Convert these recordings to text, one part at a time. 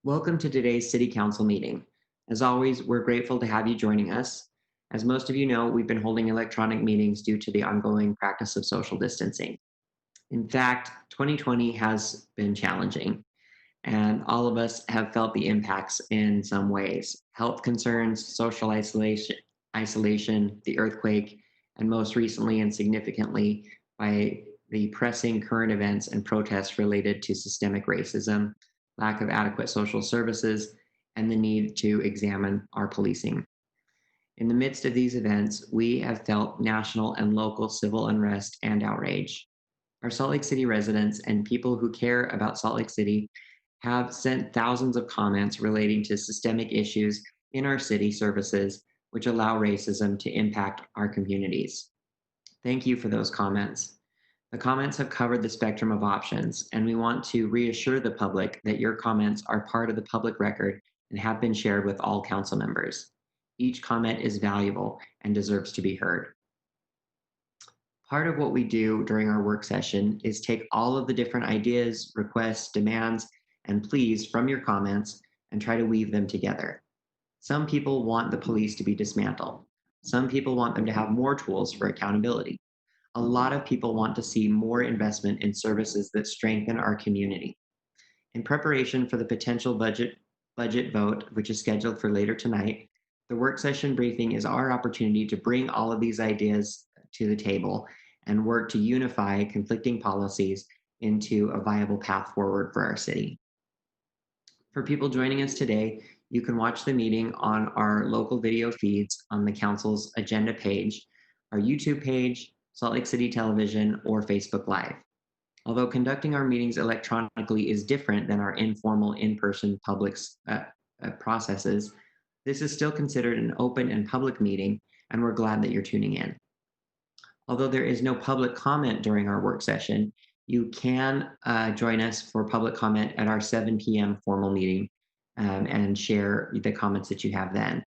Welcome to today's City Council meeting. As always, we're grateful to have you joining us. As most of you know, we've been holding electronic meetings due to the ongoing practice of social distancing. In fact, 2020 has been challenging, and all of us have felt the impacts in some ways. Health concerns, social isolation, the earthquake, and most recently and significantly by the pressing current events and protests related to systemic racism, lack of adequate social services, and the need to examine our policing. In the midst of these events, we have felt national and local civil unrest and outrage. Our Salt Lake City residents and people who care about Salt Lake City have sent thousands of comments relating to systemic issues in our city services, which allow racism to impact our communities. Thank you for those comments. The comments have covered the spectrum of options, and we want to reassure the public that your comments are part of the public record and have been shared with all council members. Each comment is valuable and deserves to be heard. Part of what we do during our work session is take all of the different ideas, requests, demands, and pleas from your comments and try to weave them together. Some people want the police to be dismantled. Some people want them to have more tools for accountability. A lot of people want to see more investment in services that strengthen our community. In preparation for the potential budget vote, which is scheduled for later tonight, the work session briefing is our opportunity to bring all of these ideas to the table and work to unify conflicting policies into a viable path forward for our city. For people joining us today, you can watch the meeting on our local video feeds on the council's agenda page, our YouTube page, Salt Lake City Television, or Facebook Live. Although conducting our meetings electronically is different than our informal in-person public processes, this is still considered an open and public meeting, and we're glad that you're tuning in. Although there is no public comment during our work session, you can join us for public comment at our 7 p.m. formal meeting and share the comments that you have then.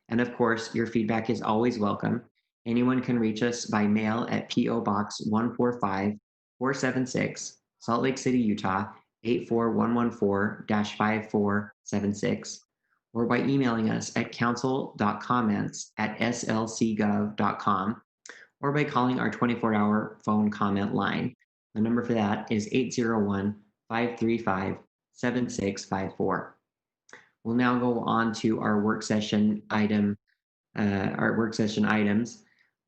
And of course, your feedback is always welcome. Anyone can reach us by mail at P.O. Box 145476, Salt Lake City, Utah 84114-5476, or by emailing us at council.comments@slcgov.com, or by calling our 24-hour phone comment line. The number for that is 801-535-7654. We'll now go on to our work session items.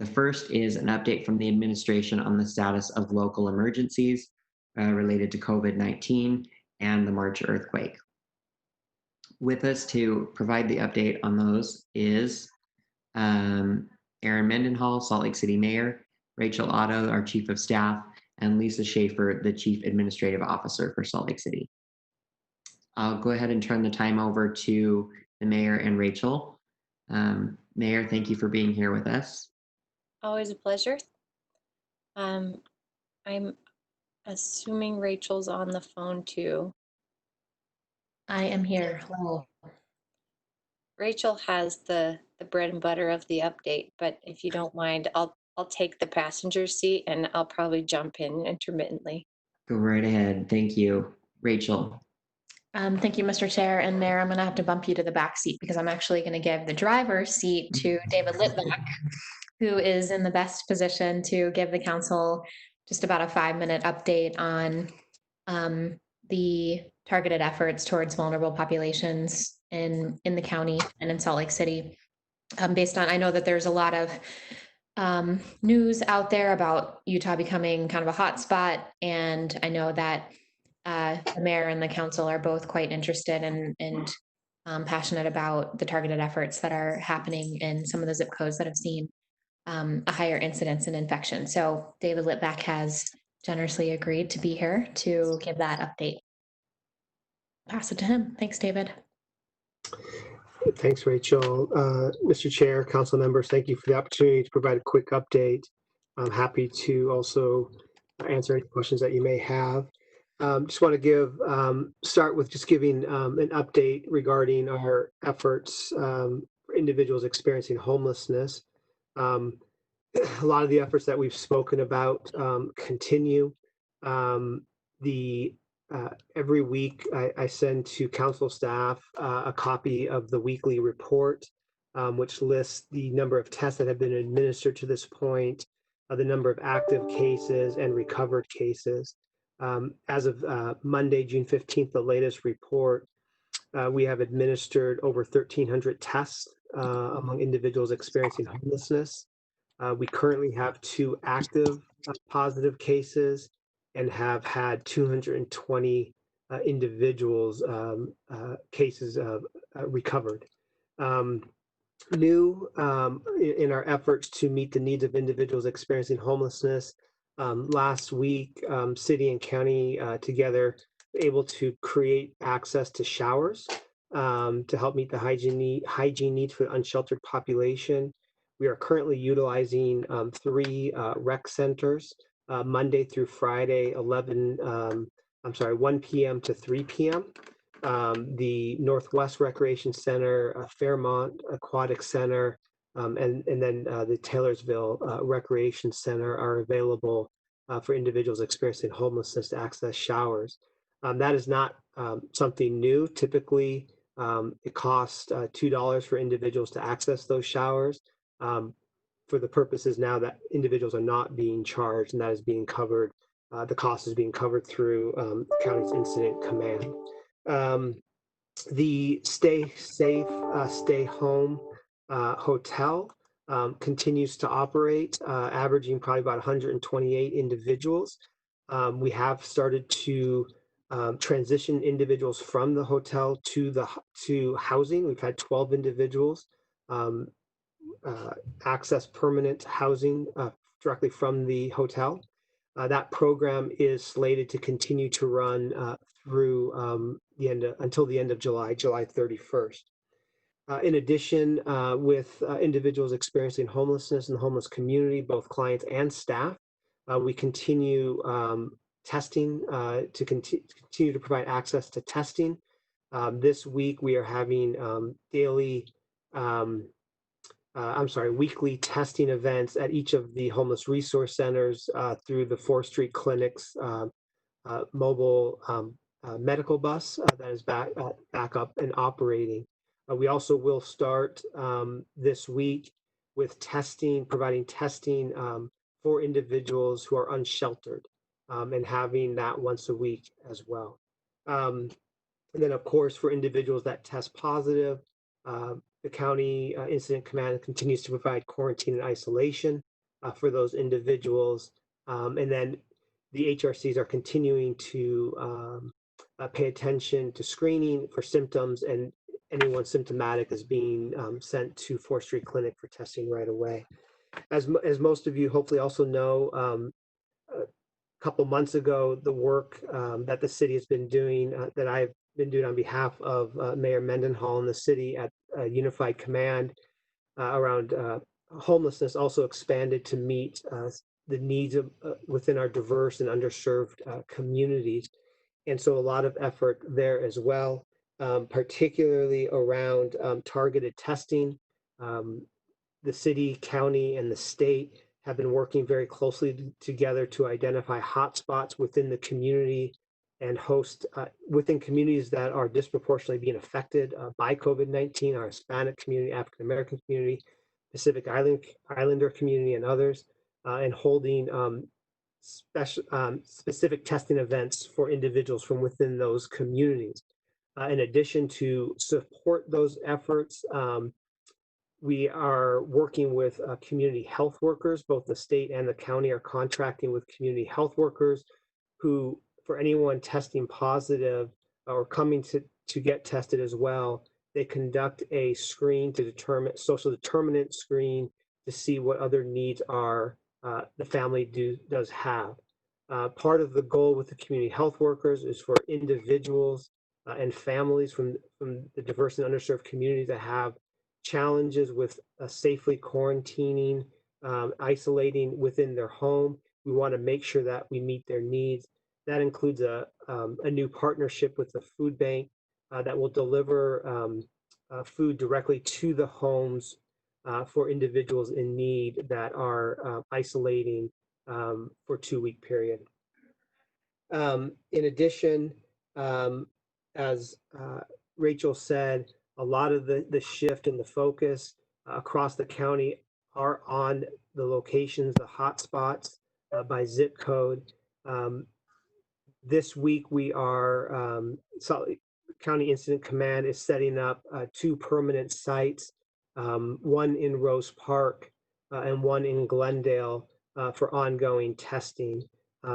The first is an update from the administration on the status of local emergencies related to COVID-19 and the March earthquake. With us to provide the update on those is Aaron Mendenhall, Salt Lake City Mayor, Rachel Otto, our Chief of Staff, and Lisa Schaefer, the Chief Administrative Officer for Salt Lake City. I'll go ahead and turn the time over to the Mayor and Rachel. Mayor, thank you for being here with us. Always a pleasure. I'm assuming Rachel's on the phone too. I am here. Hello. Rachel has the bread and butter of the update, but if you don't mind, I'll take the passenger seat and I'll probably jump in intermittently. Go right ahead. Thank you. Rachel. Thank you, Mr. Chair. And Mayor, I'm going to have to bump you to the back seat because I'm actually going to give the driver's seat to David Litvak, who is in the best position to give the council just about a 5-minute update on the targeted efforts towards vulnerable populations in the county and in Salt Lake City. Based on, I know that there's a lot of news out there about Utah becoming kind of a hot spot, and I know that the mayor and the council are both quite interested and passionate about the targeted efforts that are happening in some of the zip codes that have seen a higher incidence in infection. So David Litvak has generously agreed to be here to give that update. Pass it to him. Thanks, David. Thanks, Rachel. Mr. Chair, council members, thank you for the opportunity to provide a quick update. I'm happy to also answer any questions that you may have. Just want to start with just giving an update regarding our efforts for individuals experiencing homelessness. A lot of the efforts that we've spoken about continue. The every week I send to council staff a copy of the weekly report, which lists the number of tests that have been administered to this point, the number of active cases and recovered cases. As of Monday, June 15th, the latest report, we have administered over 1,300 tests among individuals experiencing homelessness. We currently have 2 active positive cases and have had 220 individuals cases recovered. New in our efforts to meet the needs of individuals experiencing homelessness, last week, city and county together able to create access to showers to help meet the hygiene needs for the unsheltered population. We are currently utilizing 3 rec centers Monday through Friday, 1 p.m. to 3 p.m. The Northwest Recreation Center, Fairmont Aquatic Center, and then the Taylorsville Recreation Center are available for individuals experiencing homelessness to access showers. That is not something new. Typically, it costs $2 for individuals to access those showers. For the purposes now that individuals are not being charged, and that is being covered, the cost is being covered through the county's incident command. The Stay Safe, Stay Home hotel continues to operate, averaging probably about 128 individuals. We have started to transition individuals from the hotel to housing. We've had 12 individuals access permanent housing directly from the hotel. That program is slated to continue to run through until the end of July 31st. In addition, with individuals experiencing homelessness in the homeless community, both clients and staff, we continue testing to continue to provide access to testing. This week we are having weekly testing events at each of the homeless resource centers through the 4th Street Clinic's mobile medical bus that is back up and operating. We also will start this week with providing testing for individuals who are unsheltered, and having that once a week as well. And then, of course, for individuals that test positive, the county incident command continues to provide quarantine and isolation for those individuals. And then the HRCs are continuing to pay attention to screening for symptoms, and anyone symptomatic is being sent to 4th Street Clinic for testing right away. As most of you hopefully also know, a couple months ago, the work that the city has been doing, that I've been doing on behalf of Mayor Mendenhall and the city at Unified Command around homelessness also expanded to meet the needs of within our diverse and underserved communities. And so a lot of effort there as well, particularly around targeted testing. The city, county, and the state have been working very closely together to identify hotspots within the community and host within communities that are disproportionately being affected by COVID-19, our Hispanic community, African American community, Pacific Islander community, and others, and holding specific testing events for individuals from within those communities. In addition to support those efforts, we are working with community health workers. Both the state and the county are contracting with community health workers who, for anyone testing positive or coming to get tested as well, they conduct a screen to determine social determinant screen to see what other needs are the family does have. Part of the goal with the community health workers is for individuals and families from the diverse and underserved communities that have challenges with safely quarantining, isolating within their home. We want to make sure that we meet their needs. That includes a new partnership with the food bank that will deliver food directly to the homes for individuals in need that are isolating for a 2-week period. In addition, as Rachel said, a lot of the shift and the focus across the county are on the locations, the hotspots by zip code. This week, we are Salt Lake County Incident Command is setting up 2 permanent sites, one in Rose Park and one in Glendale for ongoing testing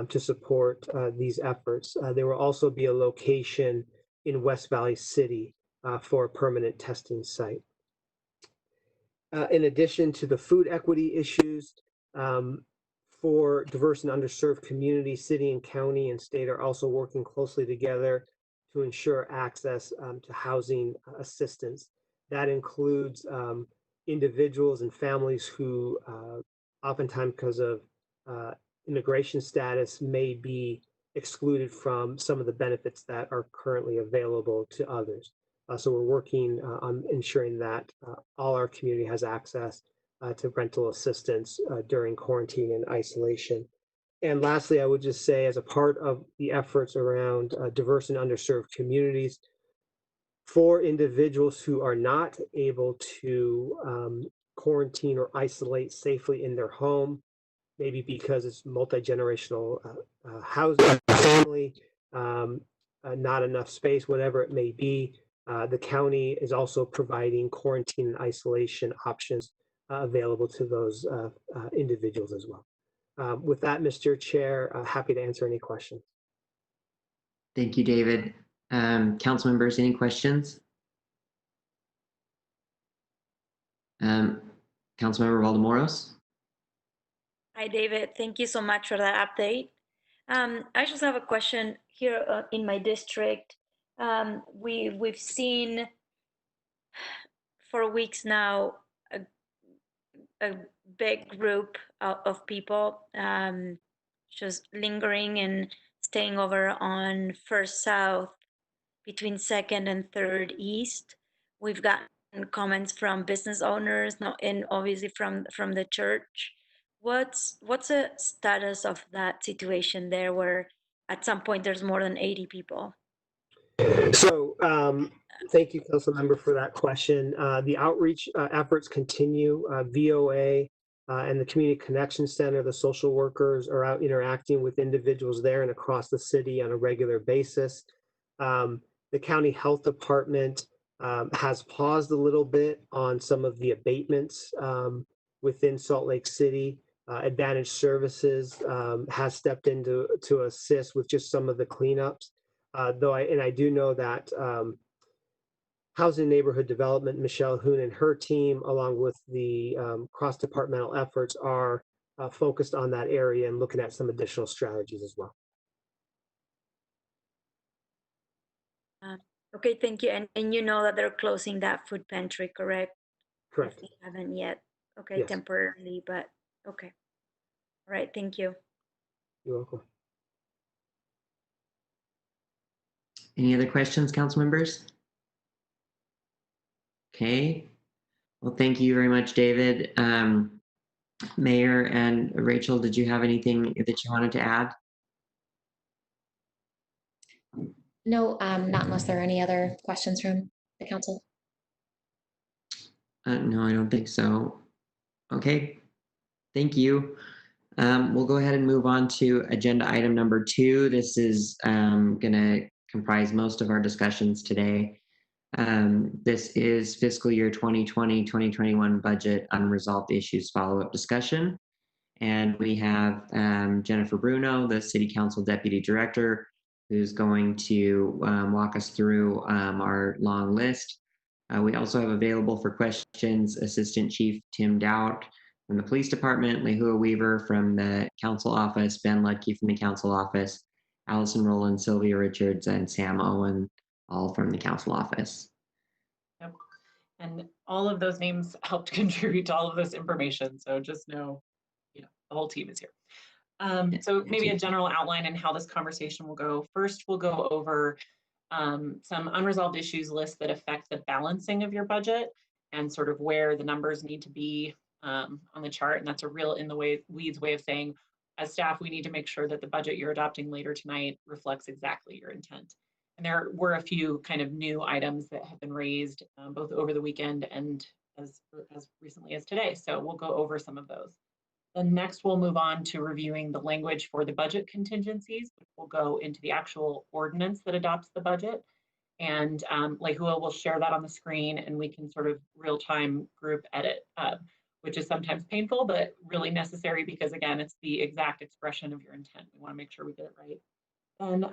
to support these efforts. There will also be a location in West Valley City for a permanent testing site. In addition to the food equity issues, for diverse and underserved communities, city and county and state are also working closely together to ensure access to housing assistance. That includes individuals and families who oftentimes because of immigration status may be excluded from some of the benefits that are currently available to others. So we're working on ensuring that all our community has access to rental assistance during quarantine and isolation. And lastly, I would just say, as a part of the efforts around diverse and underserved communities, for individuals who are not able to quarantine or isolate safely in their home, maybe because it's multi-generational housing, family, not enough space, whatever it may be. The county is also providing quarantine and isolation options available to those individuals as well. With that, Mr. Chair, happy to answer any questions. Thank you, David. Council members, any questions? Councilmember Valdemoros? Hi, David. Thank you so much for that update. I just have a question here in my district. We've seen for weeks now a big group of people just lingering and staying over on First South between Second and Third East. We've gotten comments from business owners, and obviously from the church. What's the status of that situation there, where at some point there's more than 80 people? So thank you, Council Member, for that question. The outreach efforts continue. VOA and the Community Connection Center, the social workers are out interacting with individuals there and across the city on a regular basis. The County Health Department has paused a little bit on some of the abatements within Salt Lake City. Advantage Services has stepped in to assist with just some of the cleanups. Though I do know that Housing and Neighborhood Development, Michelle Hoon and her team, along with the cross-departmental efforts, are focused on that area and looking at some additional strategies as well. Okay, thank you. And you know that they're closing that food pantry, correct? Correct. If they haven't yet. Okay, Yes. temporarily, but okay. All right, thank you. You're welcome. Any other questions, council members? Okay. Well, thank you very much, David. Mayor and Rachel, did you have anything that you wanted to add? No, not unless there are any other questions from the council. No, I don't think so. Okay, thank you. We'll go ahead and move on to agenda item number 2. This is going to comprise most of our discussions today. This is fiscal year 2020-2021 budget unresolved issues follow-up discussion. And we have Jennifer Bruno, the City Council Deputy Director, who's going to walk us through our long list. We also have available for questions Assistant Chief Tim Doubt from the Police Department, Lehua Weaver from the Council Office, Ben Ludke from the Council Office, Allison Rowland, Sylvia Richards, and Sam Owen, all from the Council Office. Yep. And all of those names helped contribute to all of this information. So just know, the whole team is here. So maybe a general outline and how this conversation will go. First, we'll go over some unresolved issues list that affect the balancing of your budget and sort of where the numbers need to be on the chart. And that's a real in the weeds way of saying as staff, we need to make sure that the budget you're adopting later tonight reflects exactly your intent. And there were a few kind of new items that have been raised both over the weekend and as recently as today. So we'll go over some of those. Then next, we'll move on to reviewing the language for the budget contingencies, which will go into the actual ordinance that adopts the budget. And Lehua will share that on the screen, and we can sort of real-time group edit, which is sometimes painful, but really necessary because, again, it's the exact expression of your intent. We want to make sure we get it right. And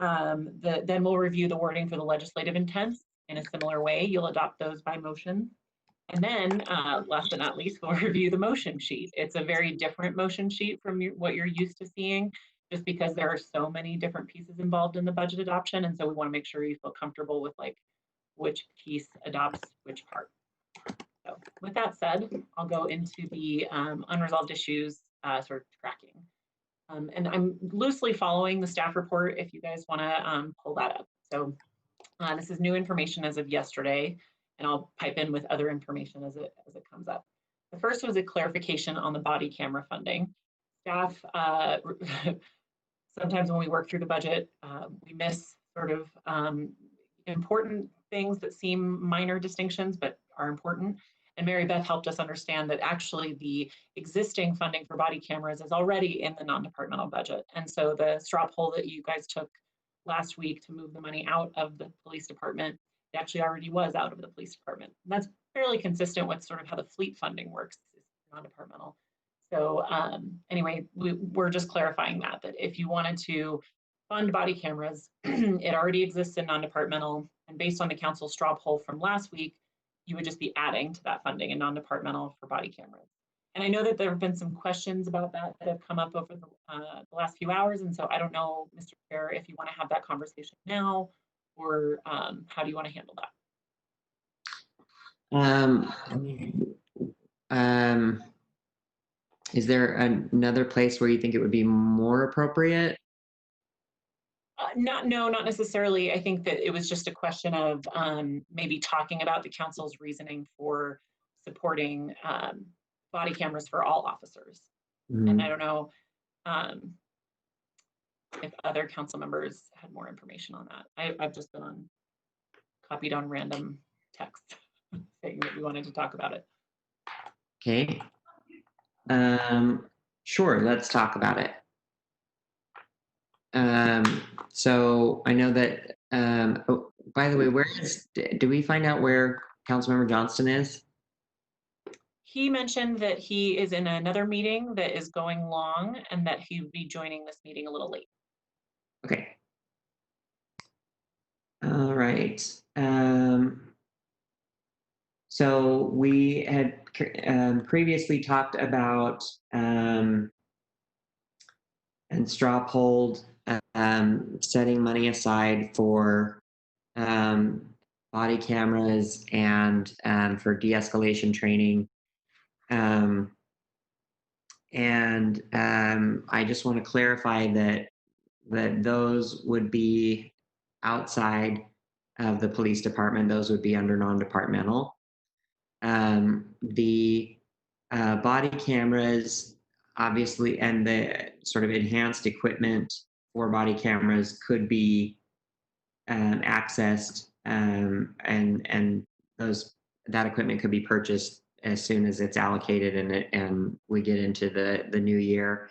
then we'll review the wording for the legislative intents in a similar way. You'll adopt those by motion. And then last but not least, we'll review the motion sheet. It's a very different motion sheet from what you're used to seeing, just because there are so many different pieces involved in the budget adoption. And so we want to make sure you feel comfortable with like which piece adopts which part. So with that said, I'll go into the unresolved issues sort of tracking. And I'm loosely following the staff report if you guys want to pull that up. So this is new information as of yesterday, and I'll pipe in with other information as it comes up. The first was a clarification on the body camera funding. Staff, sometimes when we work through the budget, we miss sort of important things that seem minor distinctions, but are important. And Mary Beth helped us understand that actually the existing funding for body cameras is already in the non-departmental budget. And so the straw poll that you guys took last week to move the money out of the police department, it actually already was out of the police department. And that's fairly consistent with sort of how the fleet funding works, non-departmental. So anyway, we're just clarifying that if you wanted to fund body cameras, it already exists in non-departmental, and based on the council straw poll from last week, you would just be adding to that funding in non-departmental for body cameras. And I know that there have been some questions about that have come up over the last few hours, and so I don't know, Mr. Chair, if you want to have that conversation now, or how do you want to handle that? Is there another place where you think it would be more appropriate? No, not necessarily. I think that it was just a question of maybe talking about the council's reasoning for supporting body cameras for all officers. And I don't know if other council members had more information on that. I've just been copied on random text saying that we wanted to talk about it. Okay. Sure, let's talk about it. So I know that, oh, by the way, do we find out where Councilmember Johnston is? He mentioned that he is in another meeting that is going long and that he would be joining this meeting a little late. Okay. All right. So we had previously talked about and straw polled setting money aside for body cameras and for de-escalation training. I just want to clarify that those would be outside of the police department. Those would be under non-departmental. The body cameras, obviously, and the sort of enhanced equipment for body cameras could be accessed, and that equipment could be purchased as soon as it's allocated and we get into the new year.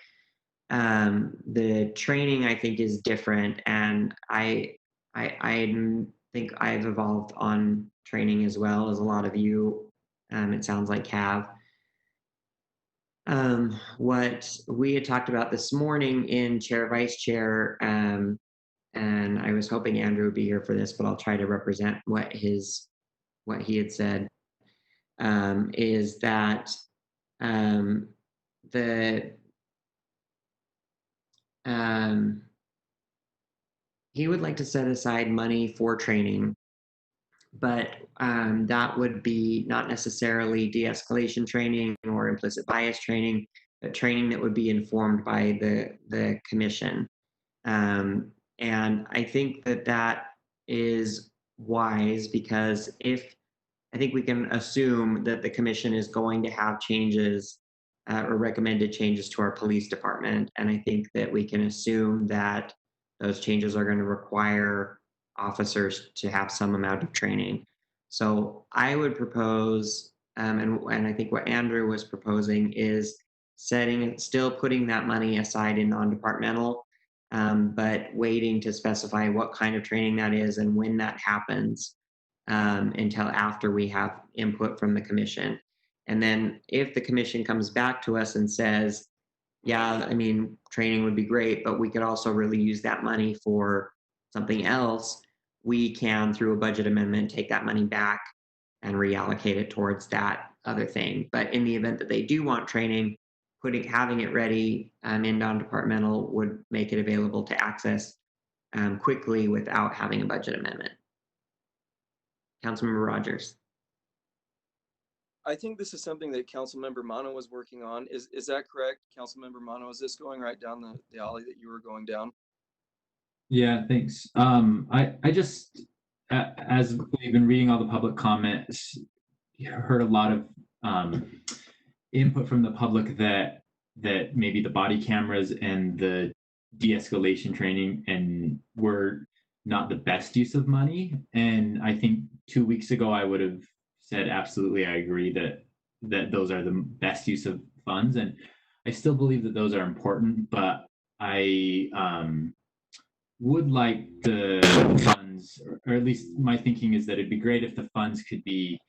The training, I think, is different, and I think I've evolved on training as well as a lot of you. It sounds like have. What we had talked about this morning in Chair Vice Chair, and I was hoping Andrew would be here for this, but I'll try to represent what he had said, is that he would like to set aside money for training, but that would be not necessarily de-escalation training or implicit bias training, but training that would be informed by the commission. And I think that is wise, because I think we can assume that the commission is going to have changes or recommended changes to our police department. And I think that we can assume that those changes are going to require officers to have some amount of training. So I would propose, and I think what Andrew was proposing is still putting that money aside in non-departmental, but waiting to specify what kind of training that is and when that happens, until after we have input from the commission. And then if the commission comes back to us and says, yeah, I mean, training would be great, but we could also really use that money for something else, we can, through a budget amendment, take that money back and reallocate it towards that other thing. But in the event that they do want training, having it ready in non-departmental would make it available to access quickly without having a budget amendment. Councilmember Rogers. I think this is something that Councilmember Mano was working on. Is that correct, Councilmember Mano? Is this going right down the alley that you were going down? Yeah, thanks. I just, as we've been reading all the public comments, heard a lot of input from the public that maybe the body cameras and the de-escalation training and were not the best use of money. And I think 2 weeks ago I would have said absolutely I agree that those are the best use of funds, and I still believe that those are important, but I would like the funds, or at least my thinking is that it'd be great if the funds could be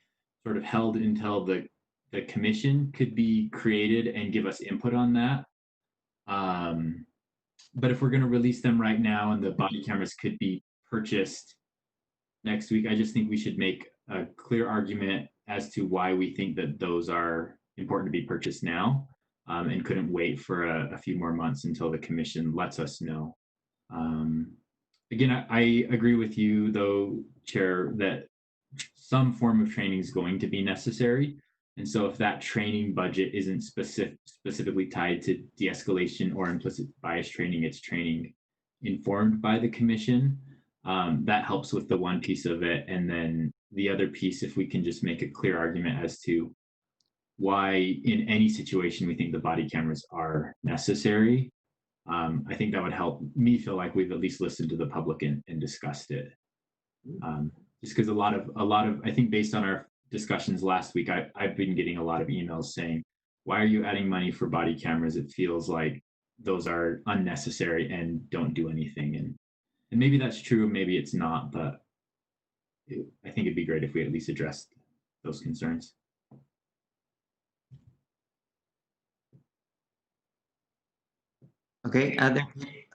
sort of held until the commission could be created and give us input on that. But if we're going to release them right now and the body cameras could be purchased next week, I just think we should make a clear argument as to why we think that those are important to be purchased now, and couldn't wait for a few more months until the commission lets us know. Again, I agree with you, though, Chair, that some form of training is going to be necessary. And so if that training budget isn't specifically tied to de-escalation or implicit bias training, it's training informed by the commission. That helps with the one piece of it. And then the other piece, if we can just make a clear argument as to why in any situation we think the body cameras are necessary, I think that would help me feel like we've at least listened to the public and discussed it. Just because a lot of, I think based on our discussions last week, I've been getting a lot of emails saying, why are you adding money for body cameras? It feels like those are unnecessary and don't do anything. And maybe that's true, maybe it's not, but I think it'd be great if we at least addressed those concerns. Okay,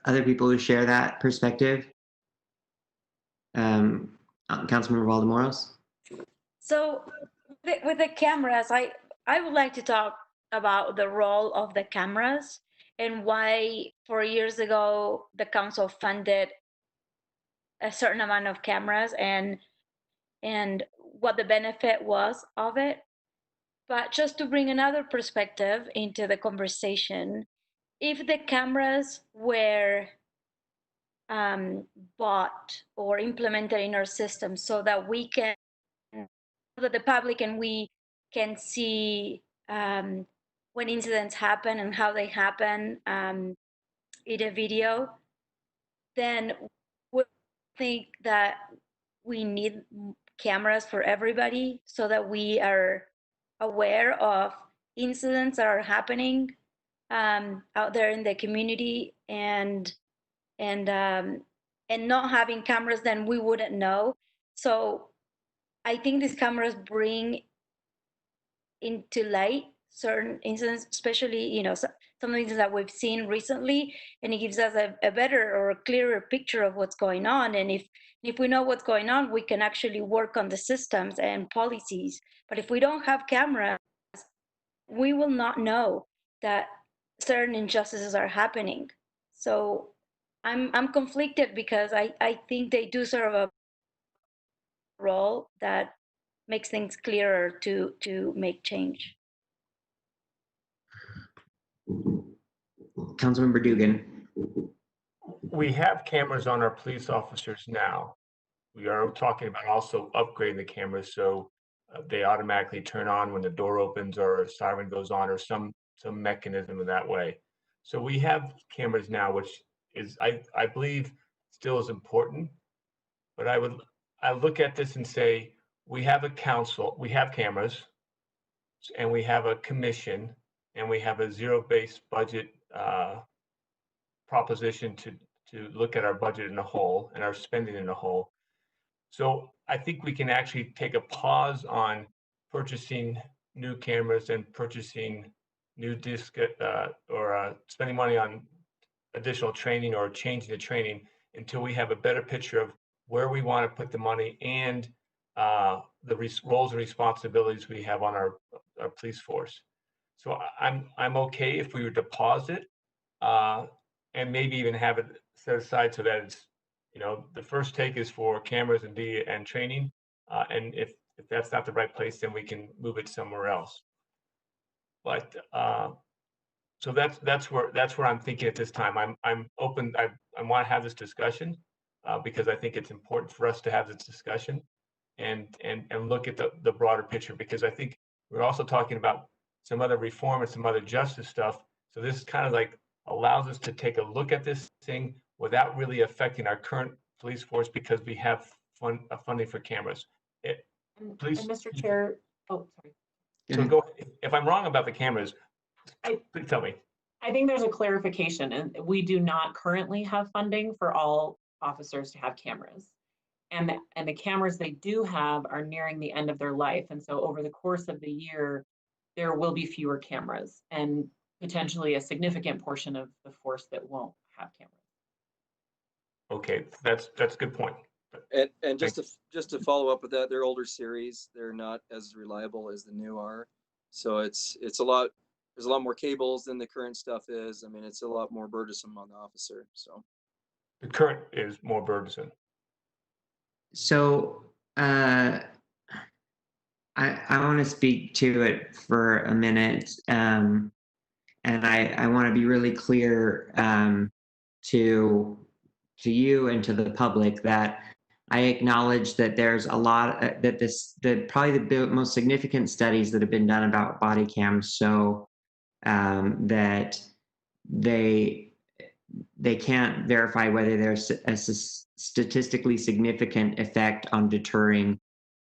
other people who share that perspective? Councilmember Valdemoros? So with the cameras, I would like to talk about the role of the cameras and why 4 years ago the council funded a certain amount of cameras and what the benefit was of it. But just to bring another perspective into the conversation, if the cameras were bought or implemented in our system so that we can, that the public and we can see when incidents happen and how they happen in a video, then we think that we need cameras for everybody so that we are aware of incidents that are happening out there in the community, and not having cameras, then we wouldn't know. So I think these cameras bring into light certain incidents, especially some of the things that we've seen recently, and it gives us a better or a clearer picture of what's going on. And if we know what's going on, we can actually work on the systems and policies. But if we don't have cameras, we will not know that certain injustices are happening. So I'm conflicted because I think they do serve a role that makes things clearer to make change. Councilmember Dugan. We have cameras on our police officers now. We are talking about also upgrading the cameras so they automatically turn on when the door opens or a siren goes on, or some some mechanism in that way. So we have cameras now, which is, I believe, still is important. But I look at this and say, we have a council, we have cameras, and we have a commission, and we have a zero-based budget proposition to look at our budget in a whole and our spending in a whole. So I think we can actually take a pause on purchasing new cameras and purchasing new disc or spending money on additional training or changing the training until we have a better picture of where we want to put the money and the roles and responsibilities we have on our police force. So I'm okay if we were to pause it and maybe even have it set aside so that it's, the first take is for cameras and training. And if that's not the right place, then we can move it somewhere else. But so that's where I'm thinking at this time. I'm open. I want to have this discussion because I think it's important for us to have this discussion and look at the broader picture, because I think we're also talking about some other reform and some other justice stuff. So this kind of like allows us to take a look at this thing without really affecting our current police force because we have funding for cameras. Please, and Mr. Chair, oh, sorry. So go, if I'm wrong about the cameras, please tell me. I think there's a clarification, and we do not currently have funding for all officers to have cameras. And the cameras they do have are nearing the end of their life. And so over the course of the year, there will be fewer cameras and potentially a significant portion of the force that won't have cameras. Okay, that's a good point. And just to follow up with that, they're older series. They're not as reliable as the new are. So it's a lot. There's a lot more cables than the current stuff is. I mean, it's a lot more burdensome on the officer. So the current is more burdensome. So I want to speak to it for a minute, and I want to be really clear to you and to the public that I acknowledge that there's a lot that probably the most significant studies that have been done about body cams show that they can't verify whether there's a statistically significant effect on deterring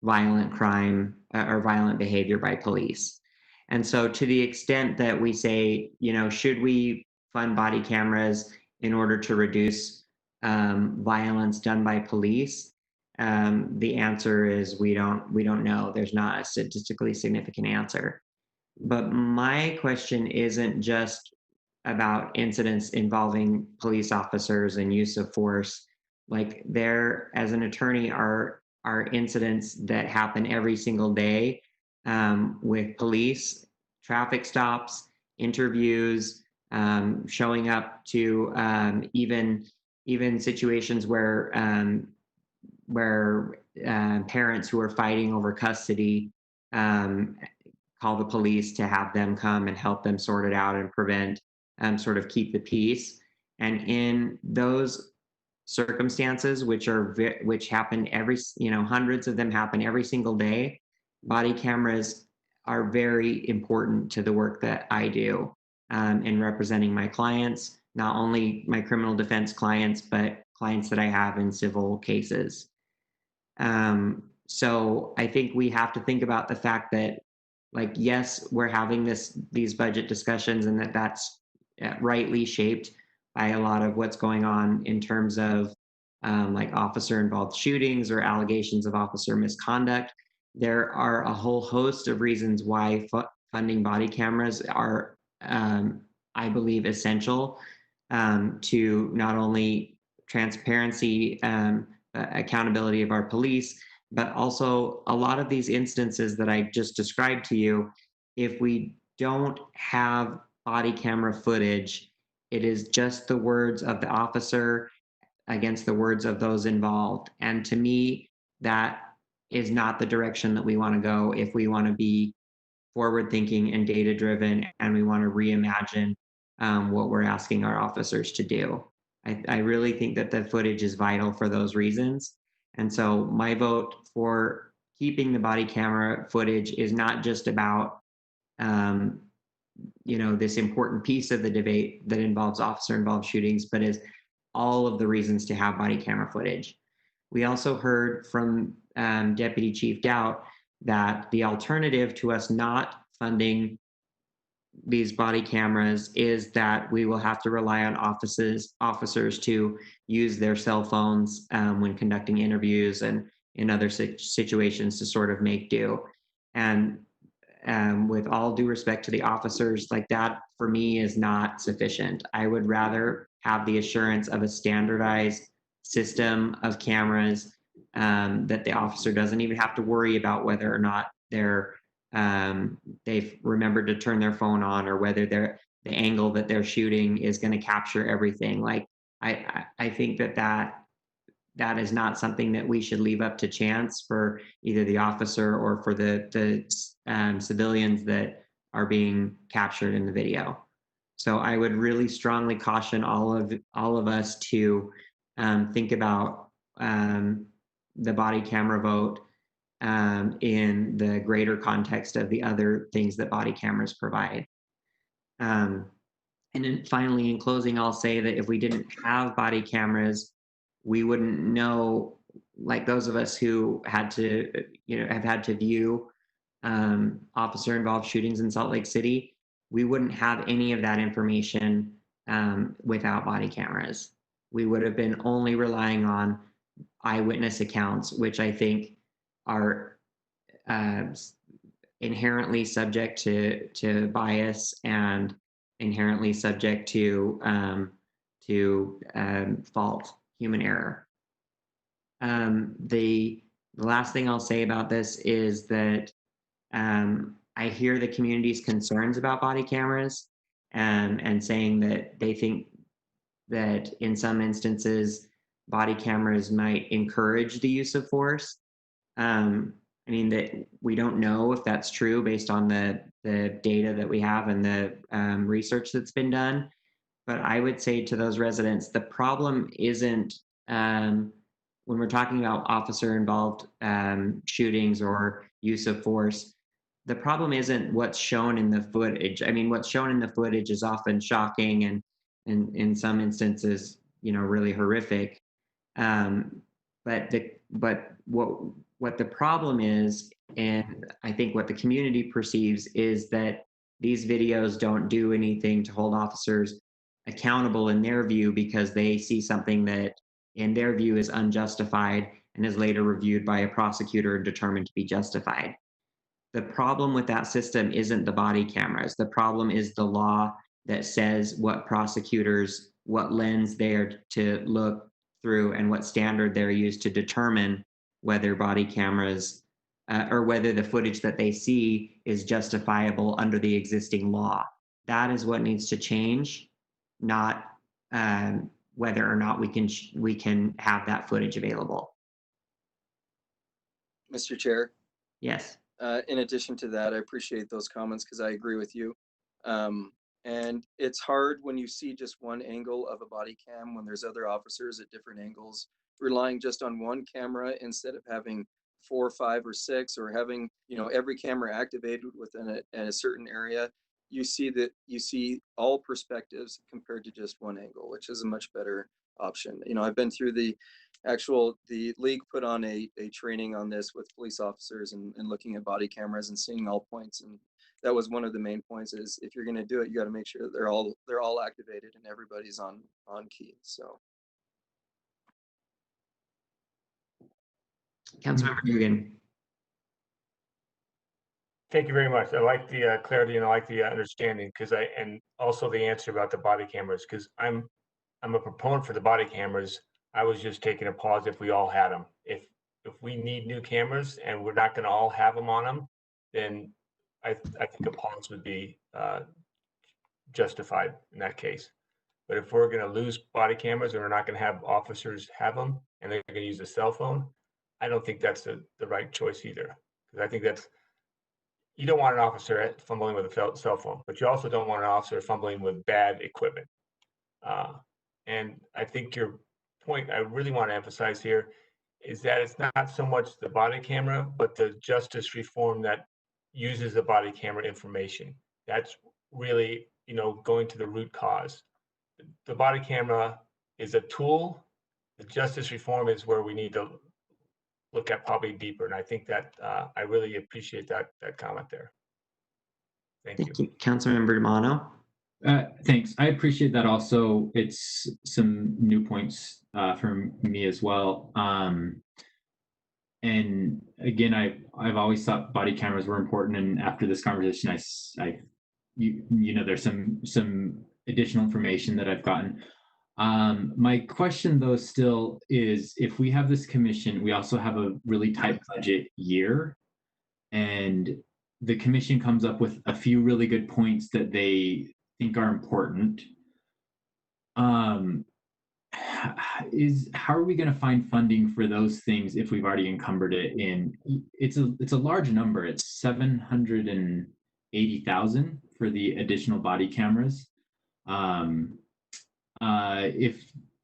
violent crime or violent behavior by police. And so to the extent that we say, should we fund body cameras in order to reduce violence done by police? The answer is we don't know. There's not a statistically significant answer. But my question isn't just about incidents involving police officers and use of force. Like there, as an attorney, are incidents that happen every single day with police, traffic stops, interviews, showing up to even situations where parents who are fighting over custody call the police to have them come and help them sort it out and prevent sort of keep the peace. And in those circumstances, which happen hundreds of them happen every single day, body cameras are very important to the work that I do in representing my clients, not only my criminal defense clients, but clients that I have in civil cases. So I think we have to think about the fact that, like, yes, we're having these budget discussions, and that's rightly shaped by a lot of what's going on in terms of like officer-involved shootings or allegations of officer misconduct. There are a whole host of reasons why funding body cameras are, I believe, essential to not only transparency, accountability of our police, but also a lot of these instances that I just described to you. If we don't have body camera footage, it is just the words of the officer against the words of those involved. And to me, that is not the direction that we want to go if we want to be forward thinking and data driven, and we want to reimagine what we're asking our officers to do. I really think that the footage is vital for those reasons. And so my vote for keeping the body camera footage is not just about this important piece of the debate that involves officer-involved shootings, but is all of the reasons to have body camera footage. We also heard from Deputy Chief Doubt that the alternative to us not funding these body cameras is that we will have to rely on officers to use their cell phones when conducting interviews and in other situations to sort of make do. And with all due respect to the officers, like that for me is not sufficient. I would rather have the assurance of a standardized system of cameras that the officer doesn't even have to worry about whether or not they've remembered to turn their phone on, or whether the angle that they're shooting is going to capture everything. Like I think that is not something that we should leave up to chance for either the officer or for the civilians that are being captured in the video. So I would really strongly caution all of us to think about the body camera vote in the greater context of the other things that body cameras provide. And then finally, in closing, I'll say that if we didn't have body cameras, we wouldn't know, like those of us who had to, have had to view officer-involved shootings in Salt Lake City, we wouldn't have any of that information without body cameras. We would have been only relying on eyewitness accounts, which I think are inherently subject to bias and inherently subject to fault, human error. The last thing I'll say about this is that I hear the community's concerns about body cameras and saying that they think that in some instances body cameras might encourage the use of force. I mean, that we don't know if that's true based on the data that we have and the research that's been done. But I would say to those residents, the problem isn't when we're talking about officer-involved shootings or use of force, the problem isn't what's shown in the footage. I mean, what's shown in the footage is often shocking and in some instances, really horrific. But what the problem is, and I think what the community perceives, is that these videos don't do anything to hold officers accountable in their view, because they see something that in their view is unjustified and is later reviewed by a prosecutor and determined to be justified. The problem with that system isn't the body cameras. The problem is the law that says what lens they're to look through and what standard they're used to determine whether body cameras or whether the footage that they see is justifiable under the existing law. That is what needs to change, not whether or not we can have that footage available. Mr. Chair. Yes. In addition to that, I appreciate those comments because I agree with you. And it's hard when you see just one angle of a body cam when there's other officers at different angles, relying just on one camera instead of having 4, 5, or 6, or having every camera activated within a certain area. You see all perspectives compared to just one angle, which is a much better option. I've been through the league put on a training on this with police officers and looking at body cameras and seeing all points, and that was one of the main points, is if you're going to do it, you got to make sure that they're all activated and everybody's on key. So Councilmember Dugan. Thank you very much. I like the clarity and I like the understanding, and also the answer about the body cameras, because I'm a proponent for the body cameras. I was just taking a pause if we all had them. If we need new cameras and we're not going to all have them on them, then I think a pause would be justified in that case. But if we're going to lose body cameras and we're not going to have officers have them and they're going to use a cell phone, I don't think that's the right choice either. Because I think you don't want an officer fumbling with a cell phone, but you also don't want an officer fumbling with bad equipment. And I think your point I really want to emphasize here is that it's not so much the body camera, but the justice reform that uses the body camera information. That's really, going to the root cause. The body camera is a tool. The justice reform is where we need to look at probably deeper. And I think that I really appreciate that comment there. Thank you. Thank you. Councilmember Demono. Thanks. I appreciate that also. It's some new points from me as well. And again, I've always thought body cameras were important. And after this conversation, there's some additional information that I've gotten. My question though still is, if we have this commission, we also have a really tight budget year, and the commission comes up with a few really good points that they think are important. How are we going to find funding for those things if we've already encumbered it in? It's a large number. It's 780,000 for the additional body cameras.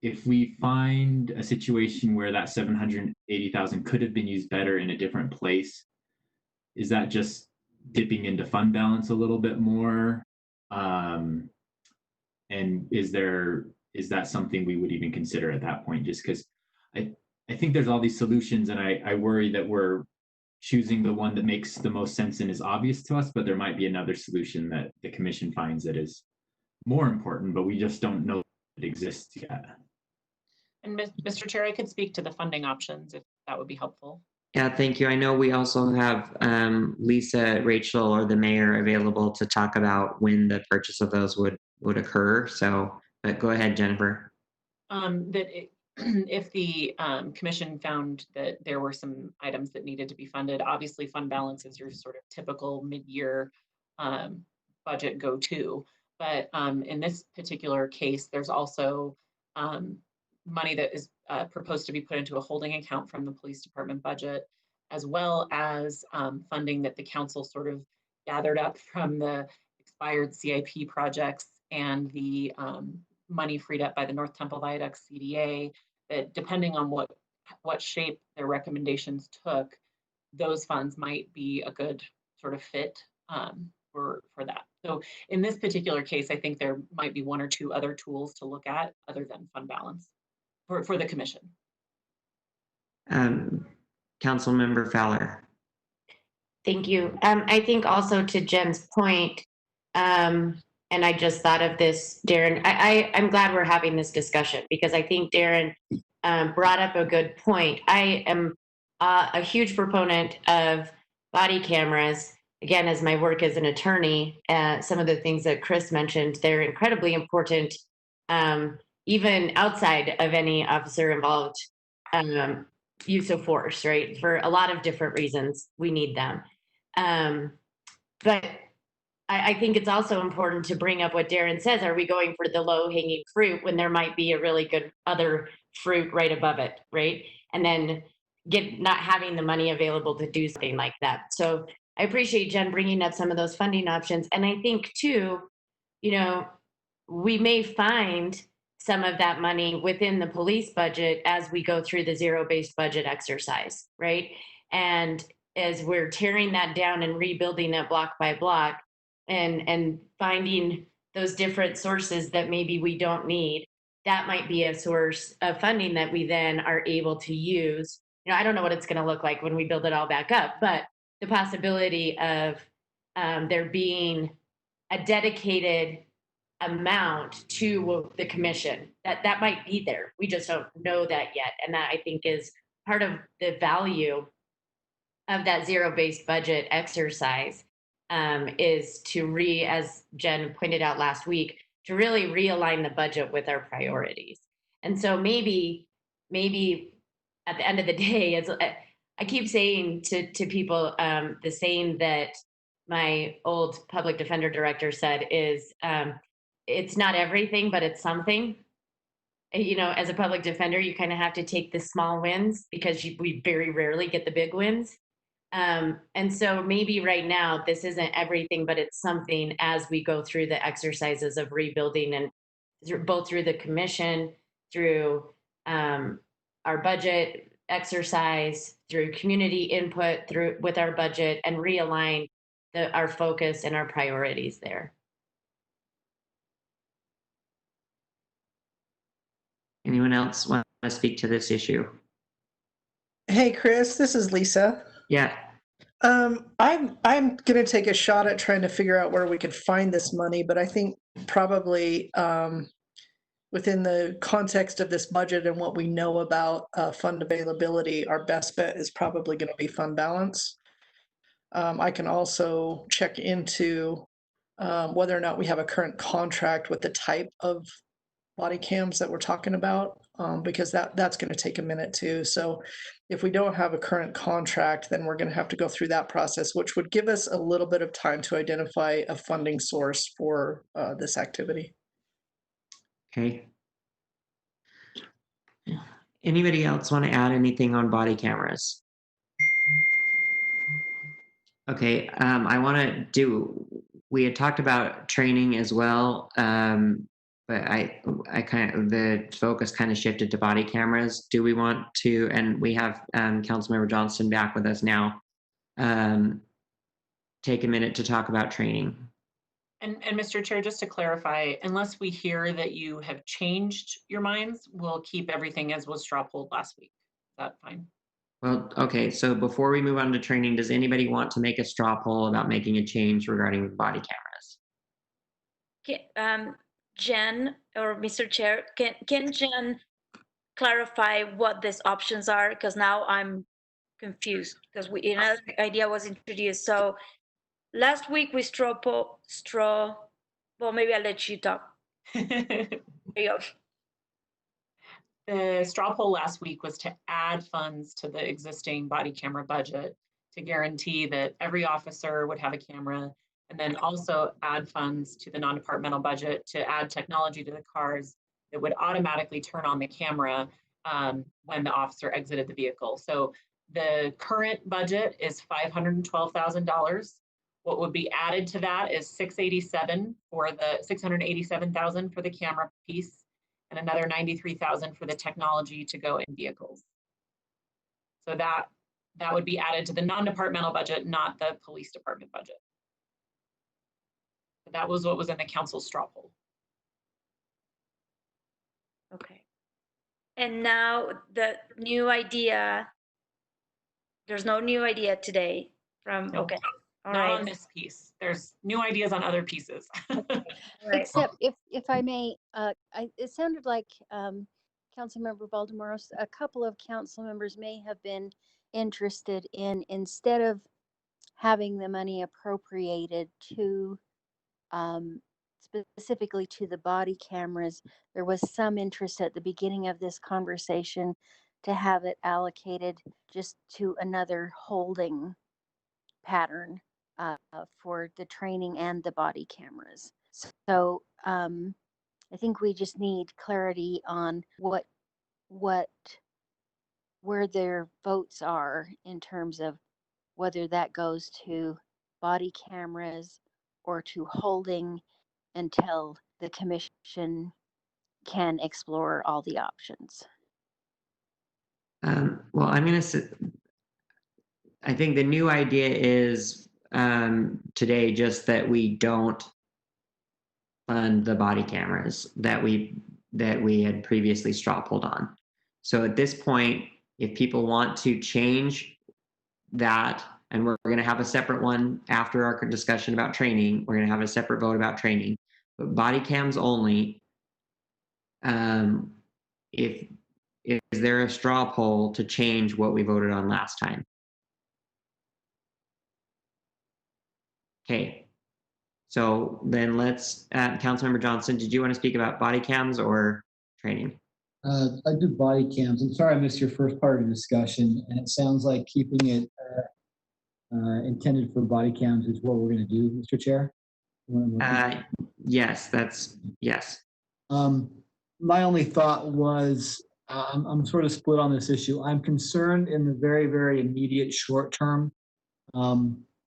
If we find a situation where that 780,000 could have been used better in a different place, is that just dipping into fund balance a little bit more? And is that something we would even consider at that point? Just because I think there's all these solutions, and I worry that we're choosing the one that makes the most sense and is obvious to us, but there might be another solution that the commission finds that is more important, but we just don't know it exists yet. And Mr. Chair, I could speak to the funding options if that would be helpful. Yeah, thank you. I know we also have Lisa, Rachel, or the mayor available to talk about when the purchase of those would occur. So, but go ahead, Jennifer. If the commission found that there were some items that needed to be funded, obviously fund balance is your sort of typical mid-year budget go-to. But in this particular case, there's also money that is proposed to be put into a holding account from the police department budget, as well as funding that the council sort of gathered up from the expired CIP projects and the money freed up by the North Temple Viaduct CDA, that depending on what shape their recommendations took, those funds might be a good sort of fit for that. So in this particular case, I think there might be one or two other tools to look at other than fund balance for the commission. Councilmember Fowler. Thank you. I think also to Jen's point, and I just thought of this, Darren, I'm glad we're having this discussion because I think Darren brought up a good point. I am a huge proponent of body cameras. Again, as my work as an attorney, some of the things that Chris mentioned, they're incredibly important, even outside of any officer involved use of force, right? For a lot of different reasons, we need them. But I think it's also important to bring up what Darren says. Are we going for the low-hanging fruit when there might be a really good other fruit right above it, right? And then not having the money available to do something like that. So I appreciate Jen bringing up some of those funding options. And I think too, we may find some of that money within the police budget as we go through the zero-based budget exercise, right? And as we're tearing that down and rebuilding it block by block and finding those different sources that maybe we don't need, that might be a source of funding that we then are able to use. I don't know what it's going to look like when we build it all back up, but the possibility of there being a dedicated amount to the commission, that might be there. We just don't know that yet. And that I think is part of the value of that zero-based budget exercise, is to as Jen pointed out last week, to really realign the budget with our priorities. And so maybe at the end of the day, I keep saying to people, the saying that my old public defender director said is, it's not everything, but it's something. As a public defender, you kind of have to take the small wins because we very rarely get the big wins. And so maybe right now, this isn't everything, but it's something as we go through the exercises of rebuilding and both through the commission, through our budget exercise, through community input, with our budget, and realign our focus and our priorities there. Anyone else want to speak to this issue? Hey, Chris, this is Lisa. Yeah. I'm gonna take a shot at trying to figure out where we could find this money, but I think probably within the context of this budget and what we know about fund availability, our best bet is probably going to be fund balance. I can also check into whether or not we have a current contract with the type of body cams that we're talking about, because that's going to take a minute too. So if we don't have a current contract, then we're going to have to go through that process, which would give us a little bit of time to identify a funding source for this activity. Okay. Anybody else want to add anything on body cameras? Okay, we had talked about training as well, but I kind of, the focus kind of shifted to body cameras. Do we want to, and we have Councilmember Johnston back with us now, take a minute to talk about training? And Mr. Chair, just to clarify, unless we hear that you have changed your minds, we'll keep everything as was straw polled last week. Is that fine? Well, okay, so before we move on to training, does anybody want to make a straw poll about making a change regarding body cameras? Jen or Mr. Chair, can Jen clarify what these options are? Because now I'm confused because another idea was introduced. So last week we well, maybe I'll let you talk. There you go. The straw poll last week was to add funds to the existing body camera budget to guarantee that every officer would have a camera, and then also add funds to the non-departmental budget to add technology to the cars that would automatically turn on the camera when the officer exited the vehicle. So the current budget is $512,000. What would be added to that is $687,000 for the camera piece, and another $93,000 for the technology to go in vehicles. So that would be added to the non-departmental budget, not the police department budget. So that was what was in the council straw poll. Okay. And now the new idea, there's no new idea today from, No. okay. All Not right. on this piece. There's new ideas on other pieces. Right. Except if I may, it sounded like Councilmember Baltimore, a couple of council members may have been interested in, instead of having the money appropriated to specifically to the body cameras, there was some interest at the beginning of this conversation to have it allocated just to another holding pattern for the training and the body cameras. So I think we just need clarity on where their votes are in terms of whether that goes to body cameras or to holding until the commission can explore all the options. Well, I'm going to. I think the new idea is today just that we don't fund the body cameras that we had previously straw polled on. So at this point, if people want to change that, and we're going to have a separate one after our discussion about training, we're going to have a separate vote about training, but body cams only. Is there a straw poll to change what we voted on last time? Okay, so then let's, Councilmember Johnston, did you want to speak about body cams or training? I do body cams. I'm sorry I missed your first part of the discussion, and it sounds like keeping it intended for body cams is what we're going to do, Mr. Chair. Yes, yes. My only thought was I'm sort of split on this issue. I'm concerned in the very, very immediate short term,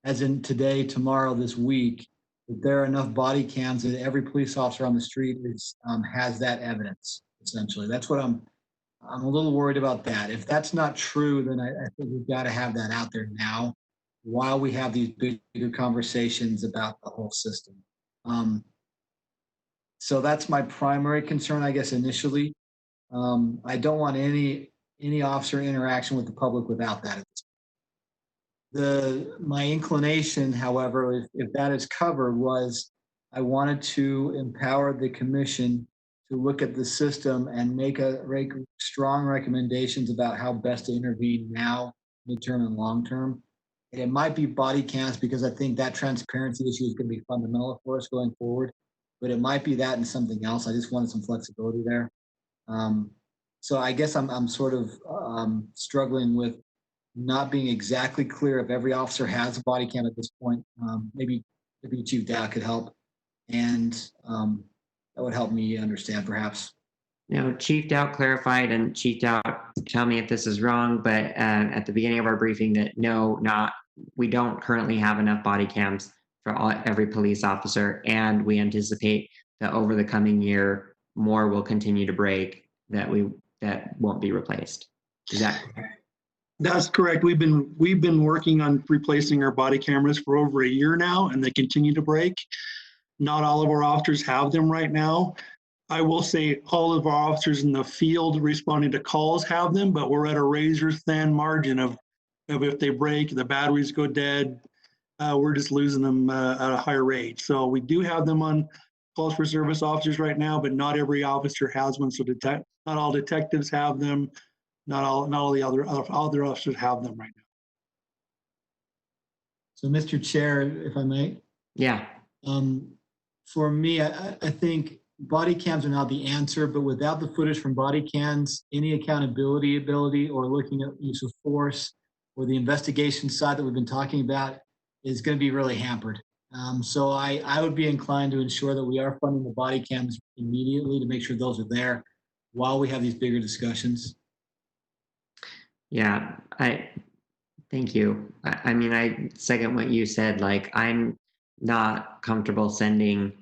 as in today, tomorrow, this week, that there are enough body cams that every police officer on the street has that evidence. Essentially, that's what I'm a little worried about that. If that's not true, then I think we've got to have that out there now while we have these bigger conversations about the whole system. So that's my primary concern, I guess, initially. I don't want any officer interaction with the public without that. My inclination, however, if that is covered, was I wanted to empower the commission to look at the system and make strong recommendations about how best to intervene now, midterm and long term. And it might be body cams because I think that transparency issue is going to be fundamental for us going forward. But it might be that and something else. I just wanted some flexibility there. So I guess I'm sort of struggling with not being exactly clear if every officer has a body cam at this point. Maybe Chief Dow could help, and that would help me understand perhaps. Chief Dow clarified, and Chief Dow, tell me if this is wrong, but at the beginning of our briefing that we don't currently have enough body cams for every police officer, and we anticipate that over the coming year, more will continue to break that won't be replaced. Is that correct? That's correct. We've been working on replacing our body cameras for over a year now, and they continue to break. Not all of our officers have them right now. I will say all of our officers in the field responding to calls have them, but we're at a razor thin margin of if they break, the batteries go dead, we're just losing them at a higher rate. So we do have them on calls for service officers right now, but not every officer has one. So not all detectives have them. Not all the other officers have them right now. So, Mr. Chair, if I may. Yeah. For me, I think body cams are not the answer, but without the footage from body cams, any accountability ability or looking at use of force or the investigation side that we've been talking about is going to be really hampered. So I would be inclined to ensure that we are funding the body cams immediately to make sure those are there while we have these bigger discussions. Yeah, thank you. I mean, I second what you said. Like, I'm not comfortable sending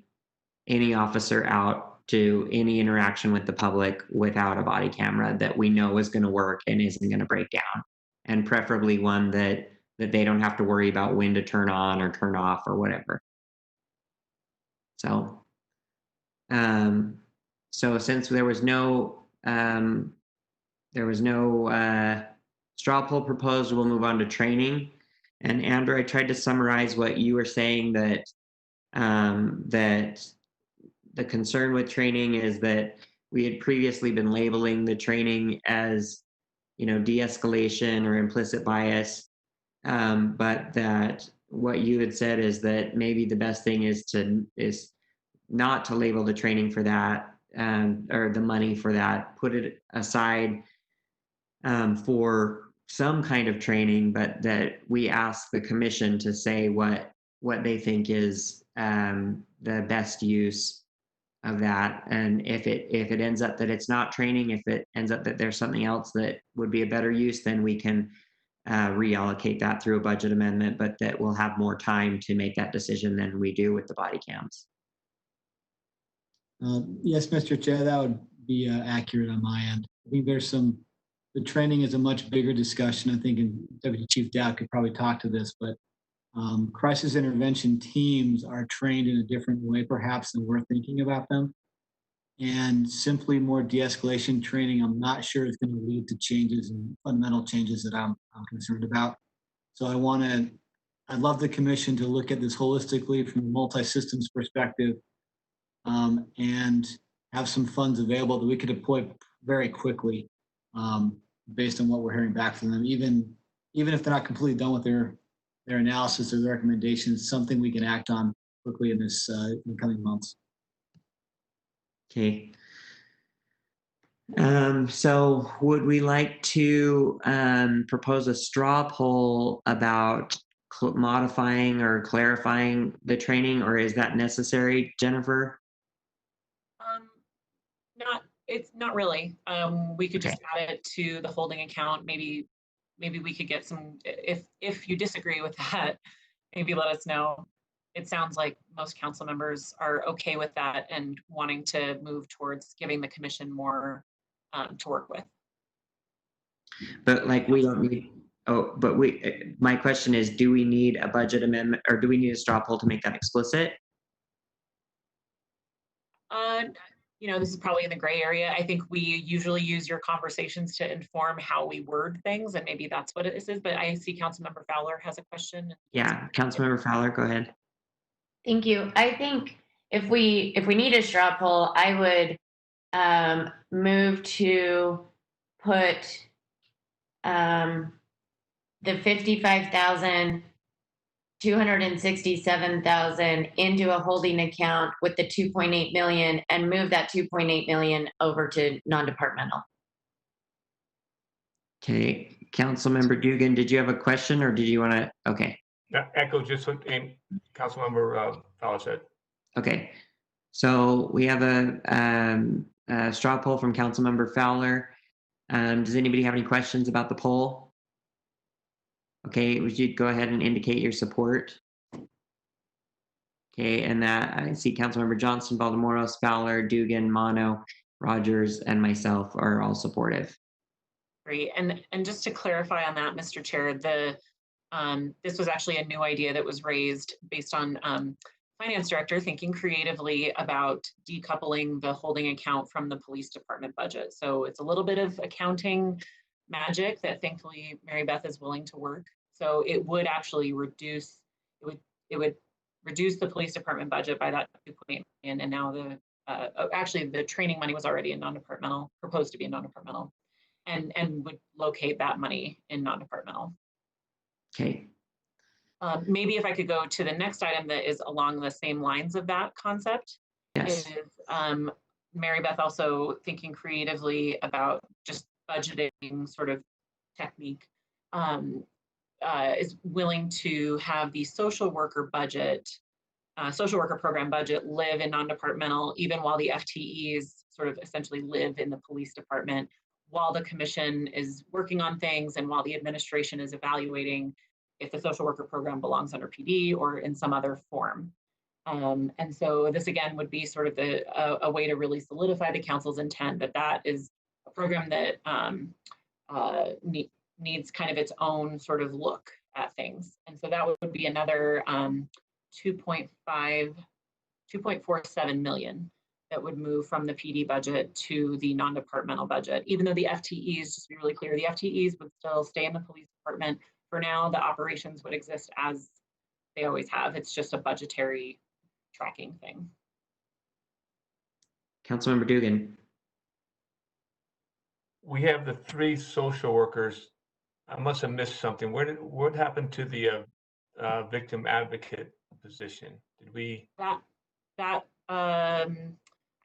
any officer out to any interaction with the public without a body camera that we know is going to work and isn't going to break down, and preferably one that they don't have to worry about when to turn on or turn off or whatever. So, since there was no straw poll proposed, we'll move on to training. And Andrew, I tried to summarize what you were saying, that the concern with training is that we had previously been labeling the training as, de-escalation or implicit bias, but that what you had said is that maybe the best thing is not to label the training for that, or the money for that, put it aside for some kind of training, but that we ask the commission to say what they think is the best use of that. And if it ends up that it's not training, if it ends up that there's something else that would be a better use, then we can reallocate that through a budget amendment, but that we'll have more time to make that decision than we do with the body cams. Yes, Mr. Chair, that would be accurate on my end. I think the training is a much bigger discussion. I think, and Deputy Chief Dow could probably talk to this, but crisis intervention teams are trained in a different way, perhaps, than we're thinking about them. And simply more de-escalation training, I'm not sure is going to lead to changes and fundamental changes that I'm concerned about. So I'd love the commission to look at this holistically from a multi-systems perspective, and have some funds available that we could deploy very quickly, based on what we're hearing back from them. Even if they're not completely done with their analysis or their recommendations, something we can act on quickly in the coming months. Okay. So would we like to propose a straw poll about modifying or clarifying the training, or is that necessary, Jennifer? It's not really. We could just add it to the holding account. Maybe we could get some, if you disagree with that, maybe let us know. It sounds like most council members are okay with that and wanting to move towards giving the commission more to work with. But like, we don't need, my question is, do we need a budget amendment, or do we need a straw poll to make that explicit? this is probably in the gray area. I think we usually use your conversations to inform how we word things, and maybe that's what it is. But I see Councilmember Fowler has a question. Yeah, Councilmember Fowler, go ahead. Thank you. I think if we need a straw poll, I would move to put the 55,000, 267,000 into a holding account with the 2.8 million and move that 2.8 million over to non-departmental. Okay, Councilmember Dugan, did you have a question or did you want to? Okay. Echo just what Councilmember Fowler said. Okay, so we have a straw poll from Councilmember Fowler. Does anybody have any questions about the poll? Okay, would you go ahead and indicate your support? Okay, and that I see Councilmember Johnston, Valdemoros, Fowler, Dugan, Mono, Rogers, and myself are all supportive. Great, and just to clarify on that, Mr. Chair, this was actually a new idea that was raised based on Finance Director thinking creatively about decoupling the holding account from the police department budget. So it's a little bit of accounting magic that thankfully Mary Beth is willing to work. So it would actually reduce, it would reduce the police department budget by that 2.8 million. And now actually the training money was already in non-departmental, proposed to be in non-departmental, and would locate that money in non-departmental. Okay. Maybe if I could go to the next item that is along the same lines of that concept. Yes. Is Mary Beth also thinking creatively about just budgeting sort of technique, is willing to have the social worker budget, social worker program budget live in non-departmental, even while the FTEs sort of essentially live in the police department, while the commission is working on things and while the administration is evaluating if the social worker program belongs under PD or in some other form. And so this again would be sort of a way to really solidify the council's intent that that is a program that needs kind of its own sort of look at things. And so that would be another 2.47 million that would move from the PD budget to the non-departmental budget, even though the FTEs, just to be really clear, the FTEs would still stay in the police department. For now, the operations would exist as they always have. It's just a budgetary tracking thing. Councilmember Dugan. We have the 3 social workers. I must have missed something. What happened to the victim advocate position? Did we?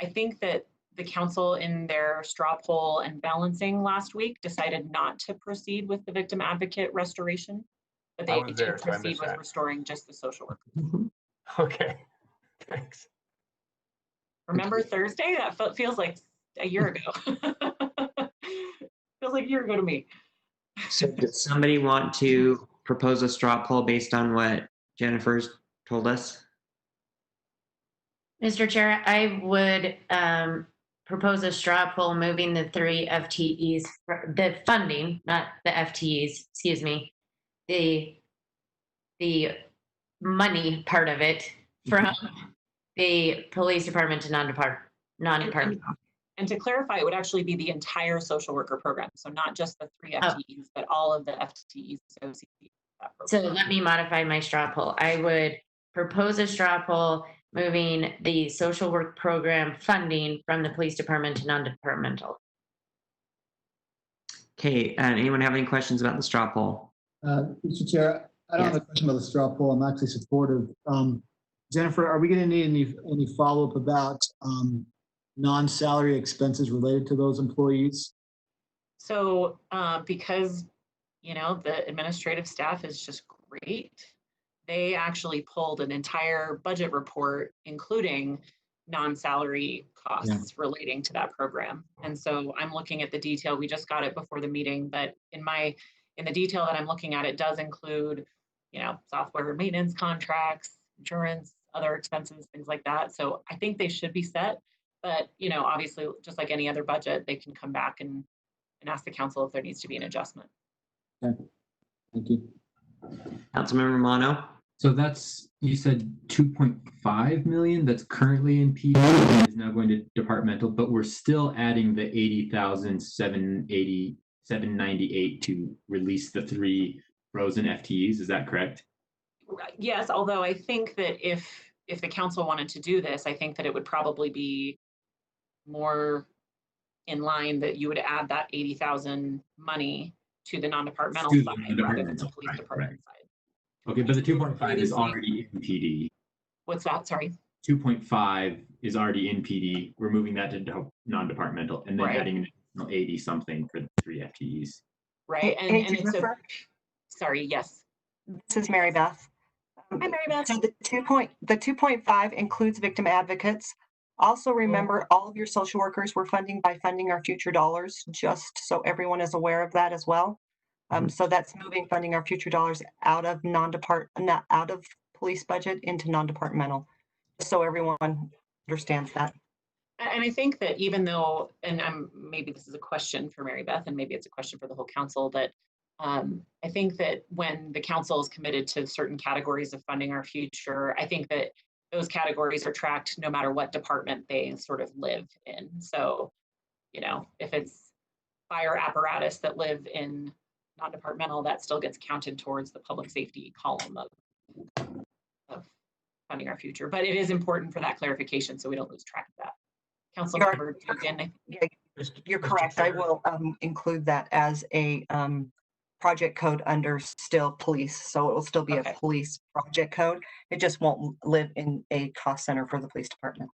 I think that the council in their straw poll and balancing last week decided not to proceed with the victim advocate restoration, but they did proceed with restoring just the social worker. Okay, thanks. Remember Thursday? That feels like a year ago. Feels like a year ago to me. So does somebody want to propose a straw poll based on what Jennifer's told us? Mr. Chair, I would propose a straw poll moving the 3 FTEs, the funding, not the FTEs, excuse me, the money part of it from the police department to non-department. And to clarify, it would actually be the entire social worker program. So not just the 3 FTEs, but all of the FTEs associated with that program. So let me modify my straw poll. I would propose a straw poll moving the social work program funding from the police department to non-departmental. Okay, anyone have any questions about the straw poll? Mr. Chair, I don't have a question about the straw poll. I'm actually supportive. Jennifer, are we going to need any follow-up about non-salary expenses related to those employees? So because, the administrative staff is just great, they actually pulled an entire budget report, including non-salary costs relating to that program. And so I'm looking at the detail. We just got it before the meeting, but in the detail that I'm looking at, it does include, software maintenance contracts, insurance, other expenses, things like that. So I think they should be set. But, obviously, just like any other budget, they can come back and ask the council if there needs to be an adjustment. Okay. Thank you. Councilmember Mono. So that's, you said 2.5 million that's currently in PD and is now going to departmental, but we're still adding the 80,798 to release the 3 frozen FTEs. Is that correct? Yes, although I think that if the council wanted to do this, I think that it would probably be more in line that you would add that 80,000 money to the non-departmental To the side rather than the non-departmental, police right, department right. side. Okay, but the 2.5 is Previously- already in PD. What's that? Sorry. 2.5 is already in PD. We're moving that to non-departmental and then Right. adding an additional 80 something for the 3 FTEs. Right. Hey, And it's Jennifer, sorry, yes. this is Mary Beth. Hi, Mary Beth. So the 2.5 includes victim advocates. Also remember, all of your social workers we're funding by funding our future dollars, just so everyone is aware of that as well. So that's moving funding our future dollars out of out of police budget into non-departmental, just so everyone understands that. And I think that even though, and maybe this is a question for Mary Beth, and maybe it's a question for the whole council, that I think that when the council is committed to certain categories of funding our future, I think that those categories are tracked no matter what department they sort of live in. So, you know, if it's fire apparatus that live in non-departmental, that still gets counted towards the public safety column of funding our future. But it is important for that clarification so we don't lose track of that. Councilmember Dugan. Yeah, you're correct. I will include that as a project code under still police. So it will still be a police project code. It just won't live in a cost center for the police department.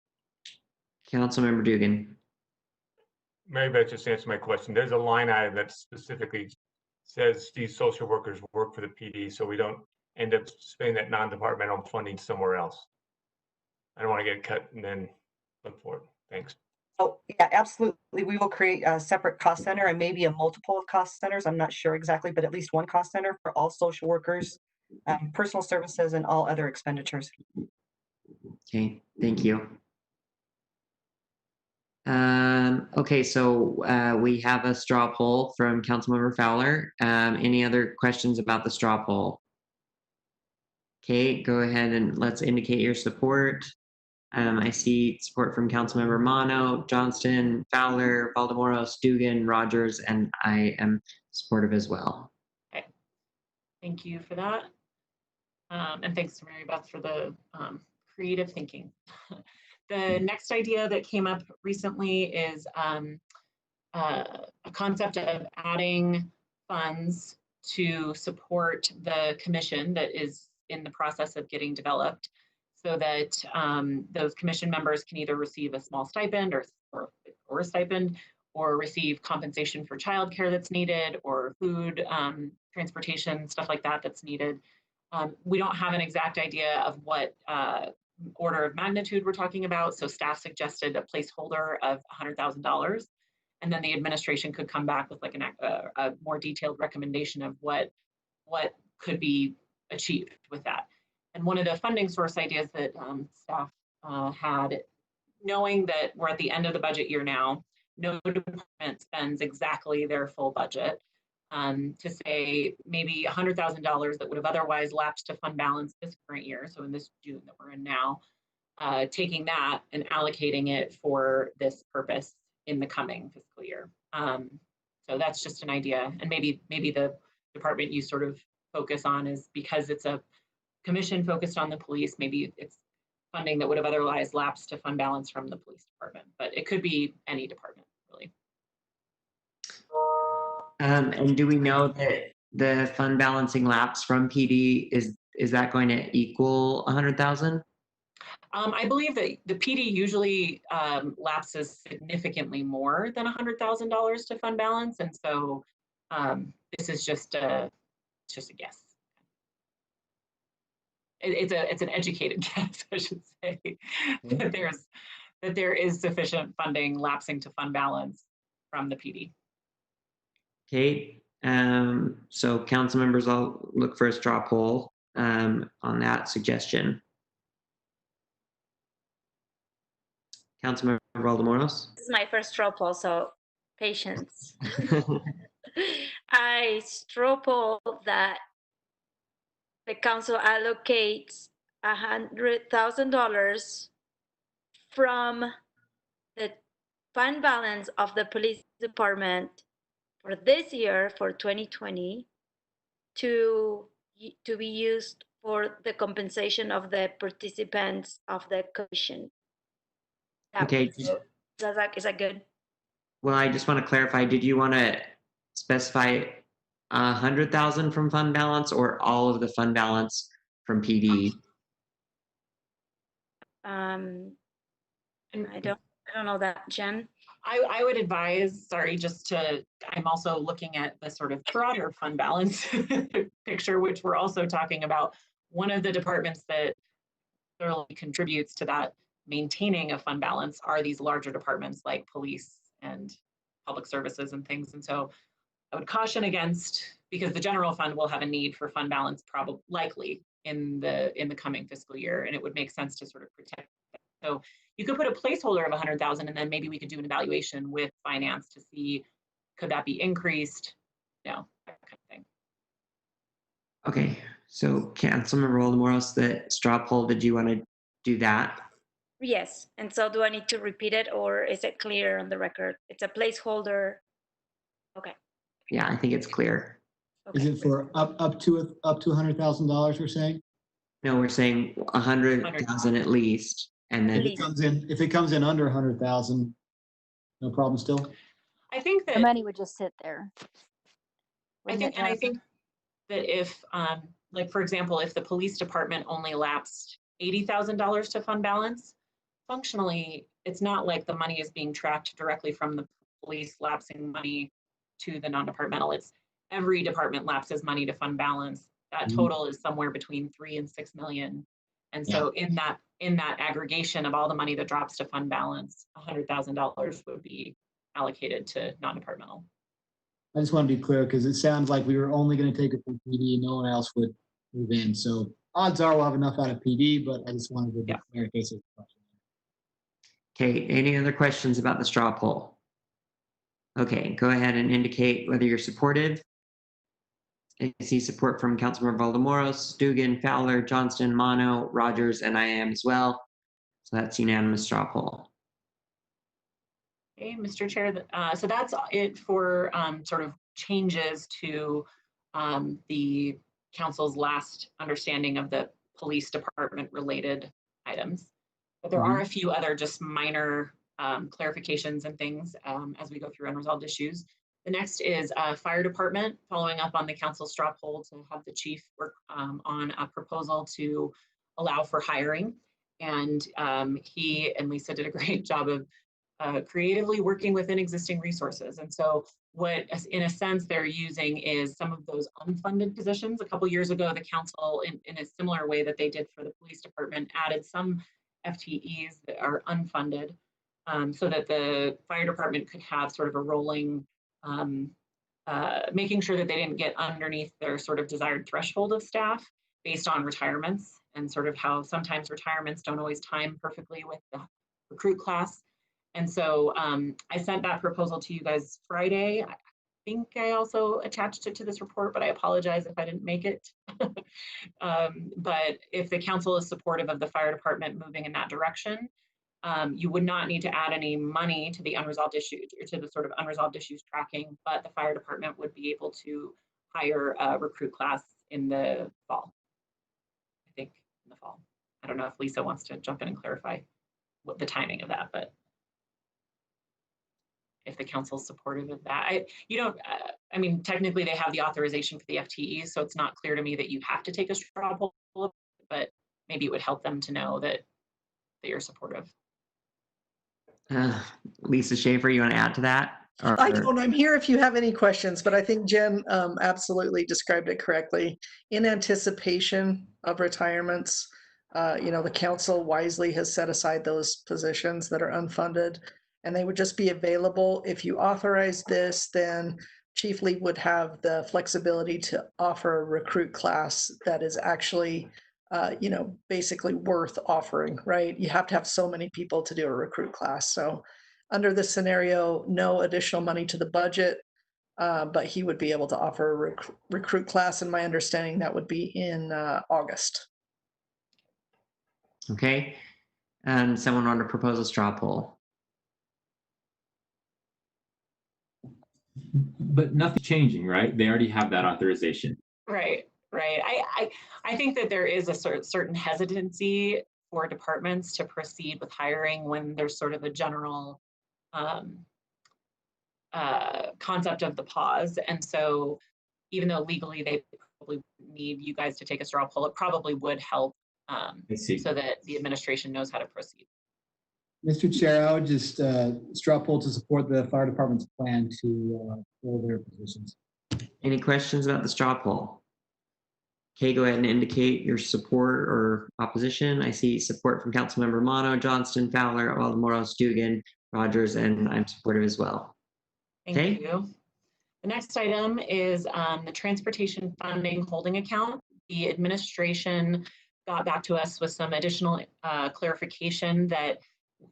Councilmember Dugan. Mary Beth just answered my question. There's a line item that specifically says these social workers work for the PD, so we don't end up spending that non-departmental funding somewhere else. I don't want to get cut and then look for it. Thanks. Oh, yeah, absolutely. We will create a separate cost center and maybe a multiple of cost centers. I'm not sure exactly, but at least one cost center for all social workers, personal services, and all other expenditures. Okay, thank you. Okay, so we have a straw poll from Councilmember Fowler. Any other questions about the straw poll? Okay, go ahead and let's indicate your support. I see support from Councilmember Mono, Johnston, Fowler, Valdemoros, Dugan, Rogers, and I am supportive as well. Okay, thank you for that. And thanks to Mary Beth for the creative thinking. The next idea that came up recently is a concept of adding funds to support the commission that is in the process of getting developed, so that those commission members can either receive a small stipend or a stipend, or receive compensation for childcare that's needed, or food, transportation, stuff like that that's needed. We don't have an exact idea of what order of magnitude we're talking about, so staff suggested a placeholder of $100,000, and then the administration could come back with like a more detailed recommendation of what could be achieved with that. And one of the funding source ideas that staff had, knowing that we're at the end of the budget year now, no department spends exactly their full budget, to say maybe $100,000 that would have otherwise lapsed to fund balance this current year, so in this June that we're in now, taking that and allocating it for this purpose in the coming fiscal year. So that's just an idea, and maybe the department you sort of focus on is because it's a commission focused on the police, maybe it's funding that would have otherwise lapsed to fund balance from the police department, but it could be any department, really. And do we know that the fund balancing lapse from PD is that going to equal 100,000? I believe that the PD usually lapses significantly more than $100,000 to fund balance, and so this is just a guess. It's an educated guess, I should say, that there is sufficient funding lapsing to fund balance from the PD. Okay, so council members, I'll look for a straw poll on that suggestion. Councilmember Valdemoros. This is my first straw poll, so patience. I straw poll that the council allocates $100,000 from the fund balance of the police department for this year, for 2020, to be used for the compensation of the participants of the commission. Okay. Is that good? Well, I just want to clarify, did you want to specify 100,000 from fund balance or all of the fund balance from PD? I don't know that, Jen. I would advise, sorry, I'm also looking at the sort of broader fund balance picture, which we're also talking about. One of the departments that thoroughly contributes to that maintaining a fund balance are these larger departments like police and public services and things. And so I would caution against, because the general fund will have a need for fund balance probably likely in the coming fiscal year, and it would make sense to sort of protect that. So you could put a placeholder of 100,000, and then maybe we could do an evaluation with finance to see, could that be increased? No, that kind of thing. Okay, so Councilmember Oldemoros, the straw poll, did you want to do that? Yes, and so do I need to repeat it, or is it clear on the record? It's a placeholder. Okay. Yeah, I think it's clear. Okay. Is it for up to $100,000 we're saying? No, we're saying 100,000 at least, and then If it comes in under 100,000, no problem still? I think that The money would just sit there. I think that if, like, for example, if the police department only lapsed $80,000 to fund balance, functionally, it's not like the money is being tracked directly from the police lapsing money to the non-departmental. It's every department lapses money to fund balance. That total is somewhere between 3 and 6 million. And so in that aggregation of all the money that drops to fund balance, $100,000 would be allocated to non-departmental. I just want to be clear because it sounds like we were only going to take it from PD and no one else would move in. So odds are we'll have enough out of PD, but I just wanted to be clear in case there's a question. Okay, any other questions about the straw poll? Okay, go ahead and indicate whether you're supportive. I see support from Councilmember Oldemoros, Dugan, Fowler, Johnston, Mono, Rogers, and I am as well. So that's unanimous straw poll. Okay, Mr. Chair, so that's it for sort of changes to the council's last understanding of the police department related items. But there are a few other just minor clarifications and things as we go through unresolved issues. The next is fire department, following up on the council straw poll to have the chief work on a proposal to allow for hiring. And he and Lisa did a great job of creatively working within existing resources. And so what, in a sense, they're using is some of those unfunded positions. A couple years ago, the council, in a similar way that they did for the police department, added some FTEs that are unfunded so that the fire department could have sort of a rolling, making sure that they didn't get underneath their sort of desired threshold of staff based on retirements, and sort of how sometimes retirements don't always time perfectly with the recruit class. And so I sent that proposal to you guys Friday. I think I also attached it to this report, but I apologize if I didn't make it. But if the council is supportive of the fire department moving in that direction, you would not need to add any money to the unresolved issues or to the sort of unresolved issues tracking, but the fire department would be able to hire a recruit class in the fall. I think in the fall. I don't know if Lisa wants to jump in and clarify what the timing of that, but if the council's supportive of that. I mean, technically they have the authorization for the FTEs, so it's not clear to me that you have to take a straw poll, but maybe it would help them to know that you're supportive. Lisa Schaefer, you want to add to that? I don't. I'm here if you have any questions, but I think Jen absolutely described it correctly. In anticipation of retirements, the council wisely has set aside those positions that are unfunded, and they would just be available. If you authorize this, then Chief Lee would have the flexibility to offer a recruit class that is actually, basically worth offering, right? You have to have so many people to do a recruit class. So under this scenario, no additional money to the budget. but he would be able to offer a recruit class, and my understanding that would be in August. Okay. And someone want to propose a straw poll? But nothing's changing, right? They already have that authorization. Right. I think that there is a certain hesitancy for departments to proceed with hiring when there's sort of a general concept of the pause. And so even though legally they probably need you guys to take a straw poll, it probably would help so that the administration knows how to proceed. Mr. Chair, I would just straw poll to support the fire department's plan to fill their positions. Any questions about the straw poll? Okay, go ahead and indicate your support or opposition. I see support from Councilmember Mono, Johnston, Fowler, Aldemoros, Dugan, Rogers, and I'm supportive as well. Thank you. The next item is the transportation funding holding account. The administration got back to us with some additional clarification that,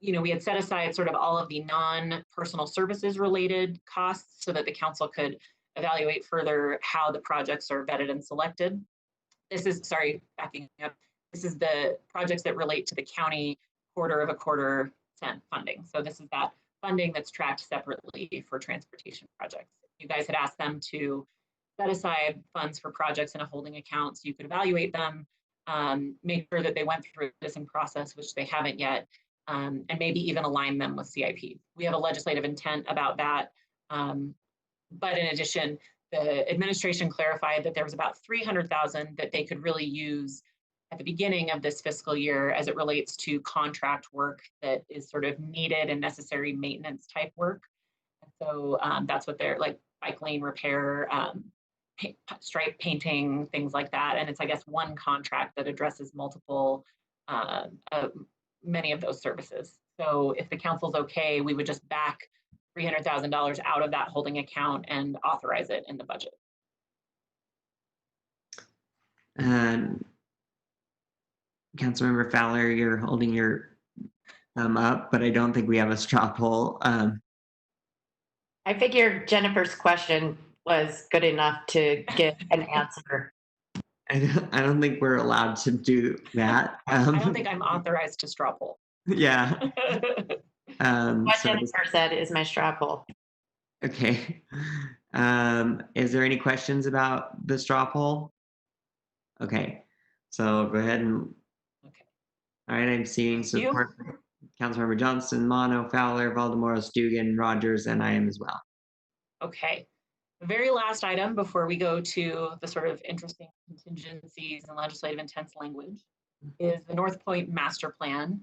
we had set aside sort of all of the non-personal services related costs so that the council could evaluate further how the projects are vetted and selected. This is, backing up. This is the projects that relate to the county quarter cent funding. So this is that funding that's tracked separately for transportation projects. You guys had asked them to set aside funds for projects in a holding account so you could evaluate them, make sure that they went through this process, which they haven't yet, and maybe even align them with CIP. We have a legislative intent about that. But in addition, the administration clarified that there was about $300,000 that they could really use at the beginning of this fiscal year as it relates to contract work that is sort of needed and necessary maintenance type work. And so that's what they're like, bike lane repair, stripe painting, things like that. And it's, I guess, one contract that addresses multiple, many of those services. So if the council's okay, we would just back $300,000 out of that holding account and authorize it in the budget. Councilmember Fowler, you're holding your thumb up, but I don't think we have a straw poll. I figured Jennifer's question was good enough to get an answer. I don't think we're allowed to do that. I don't think I'm authorized to straw poll. Yeah. What Jennifer said is my straw poll. Okay. Is there any questions about the straw poll? Okay. So go ahead and. Okay. All right. I'm seeing support. Councilmember Johnston, Mono, Fowler, Valdemoros, Dugan, Rogers, and I am as well. Okay. The very last item before we go to the sort of interesting contingencies and legislative intents language is the North Point Master Plan.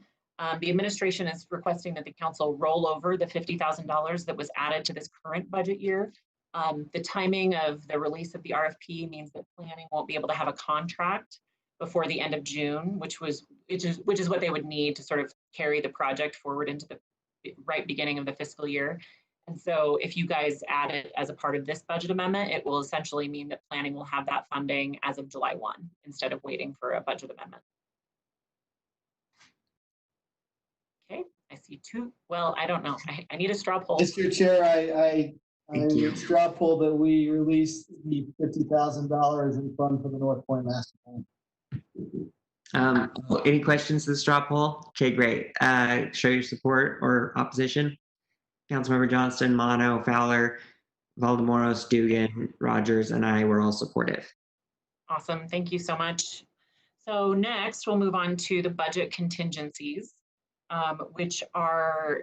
The administration is requesting that the council roll over the $50,000 that was added to this current budget year. The timing of the release of the RFP means that planning won't be able to have a contract before the end of June, which is what they would need to sort of carry the project forward into the right beginning of the fiscal year. And so if you guys add it as a part of this budget amendment, it will essentially mean that planning will have that funding as of July 1 instead of waiting for a budget amendment. Okay, I see two. Well, I don't know. I need a straw poll. Mr. Chair, I straw poll that we release the $50,000 in fund for the North Point Master Plan. Any questions to the straw poll? Okay, great. Show your support or opposition. Councilmember Johnston, Mono, Fowler, Valdemoros, Dugan, Rogers, and I were all supportive. Awesome. Thank you so much. So next, we'll move on to the budget contingencies, which are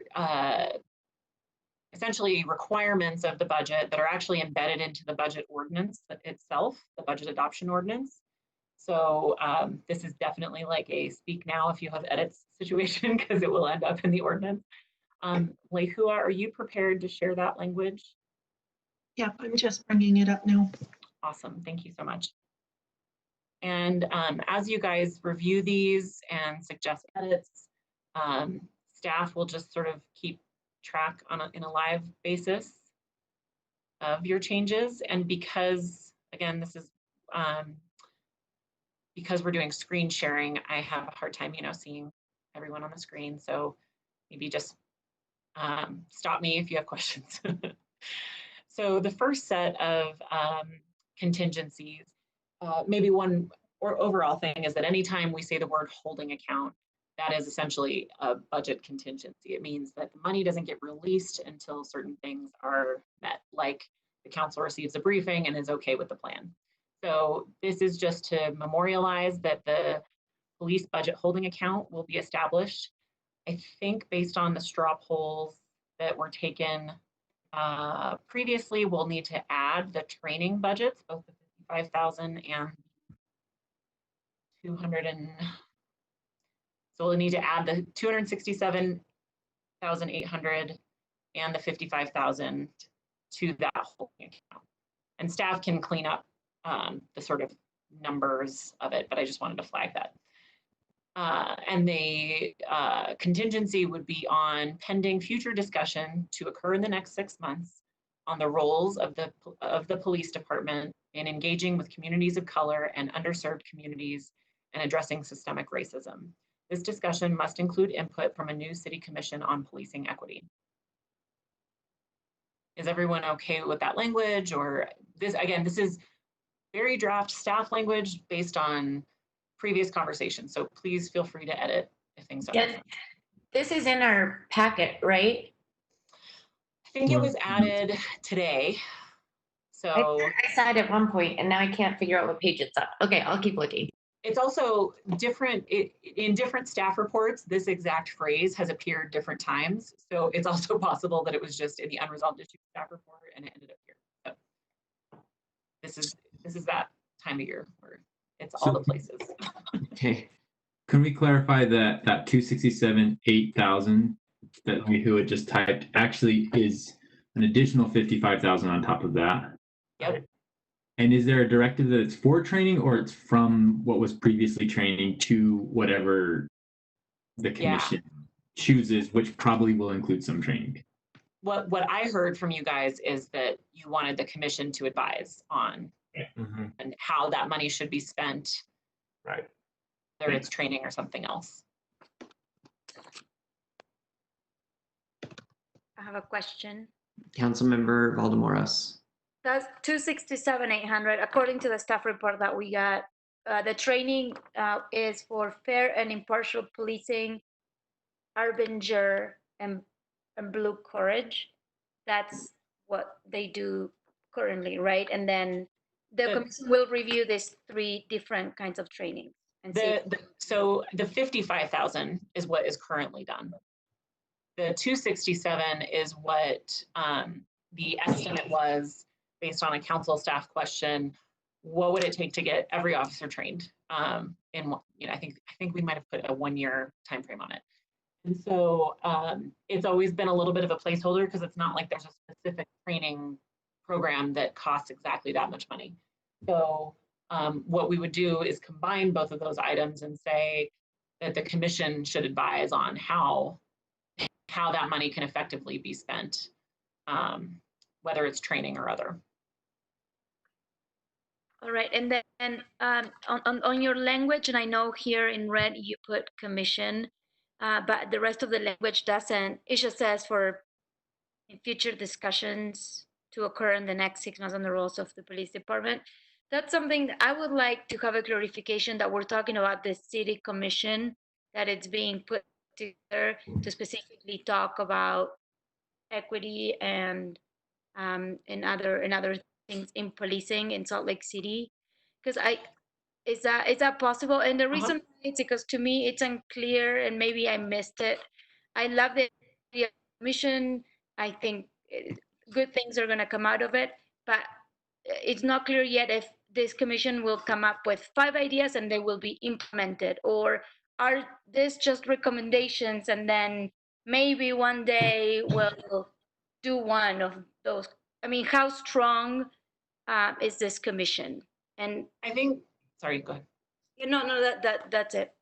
essentially requirements of the budget that are actually embedded into the budget ordinance itself, the budget adoption ordinance. So this is definitely like a speak now if you have edits situation because it will end up in the ordinance. Lehua, are you prepared to share that language? Yeah, I'm just bringing it up now. Awesome. Thank you so much. And as you guys review these and suggest edits, staff will just sort of keep track in a live basis of your changes. And because, again, this is because we're doing screen sharing, I have a hard time, seeing everyone on the screen. So maybe just stop me if you have questions. So the first set of contingencies, maybe one or overall thing is that anytime we say the word holding account, that is essentially a budget contingency. It means that the money doesn't get released until certain things are met, like the council receives a briefing and is okay with the plan. So this is just to memorialize that the police budget holding account will be established. I think based on the straw polls that were taken previously, we'll need to add the training budgets, both the 55,000 and 200 and so we'll need to add the 267,800 and the 55,000 to that holding account. And staff can clean up the sort of numbers of it, but I just wanted to flag that. And the contingency would be on pending future discussion to occur in the next 6 months on the roles of the police department in engaging with communities of color and underserved communities and addressing systemic racism. This discussion must include input from a new city commission on policing equity. Is everyone okay with that language? Or this, again, this is very draft staff language based on previous conversations. So please feel free to edit if things don't make sense. This is in our packet, right? I think it was added today. So I saw it at one point and now I can't figure out what page it's on. Okay, I'll keep looking. It's also different in different staff reports. This exact phrase has appeared different times. So it's also possible that it was just in the unresolved issue staff report and it ended up here. So this is that time of year where it's all the places. Okay. Can we clarify that 267,800 that who had just typed actually is an additional 55,000 on top of that? Yep. And is there a directive that it's for training or it's from what was previously training to whatever the commission chooses, which probably will include some training? What I heard from you guys is that you wanted the commission to advise on and how that money should be spent. Right. Whether it's training or something else. I have a question. Councilmember Valdemoros. That's 267,800. According to the staff report that we got, the training is for fair and impartial policing, Harbinger, and Blue Courage. That's what they do currently, right? And then the commission will review these 3 different kinds of training. And so the 55,000 is what is currently done. The 267 is what the estimate was based on a council staff question. What would it take to get every officer trained? I think we might have put a 1-year time frame on it. And so it's always been a little bit of a placeholder because it's not like there's a specific training program that costs exactly that much money. So what we would do is combine both of those items and say that the commission should advise on how that money can effectively be spent, whether it's training or other. All right, and then on your language, and I know here in red you put commission, but the rest of the language doesn't. It just says for future discussions to occur in the next 6 months on the roles of the police department. That's something that I would like to have a clarification that we're talking about the city commission, that it's being put together to specifically talk about equity and other things in policing in Salt Lake City. Because is that possible? And the reason it's because to me it's unclear and maybe I missed it. I love the commission. I think good things are going to come out of it, but it's not clear yet if this commission will come up with 5 ideas and they will be implemented, or are this just recommendations and then maybe one day we'll do one of those. I mean, how strong is this commission? And I think, sorry, go ahead. No, that's it.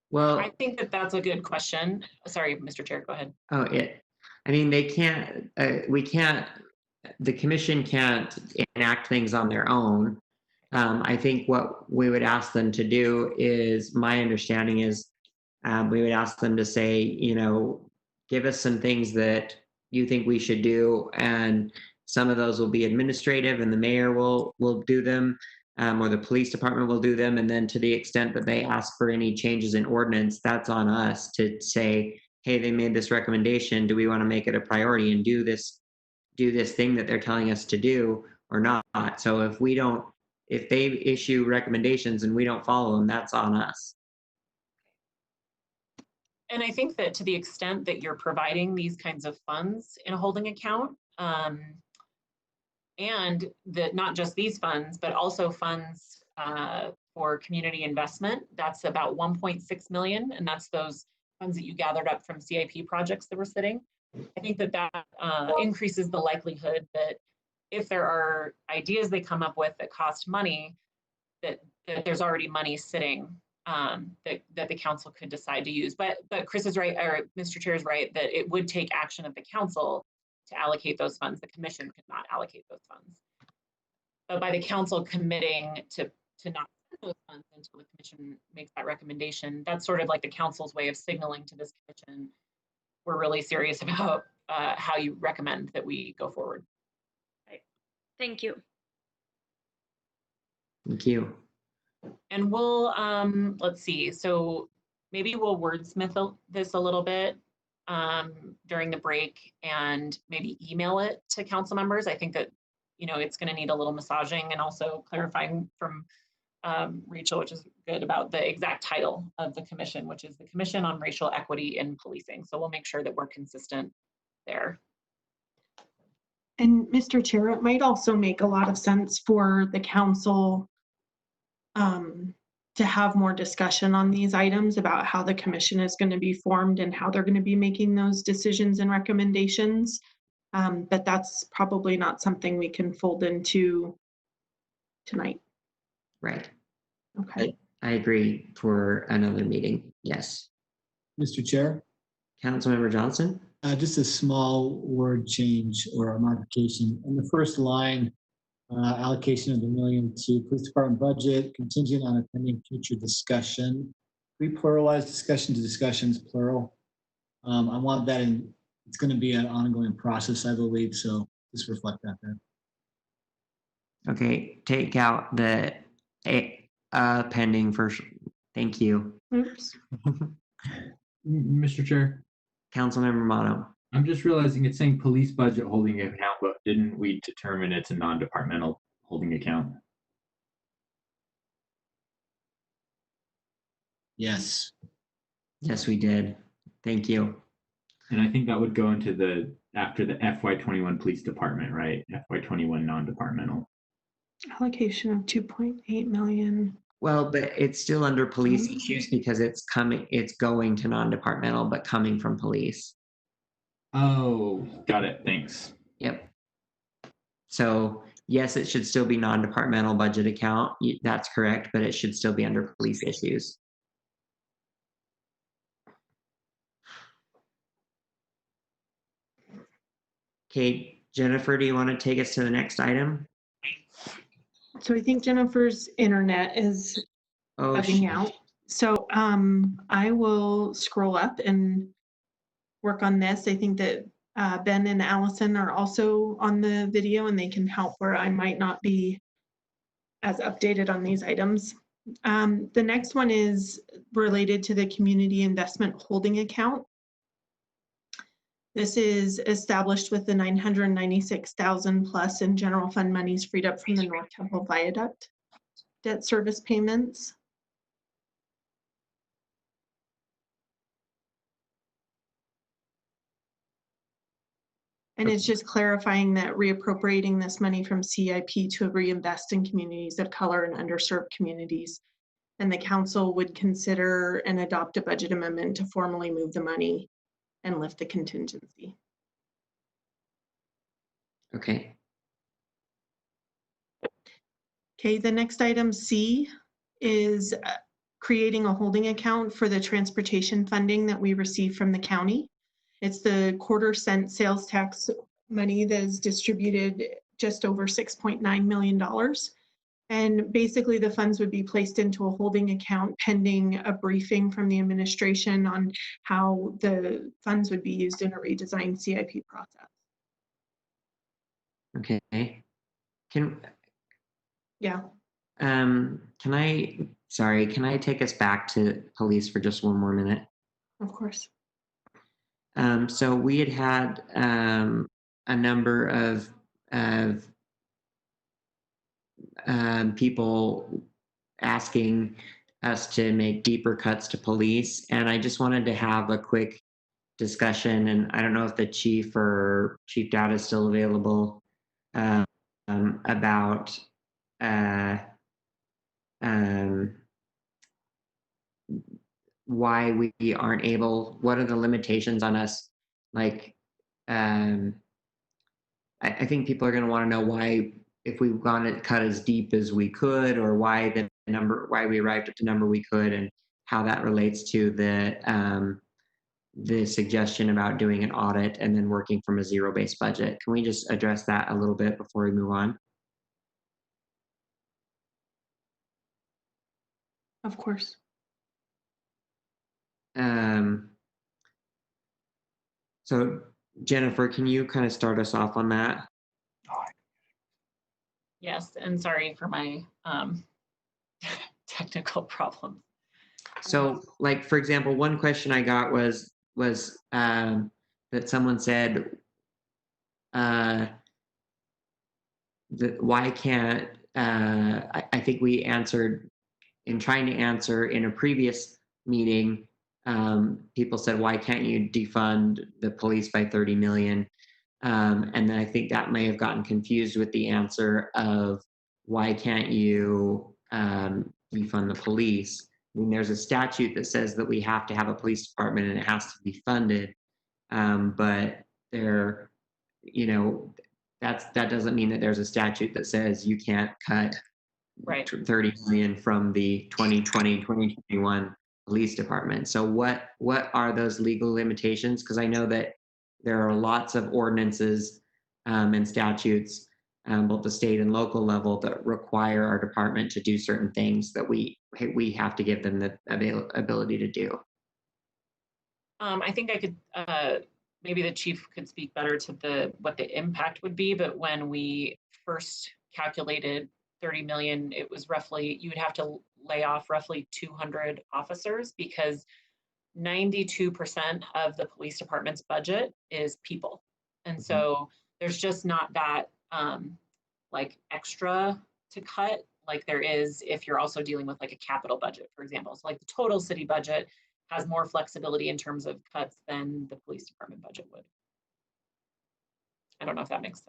Well, I think that's a good question. Sorry, Mr. Chair, go ahead. I mean, they can't, the commission can't enact things on their own. I think what we would ask them to do is, my understanding is, we would ask them to say, give us some things that you think we should do, and Some of those will be administrative, and the mayor will do them, or the police department will do them. And then to the extent that they ask for any changes in ordinance, that's on us to say, hey, they made this recommendation. Do we want to make it a priority and do this thing that they're telling us to do or not? So if they issue recommendations and we don't follow them, that's on us. And I think that to the extent that you're providing these kinds of funds in a holding account, and that not just these funds, but also funds for community investment, that's about 1.6 million. And that's those funds that you gathered up from CIP projects that were sitting. I think that increases the likelihood that if there are ideas they come up with that cost money, that there's already money sitting that the council could decide to use. But Chris is right, or Mr. Chair is right, that it would take action of the council to allocate those funds. The commission could not allocate those funds. But by the council committing to not spend those funds until the commission makes that recommendation, that's sort of like the council's way of signaling to this commission, we're really serious about how you recommend that we go forward. Right. Thank you. Thank you. And we'll, let's see, so maybe we'll wordsmith this a little bit during the break and maybe email it to council members. I think that, it's going to need a little massaging and also clarifying from Rachel, which is good, about the exact title of the commission, which is the Commission on Racial Equity in Policing. So we'll make sure that we're consistent there. And Mr. Chair, it might also make a lot of sense for the council to have more discussion on these items about how the commission is going to be formed and how they're going to be making those decisions and recommendations. But that's probably not something we can fold into tonight. Right. Okay. I agree for another meeting. Yes. Mr. Chair? Councilmember Johnson? Just a small word change or a modification. In the first line, allocation of the $1 million to police department budget, contingent on a pending future discussion. We pluralize discussion to discussions, plural. I want that in, it's going to be an ongoing process, I believe, so just reflect that there. Okay, take out the pending first. Thank you. Oops. Mr. Chair, Councilmember Mono. I'm just realizing it's saying police budget holding account, but didn't we determine it's a non-departmental holding account? Yes. Yes, we did. Thank you. And I think that would go into after the FY21 police department, right? FY21 non-departmental. Allocation of 2.8 million. Well, but it's still under police issues because it's going to non-departmental, but coming from police. Oh, got it. Thanks. Yep. So yes, it should still be non-departmental budget account. That's correct, but it should still be under police issues. Okay, Jennifer, do you want to take us to the next item? So I think Jennifer's internet is bugging out. So I will scroll up and work on this. I think that Ben and Allison are also on the video and they can help where I might not be as updated on these items. The next one is related to the community investment holding account. This is established with the 996,000 plus in general fund monies freed up from the North Temple Viaduct debt service payments. And it's just clarifying that reappropriating this money from CIP to reinvest in communities of color and underserved communities. And the council would consider and adopt a budget amendment to formally move the money and lift the contingency. Okay. Okay, the next item C is creating a holding account for the transportation funding that we receive from the county. It's the quarter-cent sales tax money that is distributed just over $6.9 million. And basically the funds would be placed into a holding account pending a briefing from the administration on how the funds would be used in a redesigned CIP process. Okay. Can Yeah, can I take us back to police for just one more minute? of course. So we had a number of people asking us to make deeper cuts to police, and I just wanted to have a quick discussion. And I don't know if the chief or Chief Data is still available about uh, um, why we aren't able. What are the limitations on us? Like, I think people are going to want to know why, if we've gone to cut as deep as we could, or why we arrived at the number we could, and how that relates to the suggestion about doing an audit and then working from a zero-based budget. Can we just address that a little bit before we move on? Of course. So Jennifer, can you kind of start us off on that? Yes, and sorry for my technical problems. So, like, for example, one question I got was that someone said that why can't I think we answered in trying to answer in a previous meeting. People said, why can't you defund the police by 30 million? And then I think that may have gotten confused with the answer of why can't you defund the police? I mean, there's a statute that says that we have to have a police department and it has to be funded. But there, you know, that doesn't mean that there's a statute that says you can't cut right 30 million from the 2020-2021 police department. So what are those legal limitations? Because I know that there are lots of ordinances and statutes, both the state and local level, that require our department to do certain things that we have to give them the ability to do. I think I could maybe the chief could speak better to what the impact would be, but when we first calculated 30 million, it was roughly, you would have to lay off roughly 200 officers, because 92% of the police department's budget is people. And so there's just not that like extra to cut like there is if you're also dealing with like a capital budget, for example. So like the total city budget has more flexibility in terms of cuts than the police department budget would. I don't know if that makes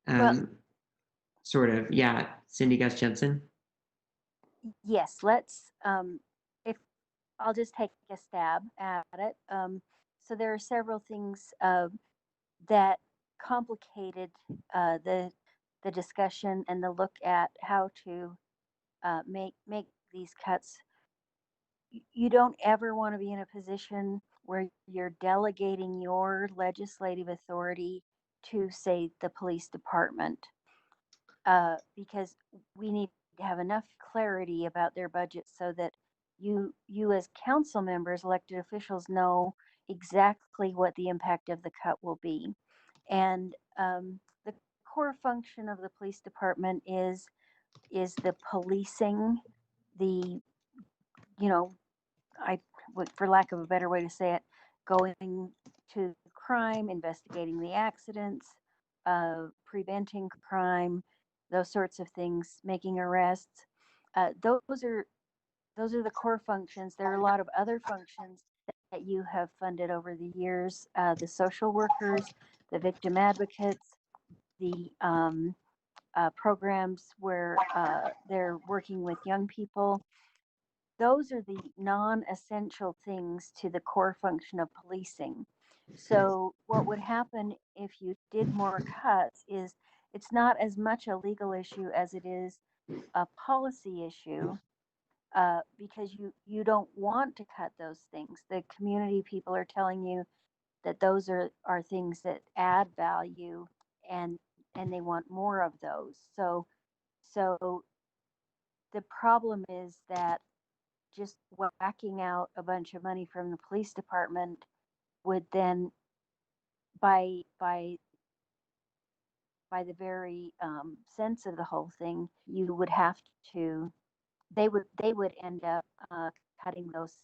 sense. Sort of, yeah. Cindy Gus Jensen. Yes, let's, if I'll just take a stab at it. So there are several things that complicated the discussion and the look at how to make these cuts. You don't ever want to be in a position where you're delegating your legislative authority to, say, the police department, because we need to have enough clarity about their budget so that you as council members, elected officials, know exactly what the impact of the cut will be. And the core function of the police department is the policing, the, you know, for lack of a better way to say it, going to crime, investigating the accidents, preventing crime, those sorts of things, making arrests. Those are the core functions. There are a lot of other functions that you have funded over the years: the social workers, the victim advocates, the programs where they're working with young people. Those are the non-essential things to the core function of policing. So what would happen if you did more cuts is it's not as much a legal issue as it is a policy issue, because you don't want to cut those things. The community people are telling you that those are things that add value, and they want more of those. So the problem is that just whacking out a bunch of money from the police department would then, by by the very sense of the whole thing, you would have to, they would end up cutting those,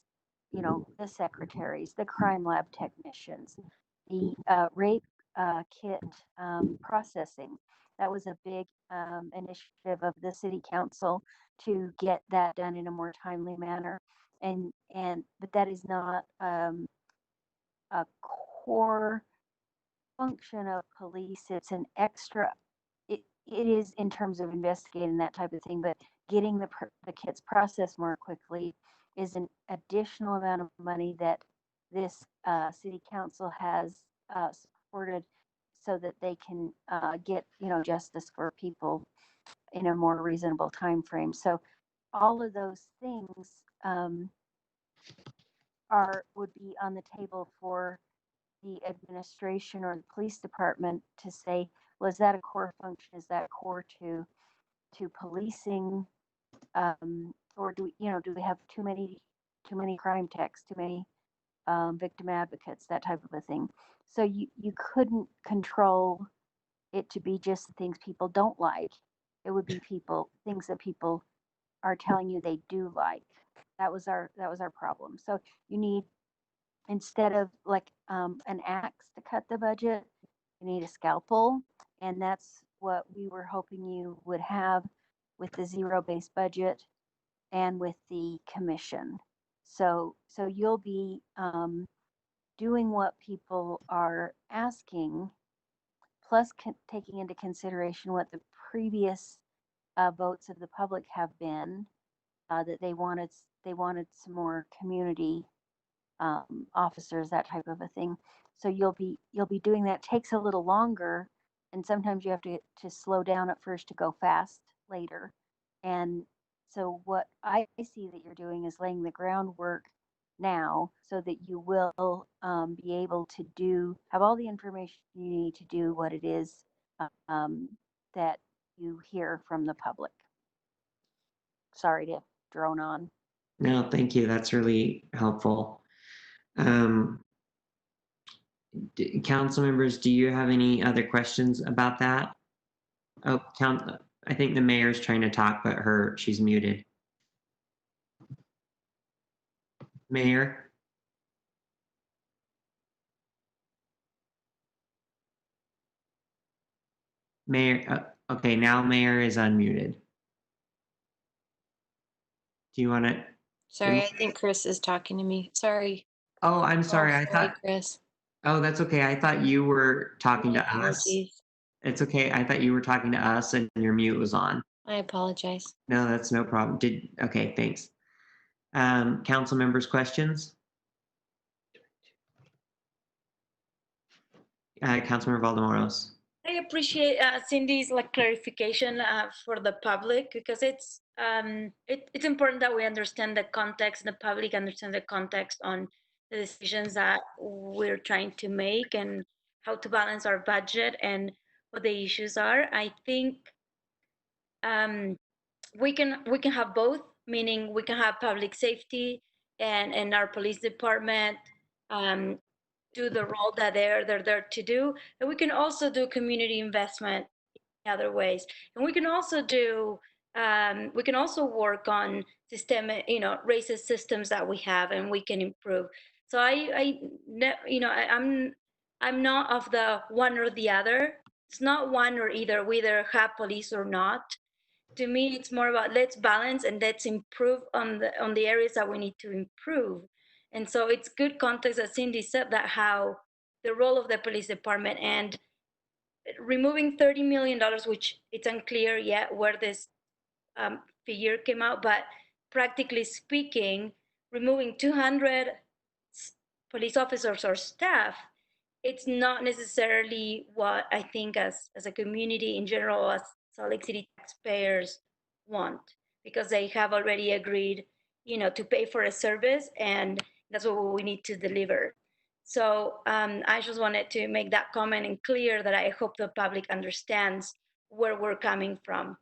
the secretaries, the crime lab technicians, the rape kit processing. That was a big initiative of the city council to get that done in a more timely manner. But that is not a core function of police. It's an extra, it is in terms of investigating that type of thing, but getting the kits processed more quickly is an additional amount of money that this city council has supported so that they can get, justice for people in a more reasonable time frame. So all of those things would be on the table for the administration or the police department to say, was that a core function? Is that core to policing? Or do we have too many crime techs, too many victim advocates, that type of a thing? So you couldn't control it to be just the things people don't like. It would be things that people are telling you they do like. That was our problem. So you need, instead of like an axe to cut the budget, you need a scalpel. And that's what we were hoping you would have with the zero-based budget and with the commission. So you'll be doing what people are asking, plus taking into consideration what the previous votes of the public have been, that they wanted some more community officers, that type of a thing. So you'll be doing that. It takes a little longer, and sometimes you have to slow down at first to go fast later. And so what I see that you're doing is laying the groundwork now so that you will be able to have all the information you need to do what it is that you hear from the public. Sorry to drone on. No, thank you. That's really helpful. Council members, do you have any other questions about that? Oh, I think the mayor's trying to talk, but she's muted. Mayor? Mayor, okay, now Mayor is unmuted. Do you want to? Sorry, I think Chris is talking to me. Sorry. Oh, I'm sorry. I thought. Chris. Oh, that's okay. I thought you were talking to us. It's okay. I thought you were talking to us and your mute was on. I apologize. No, that's no problem. Okay, thanks. Council members, questions? Councilmember Valdemoros. I appreciate Cindy's clarification for the public, because it's important that we understand the context, the public understand the context on the decisions that we're trying to make and how to balance our budget and what the issues are. I think we can have both, meaning we can have public safety and our police department do the role that they're there to do, and we can also do community investment in other ways, and we can also work on systemic, racist systems that we have, and we can improve. So I'm not of the one or the other. It's not one or either. We either have police or not. To me, it's more about let's balance and let's improve on the areas that we need to improve. And so it's good context, as Cindy said, that how the role of the police department and removing $30 million, which it's unclear yet where this figure came out, but practically speaking, removing 200 police officers or staff, it's not necessarily what I think as a community in general, as Salt Lake City taxpayers want, because they have already agreed, to pay for a service, and that's what we need to deliver. So I just wanted to make that comment and clear that I hope the public understands where we're coming from.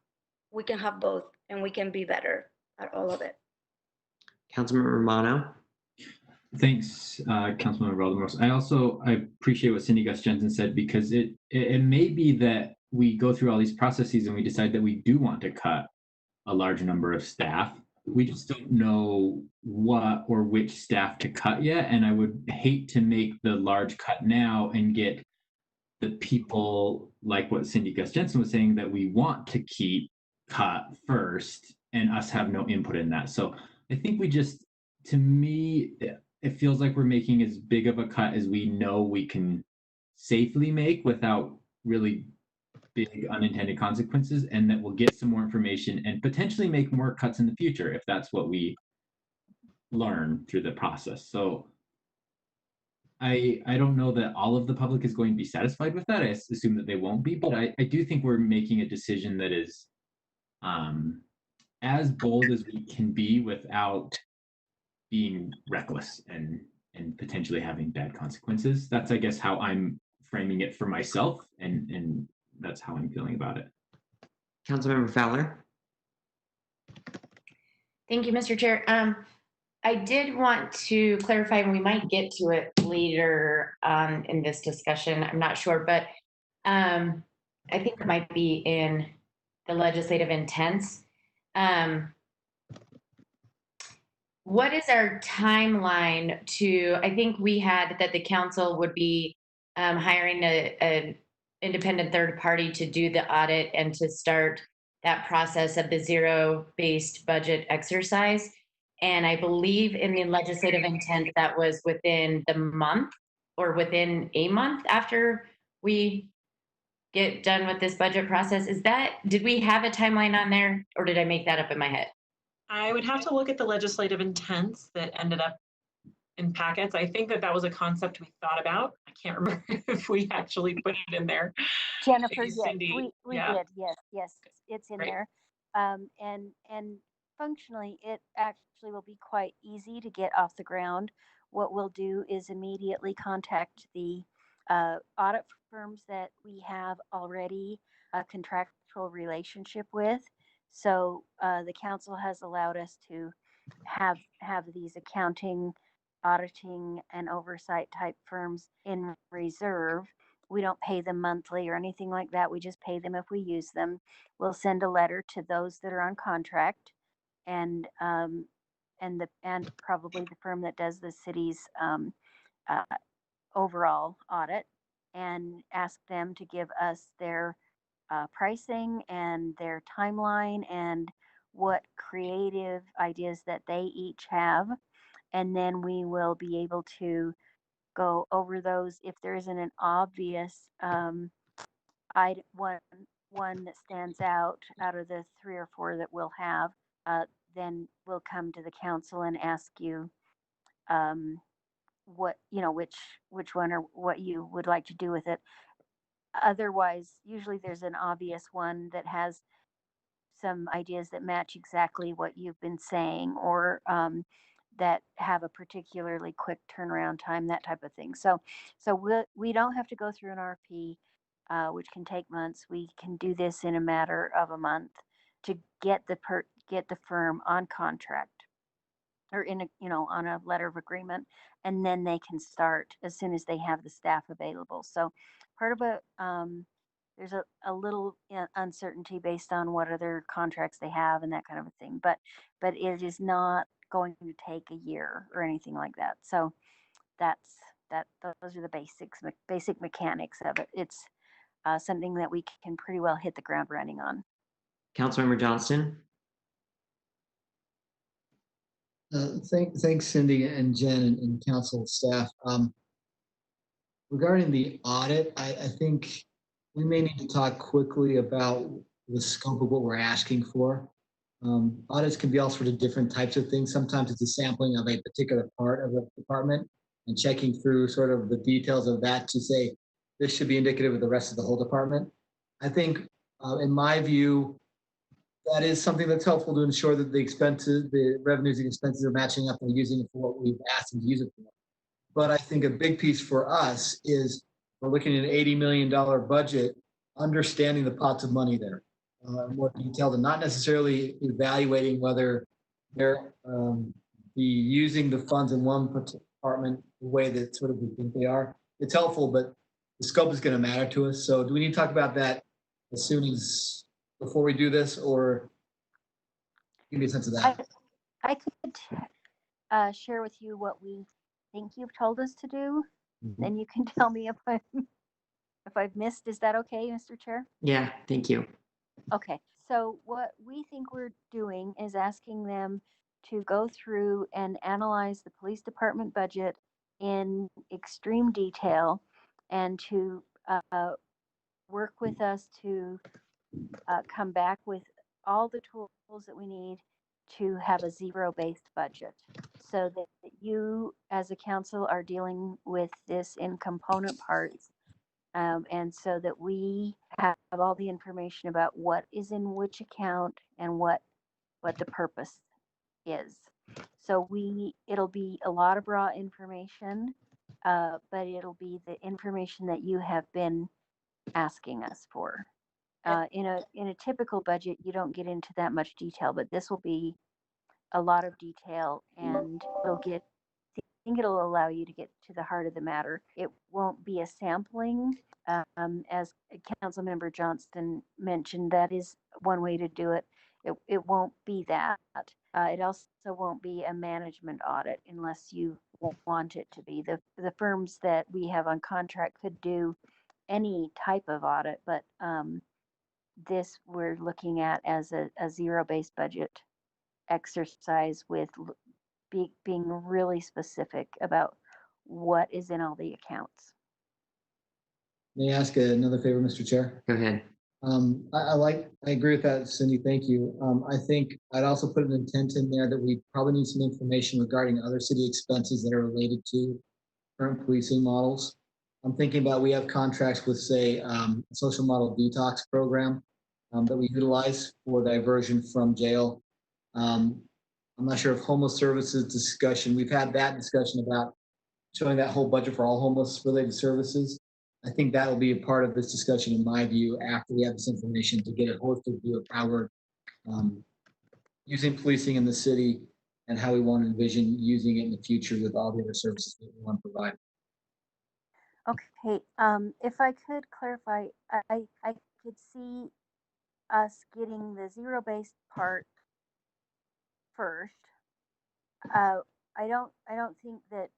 We can have both, and we can be better at all of it. Councilmember Romano. Thanks, Councilmember Valdemoros. I appreciate what Cindy Gus Jensen said, because it may be that we go through all these processes and we decide that we do want to cut a large number of staff, we just don't know what or which staff to cut yet. And I would hate to make the large cut now and get the people, like what Cindy Gus Jensen was saying, that we want to keep cut first and us have no input in that. So I think we just, to me, it feels like we're making as big of a cut as we know we can safely make without really big unintended consequences, and that we'll get some more information and potentially make more cuts in the future if that's what we learn through the process. So I don't know that all of the public is going to be satisfied with that. I assume that they won't be, but I do think we're making a decision that is as bold as we can be without being reckless and potentially having bad consequences. That's, I guess, how I'm framing it for myself, and that's how I'm feeling about it. Councilmember Fowler. Thank you, Mr. Chair. I did want to clarify, and we might get to it later in this discussion, I'm not sure, but I think it might be in the legislative intents. What is our timeline to, I think we had that the council would be hiring an independent third party to do the audit and to start that process of the zero-based budget exercise. And I believe in the legislative intent that was within the month or within a month after we get done with this budget process. Did we have a timeline on there, or did I make that up in my head? I would have to look at the legislative intents that ended up in packets. I think that was a concept we thought about. I can't remember if we actually put it in there. Jennifer, yes, Cindy, we yeah. did. Yes, it's in Right. there. And functionally, it actually will be quite easy to get off the ground. What we'll do is immediately contact the audit firms that we have already a contractual relationship with. So the council has allowed us to have these accounting, auditing, and oversight type firms in reserve. We don't pay them monthly or anything like that. We just pay them if we use them. We'll send a letter to those that are on contract, and probably the firm that does the city's overall audit, and ask them to give us their pricing and their timeline and what creative ideas that they each have. And then we will be able to go over those. If there isn't an obvious one that stands out of the 3 or 4 that we'll have, then we'll come to the council and ask you what, which one or what you would like to do with it. Otherwise, usually there's an obvious one that has some ideas that match exactly what you've been saying, or that have a particularly quick turnaround time, that type of thing. So we don't have to go through an RFP, which can take months. We can do this in a matter of a month to get the firm on contract, or on a letter of agreement, and then they can start as soon as they have the staff available. So part of it, there's a little uncertainty based on what other contracts they have and that kind of a thing, but it is not going to take a year or anything like that. So those are the basic mechanics of it. It's something that we can pretty well hit the ground running on. Councilmember Johnston. Thanks, Cindy and Jen and council staff. Regarding the audit, I think we may need to talk quickly about the scope of what we're asking for. Audits can be all sorts of different types of things. Sometimes it's a sampling of a particular part of the department and checking through sort of the details of that to say, this should be indicative of the rest of the whole department. I think, in my view, that is something that's helpful to ensure that the revenues and expenses are matching up and using it for what we've asked them to use it for. But I think a big piece for us is we're looking at an $80 million budget, understanding the pots of money there, more detailed, and not necessarily evaluating whether they're be using the funds in one department the way that sort of we think they are. It's helpful, but the scope is going to matter to us. So do we need to talk about that as soon as before we do this, or give me a sense of that? I could share with you what we think you've told us to do. Then you can tell me if I've missed. Is that okay, Mr. Chair? Yeah, thank you. Okay, so what we think we're doing is asking them to go through and analyze the police department budget in extreme detail and to work with us to come back with all the tools that we need to have a zero-based budget so that you as a council are dealing with this in component parts. And so that we have all the information about what is in which account and what the purpose is. So it'll be a lot of raw information, but it'll be the information that you have been asking us for. In a typical budget, you don't get into that much detail, but this will be a lot of detail, and I think it'll allow you to get to the heart of the matter. It won't be a sampling, as Councilmember Johnston mentioned. That is one way to do it. It won't be that. It also won't be a management audit unless you want it to be. The firms that we have on contract could do any type of audit, but this we're looking at as a zero-based budget exercise with being really specific about what is in all the accounts. May I ask another favor, Mr. Chair? Go ahead. I agree with that, Cindy. Thank you. I think I'd also put an intent in there that we probably need some information regarding other city expenses that are related to current policing models. I'm thinking about, we have contracts with, say, a social model detox program that we utilize for diversion from jail. I'm not sure if homeless services discussion, we've had that discussion about showing that whole budget for all homeless related services. I think that will be a part of this discussion, in my view, after we have this information, to get a holistic view of how we're using policing in the city and how we want to envision using it in the future with all the other services that we want to provide. Okay, if I could clarify, I could see us getting the zero-based part first. I don't think that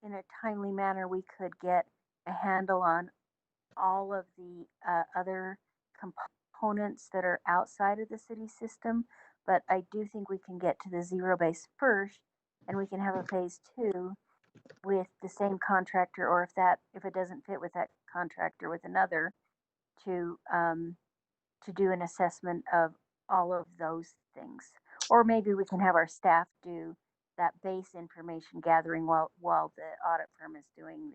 in a timely manner we could get a handle on all of the other components that are outside of the city system, but I do think we can get to the zero-based first, and we can have a phase 2 with the same contractor, or if it doesn't fit with that contractor, with another, to do an assessment of all of those things. Or maybe we can have our staff do that base information gathering while the audit firm is doing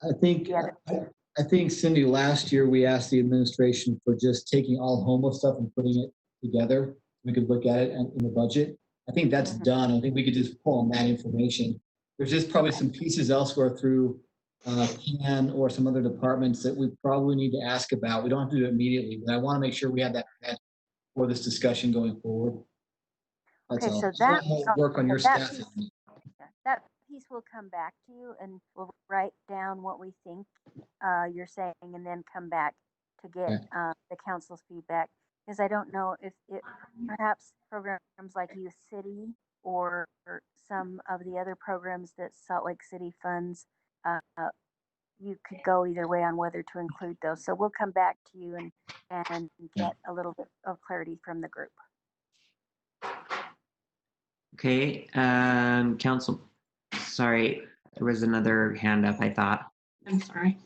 I think, Cindy, last year we asked the administration for just taking all homeless stuff and putting it together. We could look at it in the budget. I think that's done. I think we could just pull on that information. There's just probably some pieces elsewhere through PAN or some other departments that we probably need to ask about. We don't have to do it immediately, but I want to make sure we have that for this discussion going forward. That's all. So that work on your staff. That piece will come back to you, and we'll write down what we think you're saying, and then come back to get the council's feedback. Because I don't know if perhaps programs like Youth City or some of the other programs that Salt Lake City funds, you could go either way on whether to include those. So we'll come back to you and get a little bit of clarity from the group. Okay, council, sorry, there was another hand up, I thought. I'm sorry.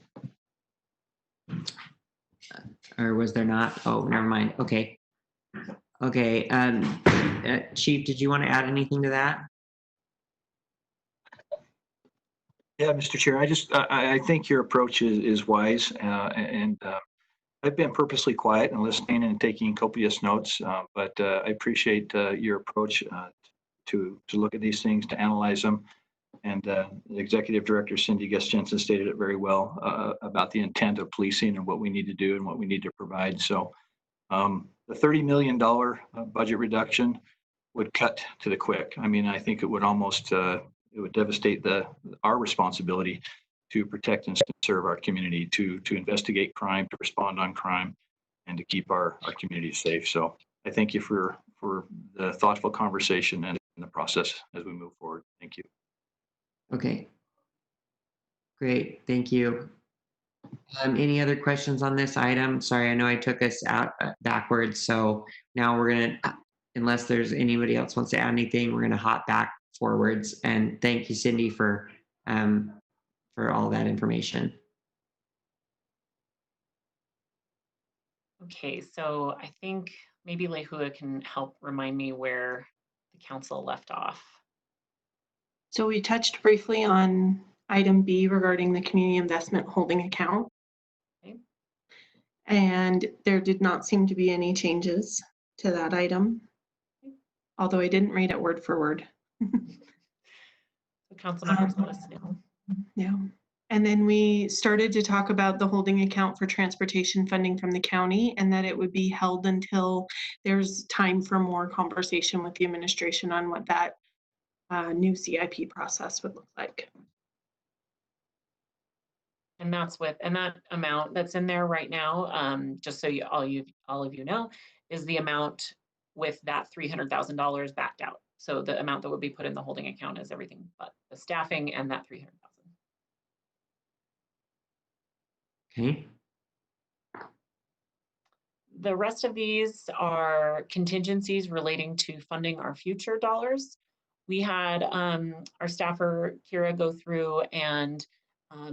Or was there not? Oh, never mind. Okay. Okay, Chief, did you want to add anything to that? Yeah, Mr. Chair, I think your approach is wise, and I've been purposely quiet and listening and taking copious notes, but I appreciate your approach to look at these things, to analyze them. And the Executive Director, Cindy Guest-Jensen, stated it very well about the intent of policing and what we need to do and what we need to provide. So the $30 million budget reduction would cut to the quick. I mean, I think it would almost, it would devastate our responsibility to protect and serve our community, to investigate crime, to respond on crime. and to keep our community safe. So I thank you for the thoughtful conversation and the process as we move forward. Thank you. Okay. Great, thank you. Any other questions on this item? Sorry, I know I took us out backwards, so now we're gonna, unless there's anybody else wants to add anything, we're gonna hop back forwards. And thank you, Cindy, for all that information. Okay, so I think maybe Lehua can help remind me where the council left off. So we touched briefly on item B regarding the community investment holding account. Okay. And there did not seem to be any changes to that item, although I didn't read it word for word. The council members let us know. Yeah. And then we started to talk about the holding account for transportation funding from the county, and that it would be held until there's time for more conversation with the administration on what that new CIP process would look like. And that's and that amount that's in there right now, just so all of you know, is the amount with that $300,000 backed out. So the amount that would be put in the holding account is everything but the staffing and that $300,000. Okay. The rest of these are contingencies relating to funding our future dollars. We had our staffer, Kira, go through and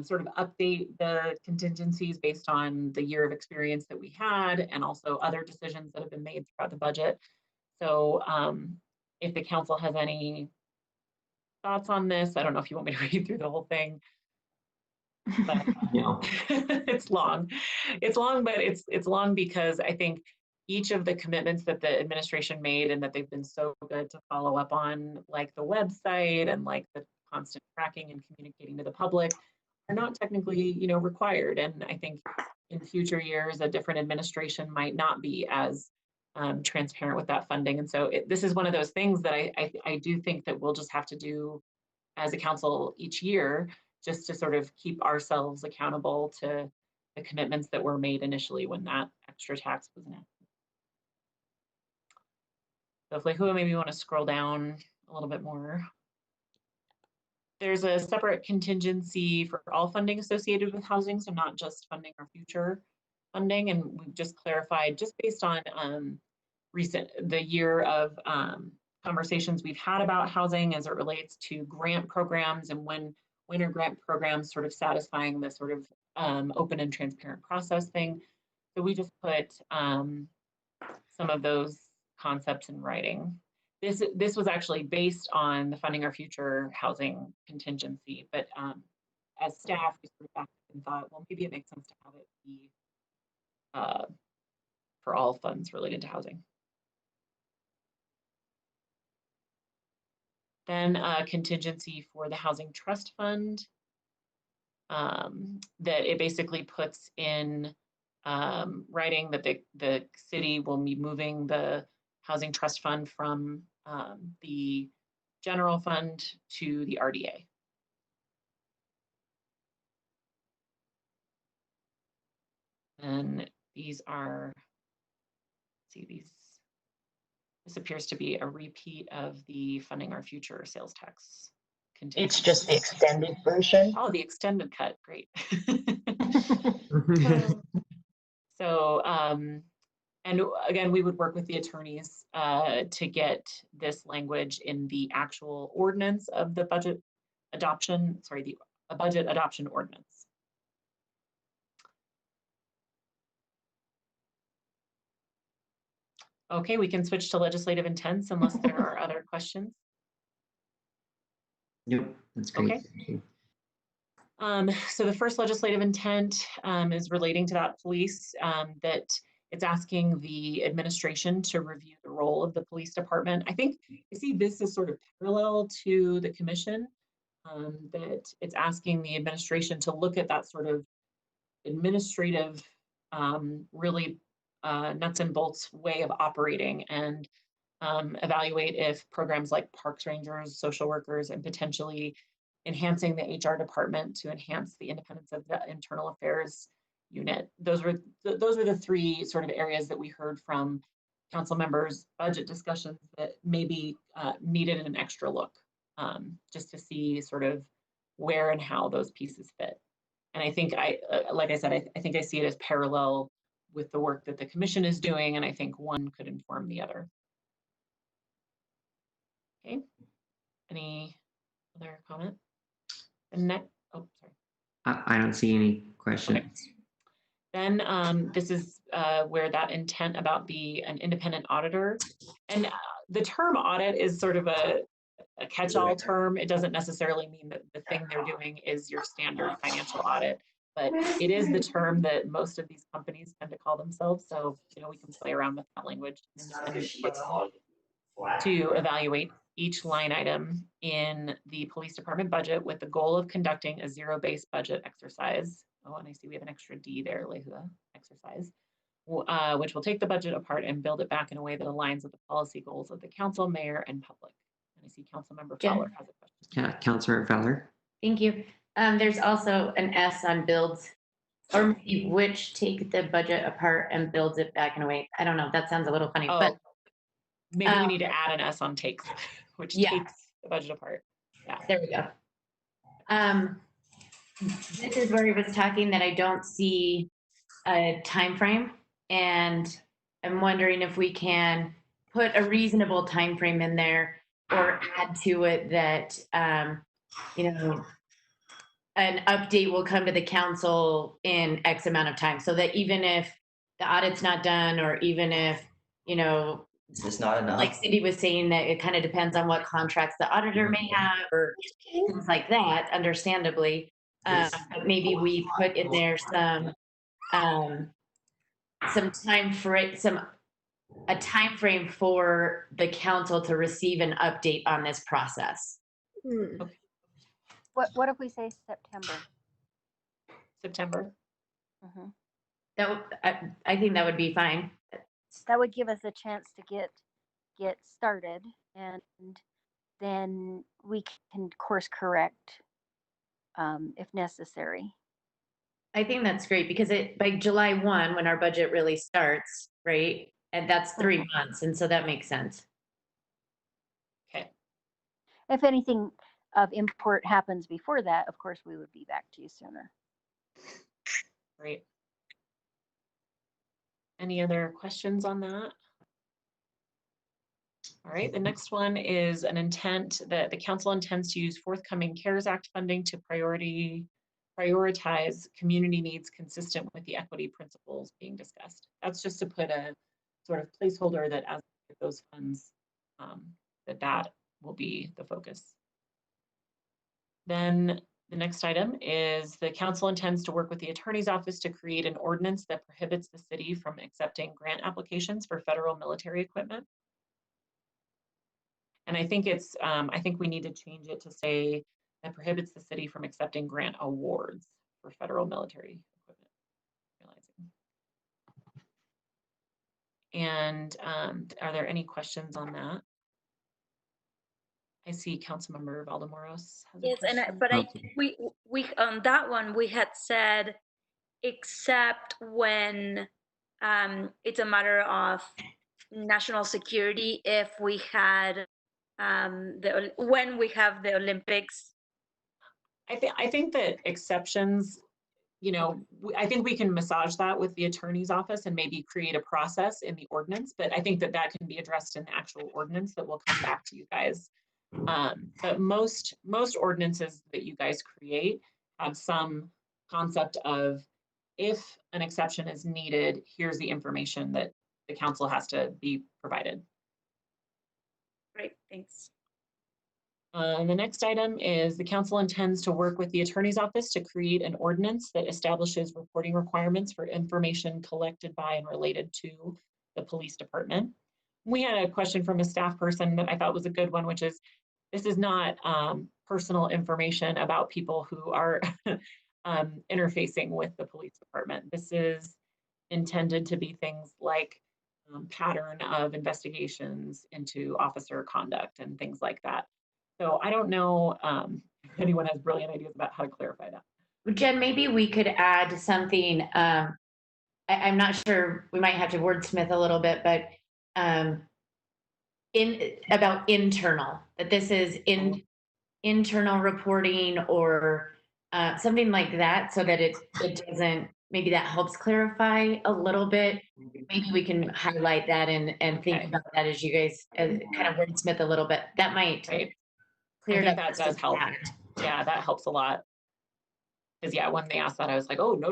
sort of update the contingencies based on the year of experience that we had and also other decisions that have been made throughout the budget. So if the council has any thoughts on this, I don't know if you want me to read through the whole thing. But no. It's long. It's long, but it's long because I think each of the commitments that the administration made and that they've been so good to follow up on, like the website and like the constant tracking and communicating to the public, are not technically, required. And I think in future years, a different administration might not be as transparent with that funding. And so this is one of those things that I do think that we'll just have to do as a council each year, just to sort of keep ourselves accountable to the commitments that were made initially when that extra tax was enacted. So if Lehua, maybe you want to scroll down a little bit more. There's a separate contingency for all funding associated with housing, so not just funding our future funding. And we've just clarified, just based on the year of conversations we've had about housing as it relates to grant programs and when are grant programs sort of satisfying the sort of open and transparent process thing. So we just put some of those concepts in writing. This was actually based on the funding our future housing contingency, but as staff, we sort of backed up and thought, well, maybe it makes sense to have it be for all funds related to housing. Then a contingency for the Housing Trust Fund that it basically puts in writing that the city will be moving the Housing Trust Fund from the general fund to the RDA. And these are, this appears to be a repeat of the Funding Our Future sales tax. It's just the extended version. Oh, the extended cut, great. So, and again, we would work with the attorneys to get this language in the actual ordinance of the budget adoption, a budget adoption ordinance. Okay, we can switch to legislative intents unless there are other questions. Nope, that's great. Okay. Thank you. So the first legislative intent is relating to that police, that it's asking the administration to review the role of the police department. I think you see this as sort of parallel to the commission, that it's asking the administration to look at that sort of administrative, really nuts and bolts way of operating and evaluate if programs like parks rangers, social workers, and potentially enhancing the HR department to enhance the independence of the internal affairs unit. Those were the three sort of areas that we heard from council members' budget discussions that maybe needed an extra look, just to see sort of where and how those pieces fit. And I think like I said, I think I see it as parallel with the work that the commission is doing, and I think one could inform the other. Okay, any other comment? And next, oh, sorry. I don't see any questions. Okay. Then this is where that intent about an independent auditor, and the term audit is sort of a catch-all term. It doesn't necessarily mean that the thing they're doing is your standard financial audit, but it is the term that most of these companies tend to call themselves. So, we can play around with that language. To evaluate each line item in the police department budget with the goal of conducting a zero-based budget exercise. Oh, and I see we have an extra D there, Lehua, exercise, which will take the budget apart and build it back in a way that aligns with the policy goals of the council, mayor, and public. And I see Councilmember Fowler has a question. Yeah, Councilor Fowler. Thank you. There's also an S on builds, or maybe which take the budget apart and builds it back in a way. I don't know. That sounds a little funny, but maybe we need to add an S on takes, which takes the budget apart. Yeah. There we go. This is where he was talking that I don't see a time frame, and I'm wondering if we can put a reasonable time frame in there or add to it that an update will come to the council in X amount of time, so that even if the audit's not done, or even if is this not enough? Like Cindy was saying, that it kind of depends on what contracts the auditor may have or things like that, understandably. Maybe we put in there a time frame for the council to receive an update on this process. Okay. What if we say September? September. I think that would be fine. That would give us a chance to get started, and then we can course correct if necessary. I think that's great, because by July 1, when our budget really starts, right? And that's 3 months, and so that makes sense. Okay. If anything of import happens before that, of course, we would be back to you sooner. Great. Any other questions on that? All right, the next one is an intent that the council intends to use forthcoming CARES Act funding to prioritize community needs consistent with the equity principles being discussed. That's just to put a sort of placeholder that as those funds, that will be the focus. Then the next item is the council intends to work with the attorney's office to create an ordinance that prohibits the city from accepting grant applications for federal military equipment. And I think I think we need to change it to say that prohibits the city from accepting grant awards for federal military equipment. And are there any questions on that? I see Councilmember Valdemoros. Yes, we on that one we had said, except when it's a matter of national security, if we had when we have the Olympics. I think that exceptions, I think we can massage that with the attorney's office and maybe create a process in the ordinance, but I think that can be addressed in the actual ordinance that will come back to you guys. But most ordinances that you guys create have some concept of, if an exception is needed, here's the information that the council has to be provided. Great, thanks. The next item is the council intends to work with the attorney's office to create an ordinance that establishes reporting requirements for information collected by and related to the police department. We had a question from a staff person that I thought was a good one, which is, this is not personal information about people who are interfacing with the police department. This is intended to be things like pattern of investigations into officer conduct and things like that. So I don't know if anyone has brilliant ideas about how to clarify that. Jen, maybe we could add something. I'm not sure, we might have to wordsmith a little bit, but about internal, that this is internal reporting or something like that, so that it doesn't, maybe that helps clarify a little bit. Maybe we can highlight that and think about that as you guys kind of wordsmith a little bit. That might Right. clear I it think up. that does help. Yeah, that helps a lot. Because yeah, when they asked that, I was like, oh, no.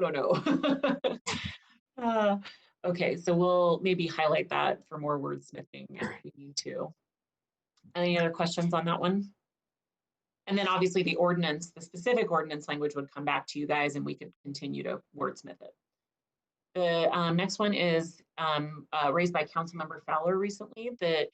Okay, so we'll maybe highlight that for more wordsmithing if we need to. Any other questions on that one? And then obviously the ordinance, the specific ordinance language would come back to you guys and we could continue to wordsmith it. The next one is raised by Councilmember Fowler recently, that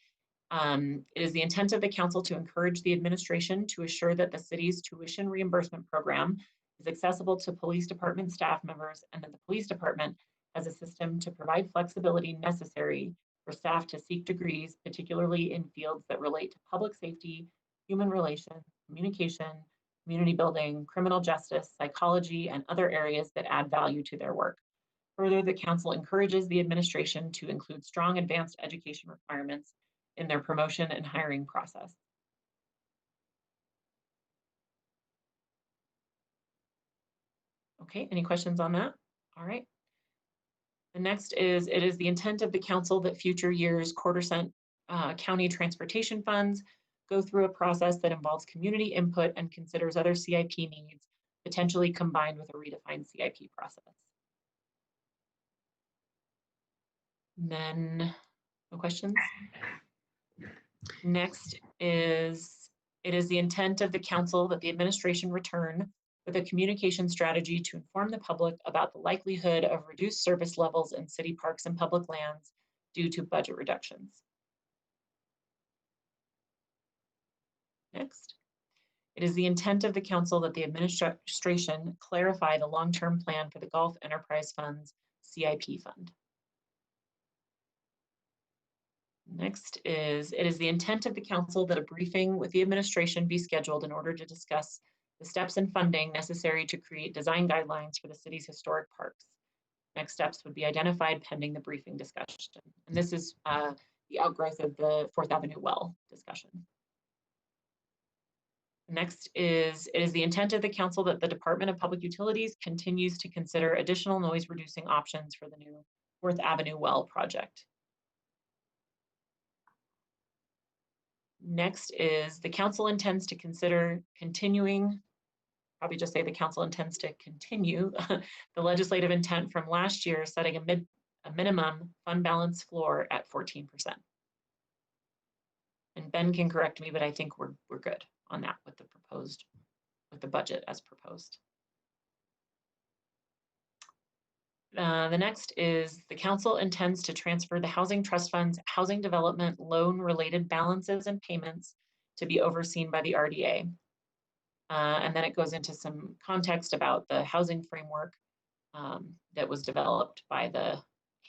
it is the intent of the council to encourage the administration to assure that the city's tuition reimbursement program is accessible to police department staff members, and that the police department has a system to provide flexibility necessary for staff to seek degrees, particularly in fields that relate to public safety, human relations, communication, community building, criminal justice, psychology, and other areas that add value to their work. Further, the council encourages the administration to include strong advanced education requirements in their promotion and hiring process. Okay, any questions on that? All right. The next is, it is the intent of the council that future years quarter-cent county transportation funds go through a process that involves community input and considers other CIP needs, potentially combined with a redefined CIP process. And then, no questions? Next is, it is the intent of the council that the administration return with a communication strategy to inform the public about the likelihood of reduced service levels in city parks and public lands due to budget reductions. Next, it is the intent of the council that the administration clarify the long-term plan for the Gulf Enterprise Fund's CIP fund. Next is, it is the intent of the council that a briefing with the administration be scheduled in order to discuss the steps and funding necessary to create design guidelines for the city's historic parks. Next steps would be identified pending the briefing discussion. And this is the outgrowth of the 4th Avenue well discussion. Next is, it is the intent of the council that the Department of Public Utilities continues to consider additional noise reducing options for the new 4th Avenue well project. Next is, the council intends to consider continuing, probably just say the council intends to continue the legislative intent from last year, setting a minimum fund balance floor at 14%. And Ben can correct me, but I think we're good on that with the budget as proposed. The next is, the council intends to transfer the Housing Trust Fund's housing development loan related balances and payments to be overseen by the RDA. And then it goes into some context about the housing framework that was developed by the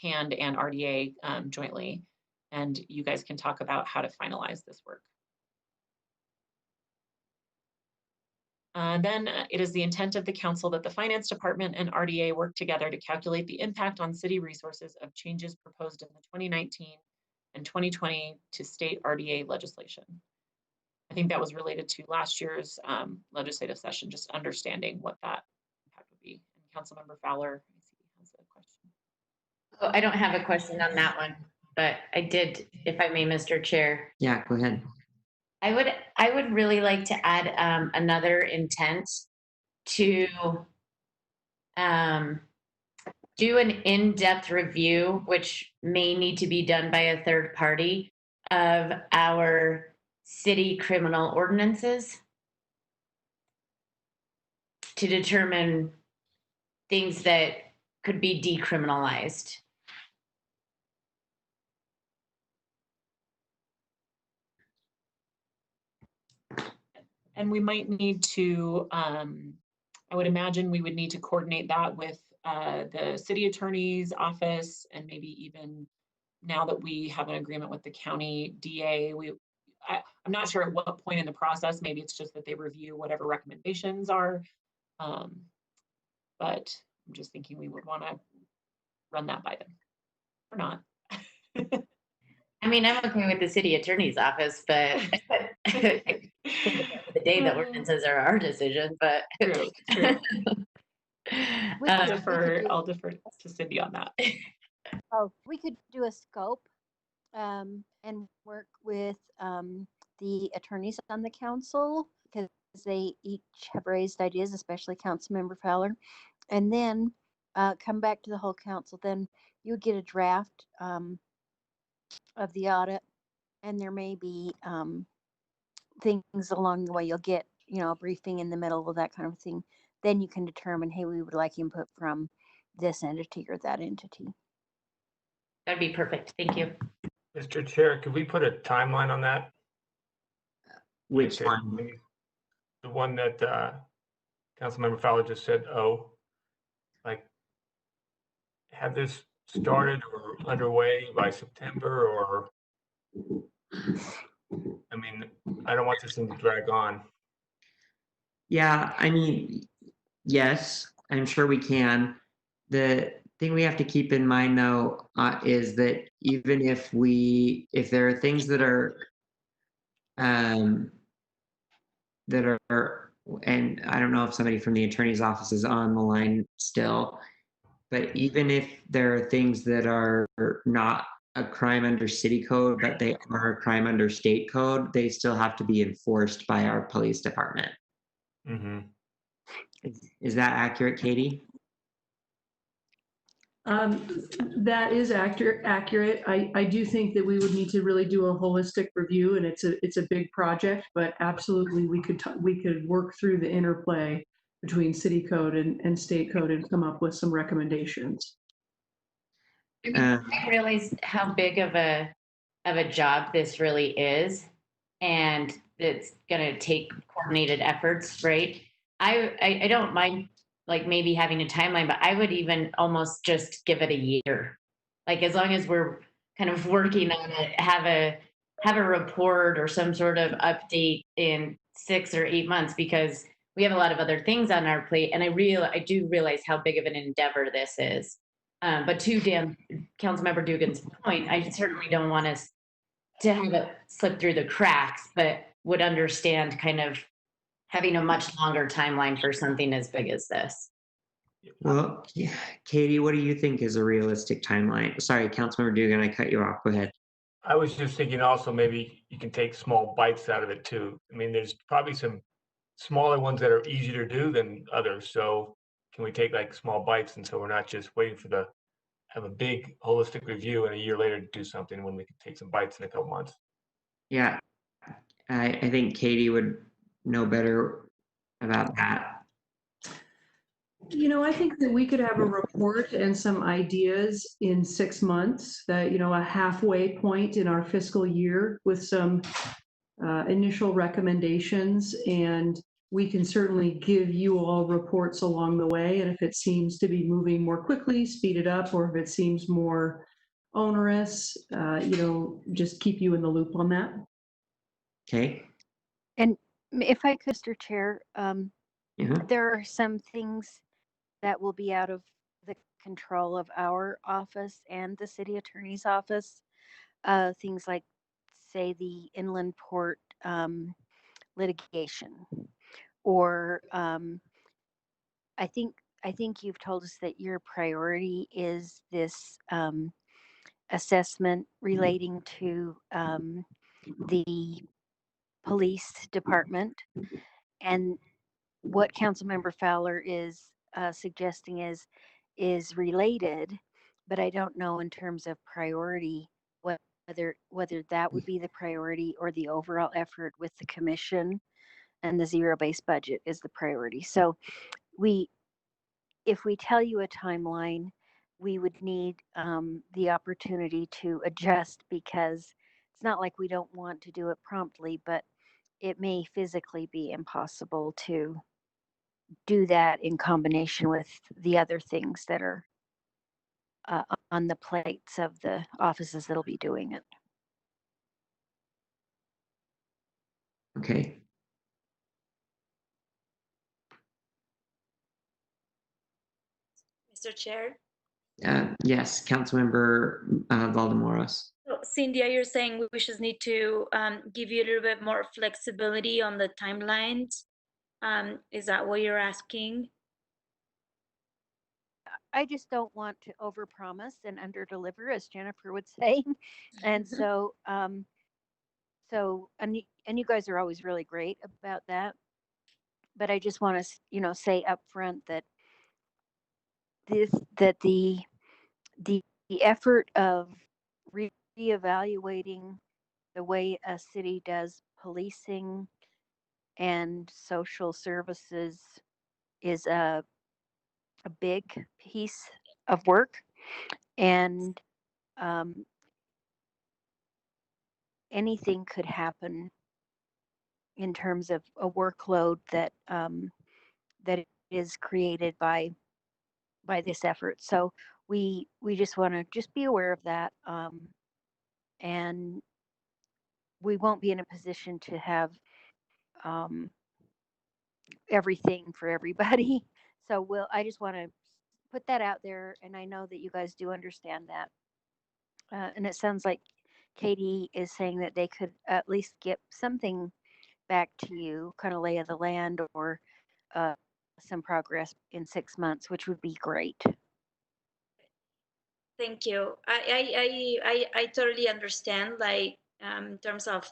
HAND and RDA jointly. And you guys can talk about how to finalize this work. Then it is the intent of the council that the finance department and RDA work together to calculate the impact on city resources of changes proposed in the 2019 and 2020 to state RDA legislation. I think that was related to last year's legislative session, just understanding what that impact would be. And Councilmember Fowler, I see, has a question. Oh, I don't have a question on that one, but I did, if I may, Mr. Chair. Yeah, go ahead. I would really like to add another intent to do an in-depth review, which may need to be done by a third party, of our city criminal ordinances to determine things that could be decriminalized. And we might need to, I would imagine we would need to coordinate that with the city attorney's office, and maybe even now that we have an agreement with the county DA, I'm not sure at what point in the process, maybe it's just that they review whatever recommendations are but I'm just thinking we would want to run that by them or not. I mean, I'm okay with the city attorney's office, but the day the ordinances are our decision, but. True, true. I'll do- defer to Cindy on that. Oh, we could do a scope and work with the attorneys on the council because they each have raised ideas, especially Councilmember Fowler, and then come back to the whole council. Then you would get a draft of the audit, and there may be things along the way. You'll get, a briefing in the middle of that kind of thing. Then you can determine, hey, we would like input from this entity or that entity. That'd be perfect. Thank you. Mr. Chair, could we put a timeline on that? Which one? The one that Councilmember Fowler just said, like have this started or underway by September, or, I mean, I don't want this thing to drag on. Yeah, I mean, yes, I'm sure we can. The thing we have to keep in mind, though, is that even if there are things that are, and I don't know if somebody from the attorney's office is on the line still, but even if there are things that are not a crime under city code, but they are a crime under state code, they still have to be enforced by our police department. Mm-hmm. Is that accurate, Katie? That is accurate. I do think that we would need to really do a holistic review, and it's a big project, but absolutely we could work through the interplay between city code and state code and come up with some recommendations. I realize how big of a job this really is, and it's going to take coordinated efforts, right? I don't mind like maybe having a timeline, but I would even almost just give it a year. Like as long as we're kind of working on it, have a report or some sort of update in 6 or 8 months, because we have a lot of other things on our plate, and I do realize how big of an endeavor this is. But to Councilmember Dugan's point, I certainly don't want us to have it slip through the cracks, but would understand kind of having a much longer timeline for something as big as this. Well, yeah. Katie, what do you think is a realistic timeline? Sorry, Councilmember Dugan, I cut you off. Go ahead. I was just thinking also maybe you can take small bites out of it too. I mean, there's probably some smaller ones that are easier to do than others. So can we take like small bites, and so we're not just waiting for have a big holistic review and a year later to do something, when we can take some bites in a couple months? Yeah, I think Katie would know better about that. I think that we could have a report and some ideas in 6 months, that, a halfway point in our fiscal year with some initial recommendations, and we can certainly give you all reports along the way. And if it seems to be moving more quickly, speed it up, or if it seems more onerous, just keep you in the loop on that. Okay. And if I could, Mr. Chair, there are some things that will be out of the control of our office and the city attorney's office. Things like, say, the inland port litigation, or I think you've told us that your priority is this assessment relating to the police department, and what Councilmember Fowler is suggesting is related, but I don't know in terms of priority whether that would be the priority or the overall effort with the commission, and the zero-based budget is the priority. So if we tell you a timeline, we would need the opportunity to adjust, because it's not like we don't want to do it promptly, but it may physically be impossible to do that in combination with the other things that are on the plates of the offices that'll be doing it. Okay. Mr. Chair. Yes, Councilmember Valdemoros. So, Cynthia, you're saying we just need to give you a little bit more flexibility on the timelines. Is that what you're asking? I just don't want to overpromise and underdeliver, as Jennifer would say. And so, and you guys are always really great about that. But I just want to, say up front that the effort of reevaluating the way a city does policing and social services is a big piece of work. And anything could happen in terms of a workload that that is created by this effort. So we just want to just be aware of that, and we won't be in a position to have everything for everybody. So I just want to put that out there, and I know that you guys do understand that. And it sounds like Katie is saying that they could at least get something back to you, kind of lay of the land, or some progress in 6 months, which would be great. Thank you. I totally understand. Like in terms of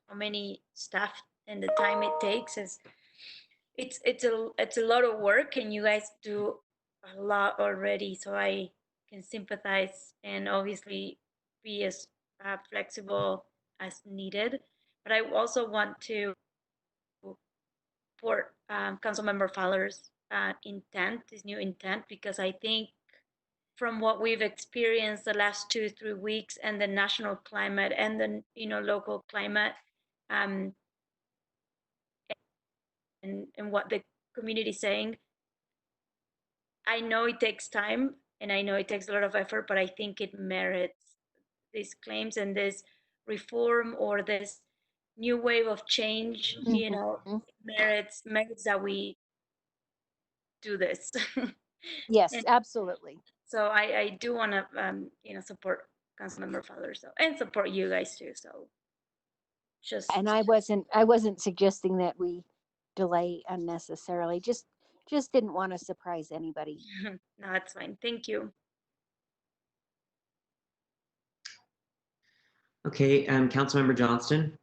how many staff and the time it takes is it's a lot of work, and you guys do a lot already. So I can sympathize and obviously be as flexible as needed. But I also want to support Councilmember Fowler's intent, this new intent, because I think from what we've experienced the last 2-3 weeks and the national climate and the local climate, and what the community is saying, I know it takes time and I know it takes a lot of effort, but I think it merits these claims and this reform or this new wave of change. Merits that we do this. Yes, And absolutely. so I do want to support Councilmember Fowler, and support you guys too. So just And I wasn't suggesting that we delay unnecessarily. Just didn't want to surprise anybody. no, it's fine. Thank you. Okay, Councilmember Johnston.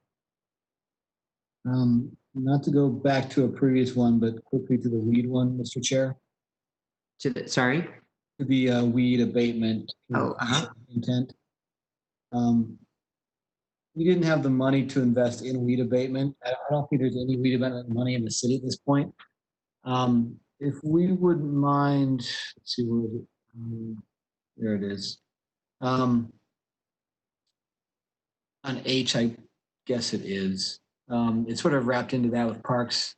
Not to go back to a previous one, but quickly to the weed one, Mr. Chair. Sorry? To the weed abatement. Intent. We didn't have the money to invest in weed abatement. I don't think there's any weed abatement money in the city at this point. If we wouldn't mind, let's see there it is. On H, I guess it is. It's sort of wrapped into that with parks,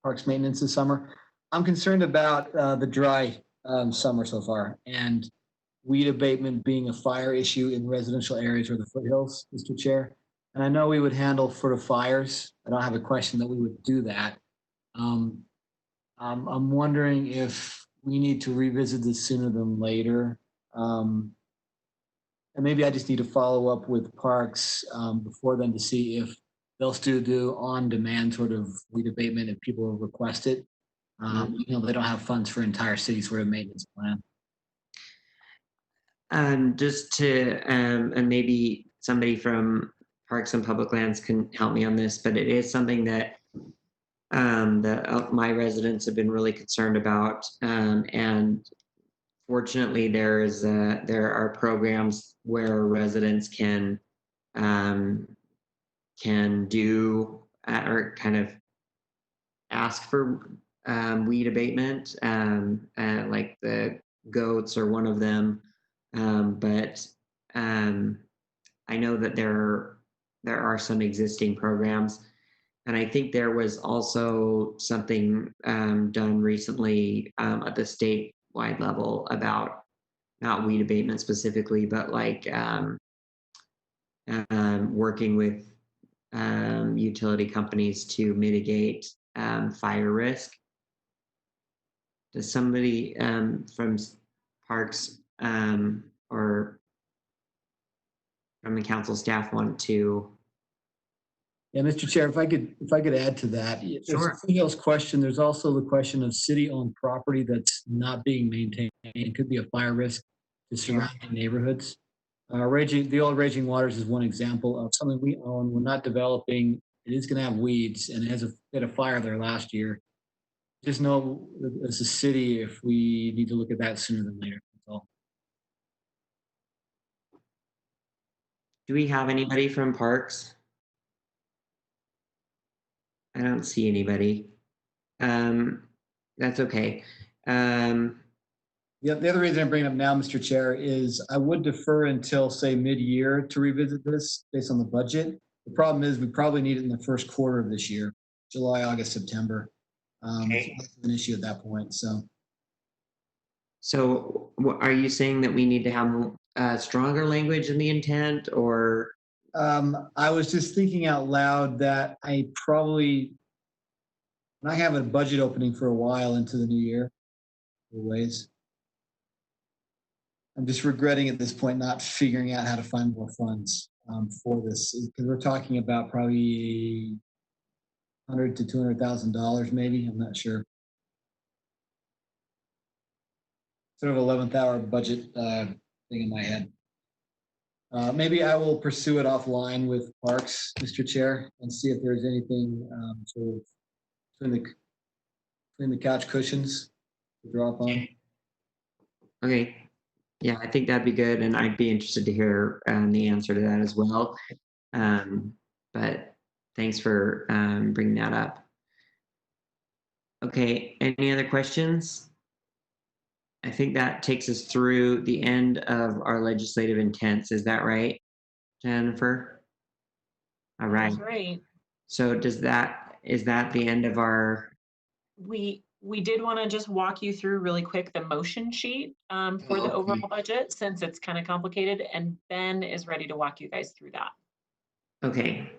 parks maintenance this summer. I'm concerned about the dry summer so far, and weed abatement being a fire issue in residential areas or the foothills, Mr. Chair. And I know we would handle sort of fires. I don't have a question that we would do that. I'm wondering if we need to revisit this sooner than later. And maybe I just need to follow up with parks before then to see if they'll still do on-demand sort of weed abatement if people request it. They don't have funds for entire city sort of maintenance plan. Just to, and maybe somebody from Parks and Public Lands can help me on this, but it is something that my residents have been really concerned about. And fortunately, there are programs where residents can do or kind of ask for weed abatement, like the goats are one of them. But I know that there are some existing programs, and I think there was also something done recently at the statewide level about not weed abatement specifically, but like working with utility companies to mitigate fire risk. Does somebody from Parks or from the council staff want to? Yeah, Mr. Chair, if I could add to that. Sure. There's Neil's question. There's also the question of city-owned property that's not being maintained. It could be a fire risk to surrounding neighborhoods. The old Raging Waters is one example of something we own. We're not developing. It is going to have weeds, and it had a fire there last year. Just know as a city, if we need to look at that sooner than later. That's all. Do we have anybody from Parks? I don't see anybody. That's okay. The other reason I bring it up now, Mr. Chair, is I would defer until, say, mid-year to revisit this based on the budget. The problem is we probably need it in the first quarter of this year, July, August, September. It's an issue at that point. So are you saying that we need to have stronger language in the intent, or? I was just thinking out loud that I have a budget opening for a while into the new year. Ways. I'm just regretting at this point not figuring out how to find more funds for this, because we're talking about probably $100,000 to $200,000, maybe. I'm not sure. Sort of 11th hour budget thing in my head. Maybe I will pursue it offline with Parks, Mr. Chair, and see if there's anything sort of between the couch cushions to draw upon. Okay. Yeah, I think that'd be good, and I'd be interested to hear the answer to that as well. But thanks for bringing that up. Okay, any other questions? I think that takes us through the end of our legislative intents. Is that right, Jennifer? All right. That's right. So is that the end of our? We did want to just walk you through really quick the motion sheet for the overall budget, since it's kind of complicated, and Ben is ready to walk you guys through that. Okay.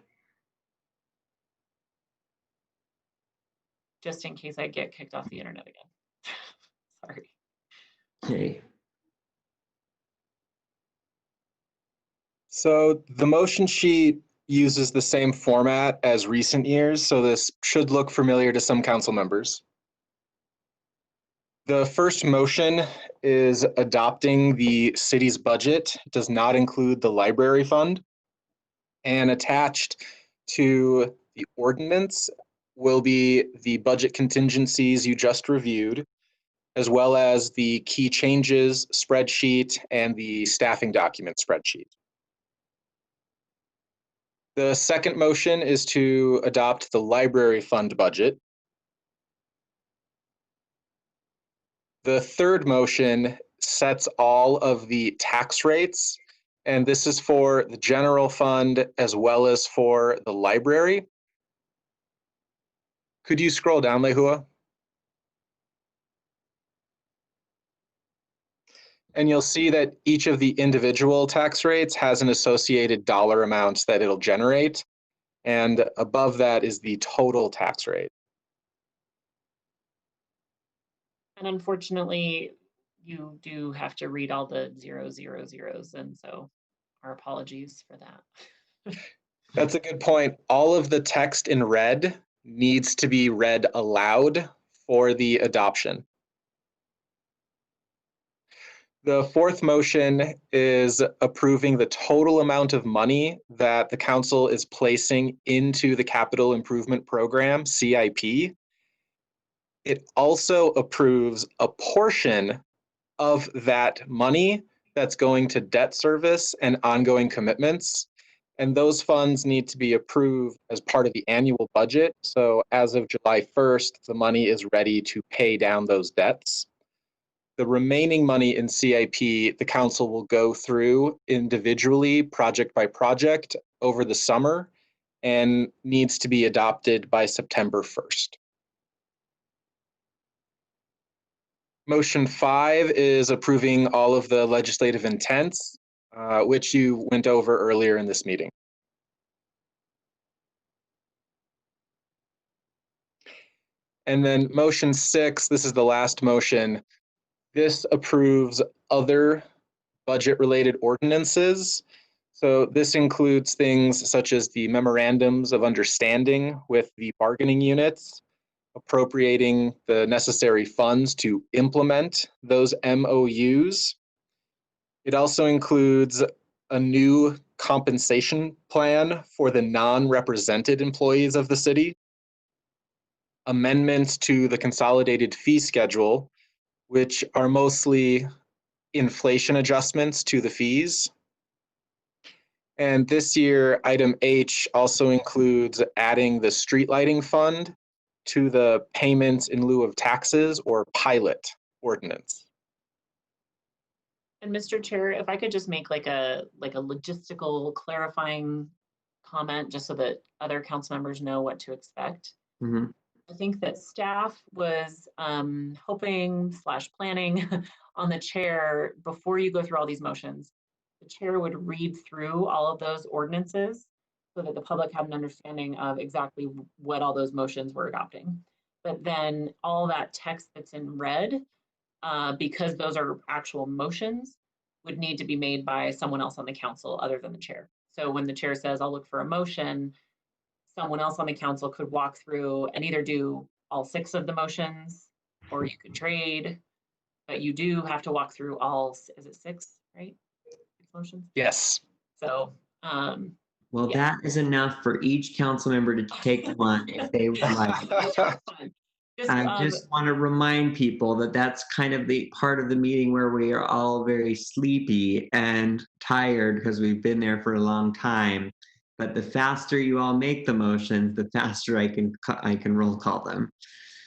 Just in case I get kicked off the internet again. Sorry. Okay. So the motion sheet uses the same format as recent years, so this should look familiar to some council members. The first motion is adopting the city's budget. It does not include the library fund. And attached to the ordinance will be the budget contingencies you just reviewed, as well as the key changes spreadsheet and the staffing document spreadsheet. The second motion is to adopt the library fund budget. The third motion sets all of the tax rates, and this is for the general fund as well as for the library. Could you scroll down, Lehua? And you'll see that each of the individual tax rates has an associated dollar amount that it'll generate, and above that is the total tax rate. And unfortunately, you do have to read all the 000s, and so our apologies for that. That's a good point. All of the text in red needs to be read aloud for the adoption. The fourth motion is approving the total amount of money that the council is placing into the Capital Improvement Program, CIP. It also approves a portion of that money that's going to debt service and ongoing commitments. And those funds need to be approved as part of the annual budget. So as of July 1st, the money is ready to pay down those debts. The remaining money in CIP, the council will go through individually, project by project, over the summer, and needs to be adopted by September 1st. Motion 5 is approving all of the legislative intents, which you went over earlier in this meeting. And then motion 6, this is the last motion. This approves other budget-related ordinances. So this includes things such as the memorandums of understanding with the bargaining units, appropriating the necessary funds to implement those MOUs. It also includes a new compensation plan for the non-represented employees of the city, amendments to the consolidated fee schedule, which are mostly inflation adjustments to the fees. And this year, item H also includes adding the street lighting fund to the payments in lieu of taxes or pilot ordinance. And Mr. Chair, if I could just make like a logistical clarifying comment, just so that other council members know what to expect. Mm-hmm. I think that staff was hoping / planning on the chair, before you go through all these motions, the chair would read through all of those ordinances so that the public had an understanding of exactly what all those motions were adopting. But then all that text that's in red, because those are actual motions, would need to be made by someone else on the council other than the chair. So when the chair says, I'll look for a motion, someone else on the council could walk through and either do all 6 of the motions, or you could trade, but you do have to walk through all, is it 6, right? 6 motions? Yes. So, well, yeah. that is enough for each council member to take one if they would like. I just want to remind people that that's kind of the part of the meeting where we are all very sleepy and tired because we've been there for a long time. But the faster you all make the motions, the faster I can roll call them.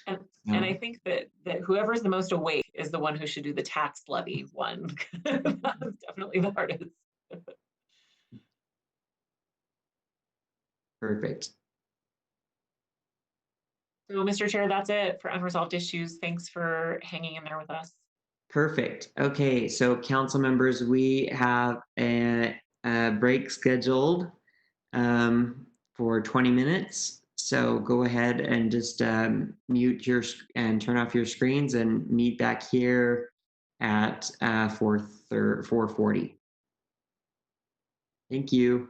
And I think that whoever's the most awake is the one who should do the tax levy one. That's definitely the hardest. Perfect. So, Mr. Chair, that's it for unresolved issues. Thanks for hanging in there with us. Perfect. Okay, so council members, we have a break scheduled for 20 minutes. So go ahead and just mute and turn off your screens and meet back here at 4:40. Thank you.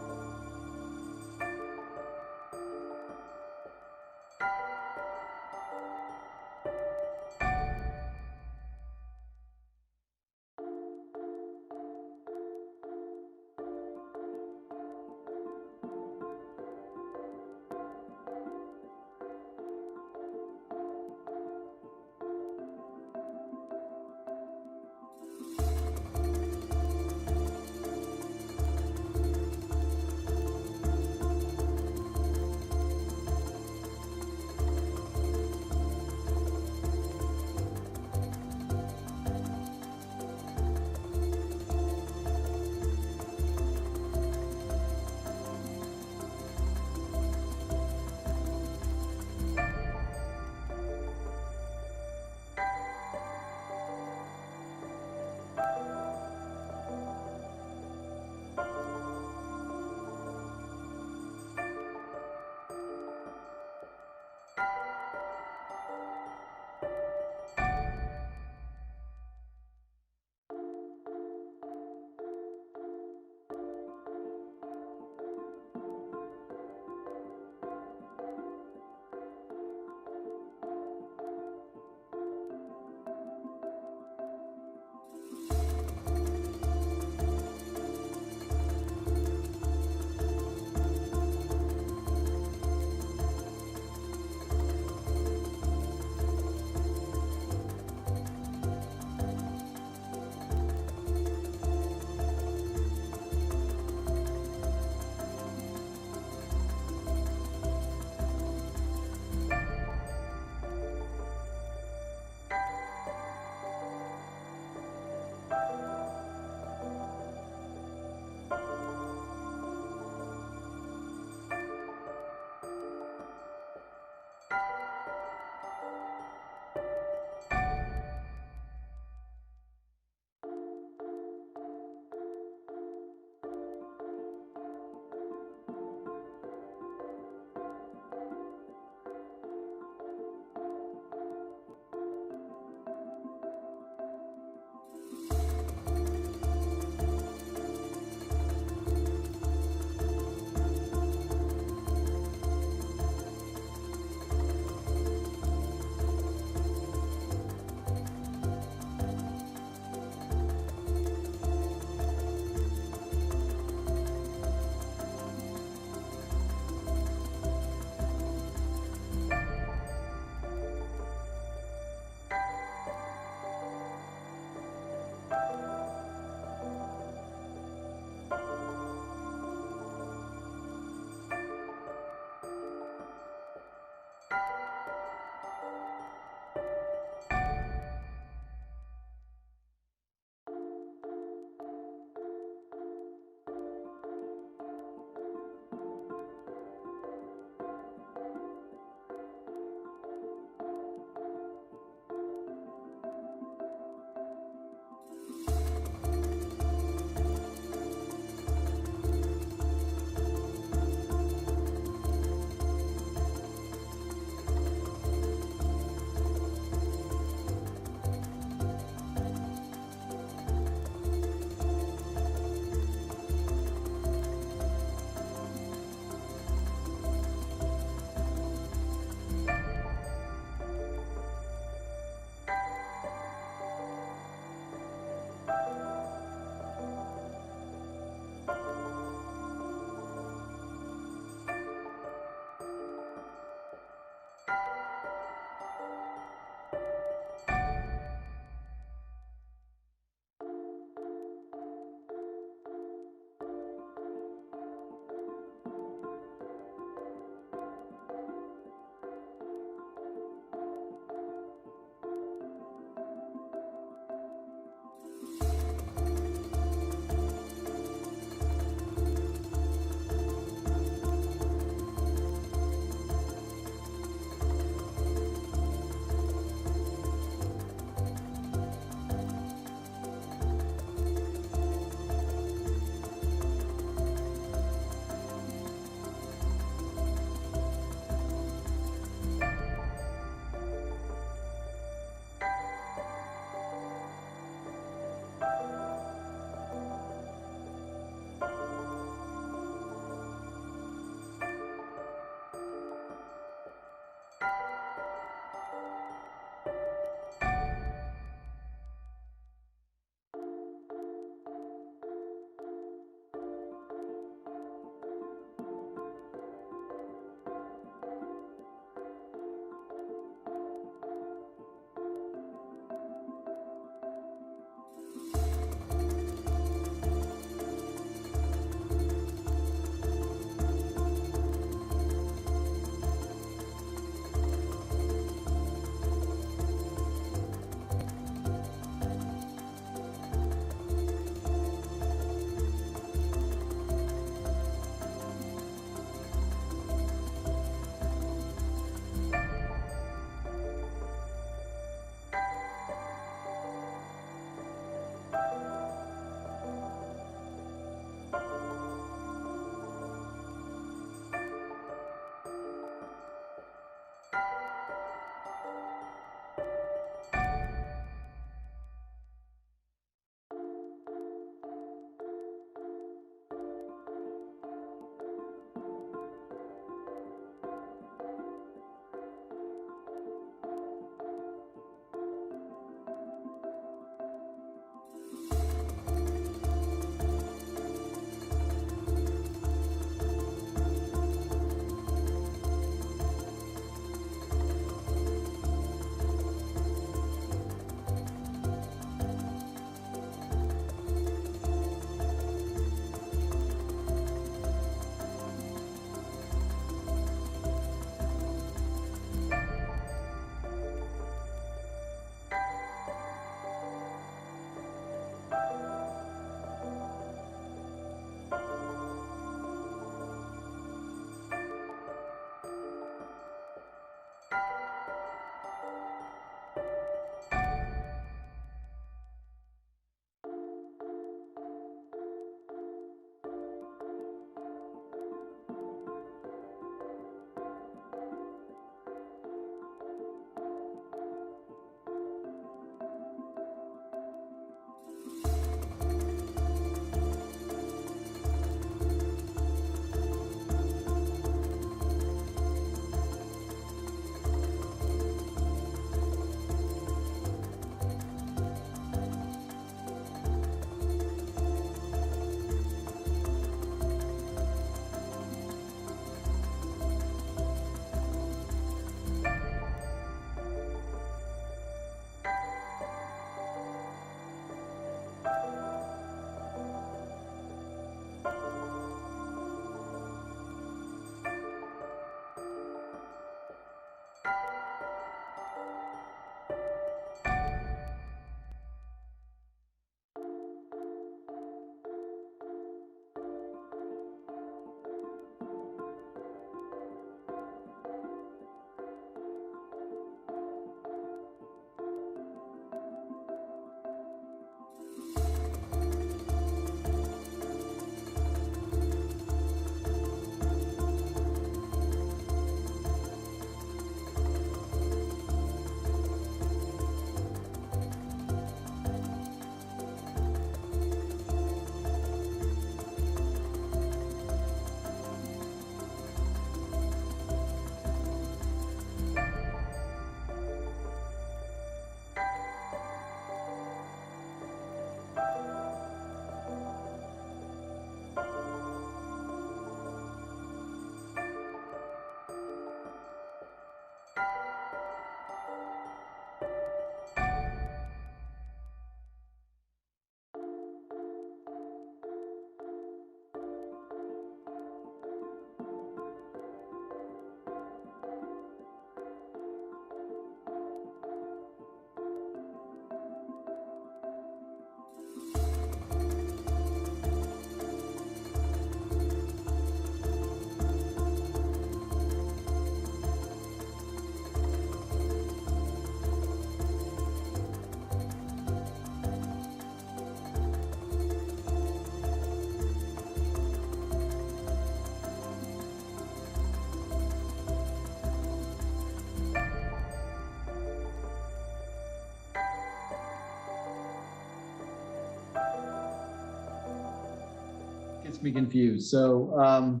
Gets me confused. So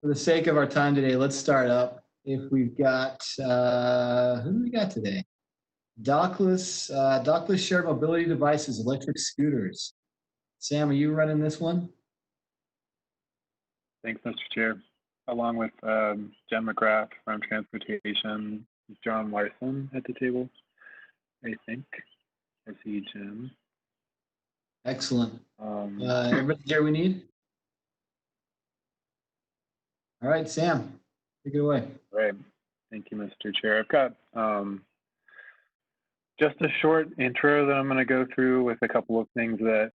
for the sake of our time today, let's start up. If we've got, who do we got today? Dockless shared mobility devices, electric scooters. Sam, are you running this one? Thanks, Mr. Chair. Along with Jen McGrath from Transportation, John Larson at the table, I think. I see Jim. Excellent. Everybody here we need? All right, Sam, take it away. Right. Thank you, Mr. Chair. I've got just a short intro that I'm going to go through with a couple of things that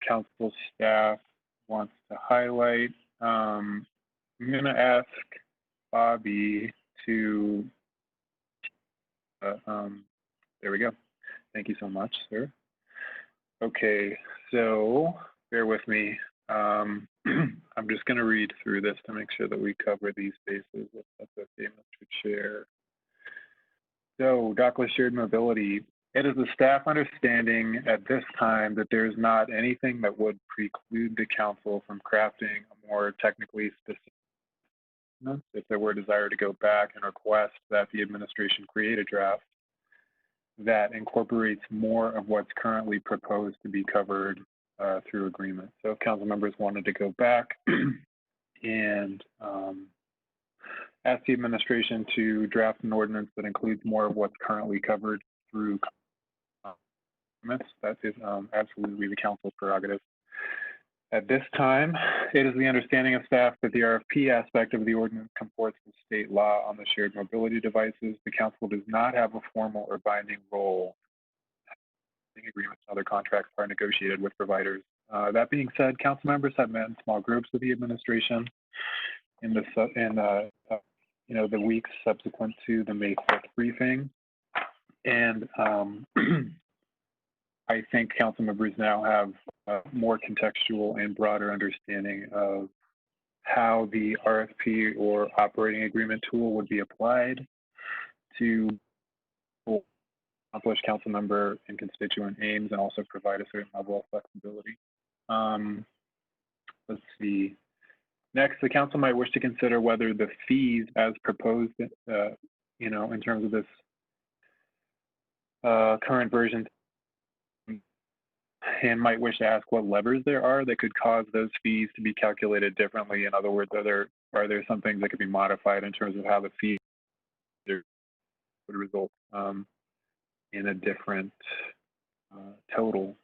council staff wants to highlight. I'm going to ask Bobby to, there we go. Thank you so much, sir. Okay, so bear with me. I'm just going to read through this to make sure that we cover these bases, if that's okay, Mr. Chair. So, dockless shared mobility. It is the staff understanding at this time that there is not anything that would preclude the council from crafting a more technically specific if there were a desire to go back and request that the administration create a draft that incorporates more of what's currently proposed to be covered through agreement. So if council members wanted to go back and ask the administration to draft an ordinance that includes more of what's currently covered through agreements, that is absolutely the council's prerogative. At this time, it is the understanding of staff that the RFP aspect of the ordinance comports with state law on the shared mobility devices. The council does not have a formal or binding role. Agreements and other contracts are negotiated with providers. That being said, council members have met in small groups with the administration in the the weeks subsequent to the May 5th briefing, and I think council members now have a more contextual and broader understanding of how the RFP or operating agreement tool would be applied to accomplish council member and constituent aims and also provide a certain level of flexibility. Let's see. Next, the council might wish to consider whether the fees as proposed, in terms of this current version, and might wish to ask what levers there are that could cause those fees to be calculated differently. In other words, are there some things that could be modified in terms of how the fees would result in a different total?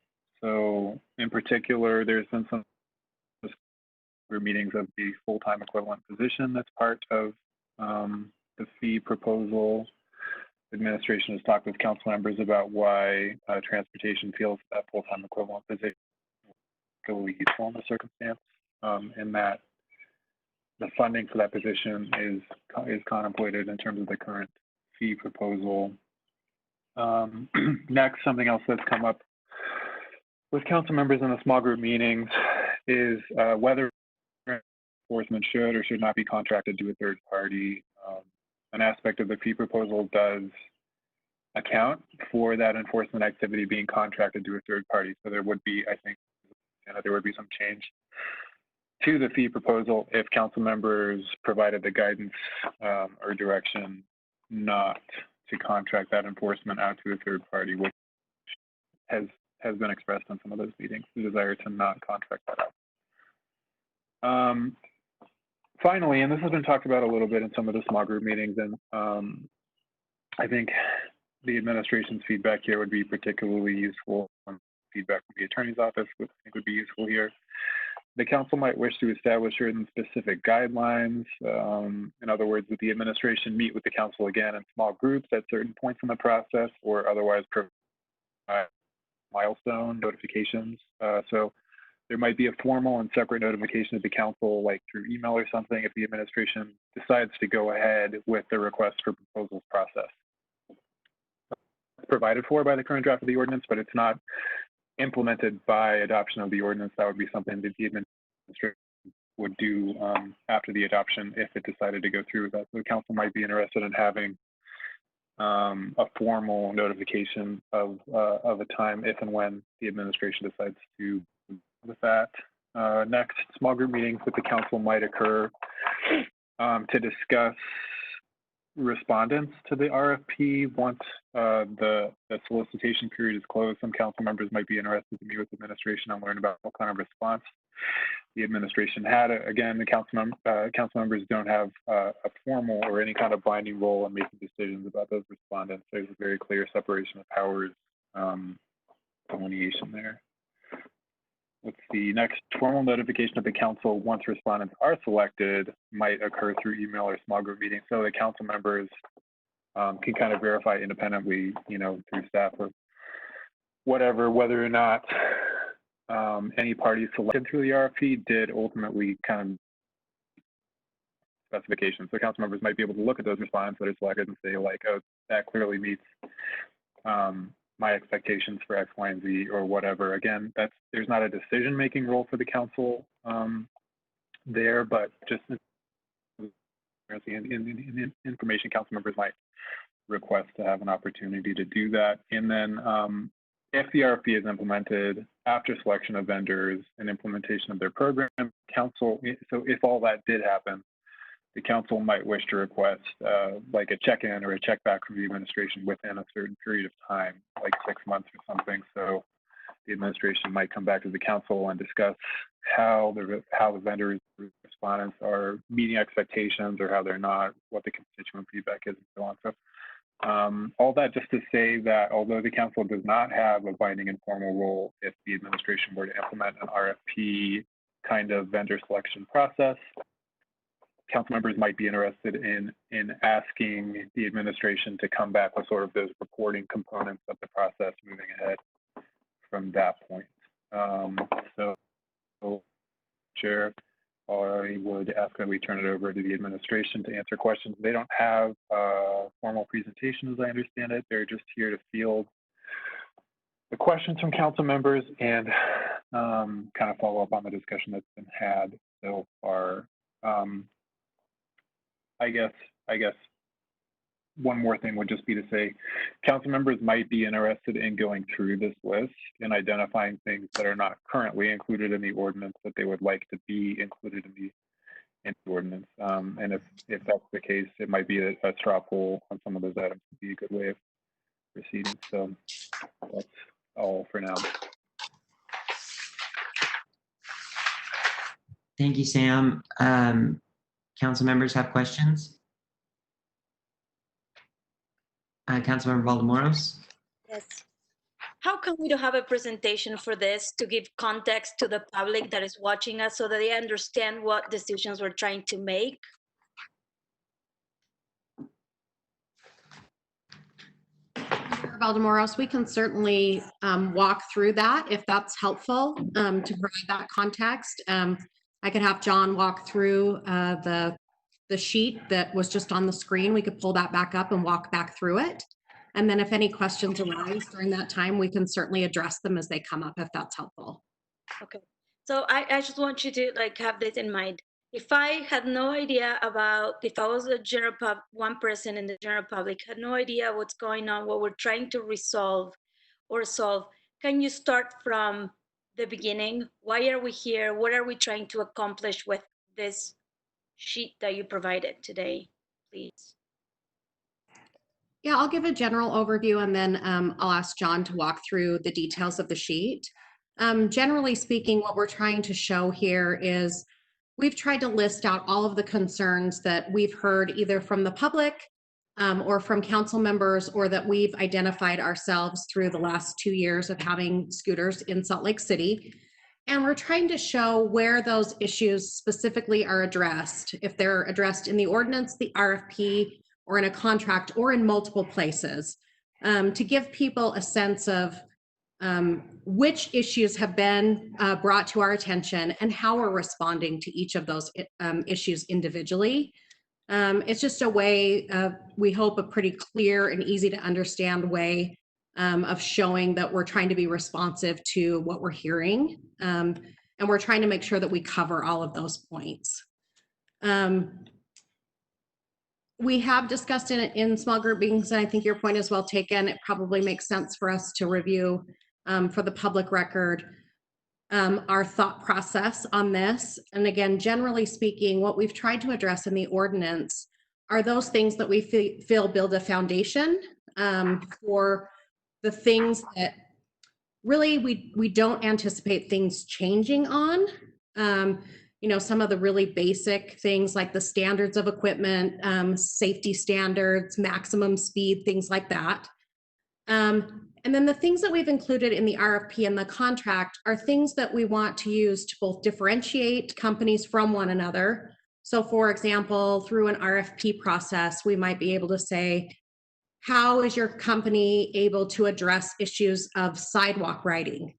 So in particular, there's been some meetings of the full-time equivalent position that's part of the fee proposal. Administration has talked with council members about why transportation feels that full-time equivalent position is really useful in the circumstance, and that the funding for that position is contemplated in terms of the current fee proposal. Next, something else that's come up with council members in the small group meetings is whether enforcement should or should not be contracted to a third party. An aspect of the fee proposal does account for that enforcement activity being contracted to a third party. So there would be, I think, there would be some change to the fee proposal if council members provided the guidance or direction not to contract that enforcement out to a third party, which has been expressed in some of those meetings, the desire to not contract that out. Finally, and this has been talked about a little bit in some of the small group meetings, and I think the administration's feedback here would be particularly useful. Feedback from the attorney's office I think would be useful here. The council might wish to establish certain specific guidelines. In other words, would the administration meet with the council again in small groups at certain points in the process, or otherwise provide milestone notifications? So there might be a formal and separate notification of the council, like through email or something, if the administration decides to go ahead with the request for proposals process. It's provided for by the current draft of the ordinance, but it's not implemented by adoption of the ordinance. That would be something that the administration would do after the adoption if it decided to go through with that. So the council might be interested in having a formal notification of a time if and when the administration decides to with that. next small group meetings with the council might occur to discuss respondents to the RFP once the solicitation period is closed. Some council members might be interested to meet with administration and learn about what kind of response the administration had. Again, the council members don't have a formal or any kind of binding role in making decisions about those respondents. There's a very clear separation of powers delineation there. Let's see, next formal notification of the council once respondents are selected might occur through email or small group meetings. So the council members can kind of verify independently, through staff or whatever, whether or not any party selected through the RFP did ultimately kind of specifications. So council members might be able to look at those respondents that are selected and say like, oh, that clearly meets my expectations for X, Y, and Z or whatever. Again, there's not a decision-making role for the council there, but just in information council members might request to have an opportunity to do that. And then if the RFP is implemented after selection of vendors and implementation of their program, council, so if all that did happen, the council might wish to request like a check-in or a check-back from the administration within a certain period of time, like 6 months or something. So the administration might come back to the council and discuss how the vendors' respondents are meeting expectations or how they're not, what the constituent feedback is, and so on. So all that just to say that although the council does not have a binding informal role, if the administration were to implement an RFP kind of vendor selection process, council members might be interested in asking the administration to come back with sort of those reporting components of the process moving ahead from that point. So, Chair, I would ask that we turn it over to the administration to answer questions. They don't have a formal presentation, as I understand it. They're just here to field the questions from council members and kind of follow up on the discussion that's been had so far. I guess one more thing would just be to say, council members might be interested in going through this list and identifying things that are not currently included in the ordinance that they would like to be included in the ordinance. And if that's the case, it might be a straw poll on some of those items would be a good way of proceeding. So that's all for now. Thank you, Sam. Council members have questions? Councilmember Valdemoros? Yes. How come we don't have a presentation for this to give context to the public that is watching us so that they understand what decisions we're trying to make? Valdemoros, we can certainly walk through that if that's helpful to provide that context. I could have John walk through the sheet that was just on the screen. We could pull that back up and walk back through it. And then if any questions arise during that time, we can certainly address them as they come up, if that's helpful. Okay. So I just want you to have this in mind. If I had no idea if I was one person in the general public, had no idea what's going on, what we're trying to resolve or solve, can you start from the beginning? Why are we here? What are we trying to accomplish with this sheet that you provided today, please? Yeah, I'll give a general overview and then I'll ask John to walk through the details of the sheet. Generally speaking, what we're trying to show here is we've tried to list out all of the concerns that we've heard either from the public or from council members or that we've identified ourselves through the last 2 years of having scooters in Salt Lake City. And we're trying to show where those issues specifically are addressed, if they're addressed in the ordinance, the RFP, or in a contract, or in multiple places, to give people a sense of which issues have been brought to our attention and how we're responding to each of those issues individually. It's just a way, we hope, a pretty clear and easy to understand way of showing that we're trying to be responsive to what we're hearing. And we're trying to make sure that we cover all of those points. We have discussed in small group meetings, and I think your point is well taken. It probably makes sense for us to review for the public record our thought process on this. And again, generally speaking, what we've tried to address in the ordinance are those things that we feel build a foundation for the things that really we don't anticipate things changing on. Some of the really basic things like the standards of equipment, safety standards, maximum speed, things like that. And then the things that we've included in the RFP and the contract are things that we want to use to both differentiate companies from one another. So for example, through an RFP process, we might be able to say, how is your company able to address issues of sidewalk riding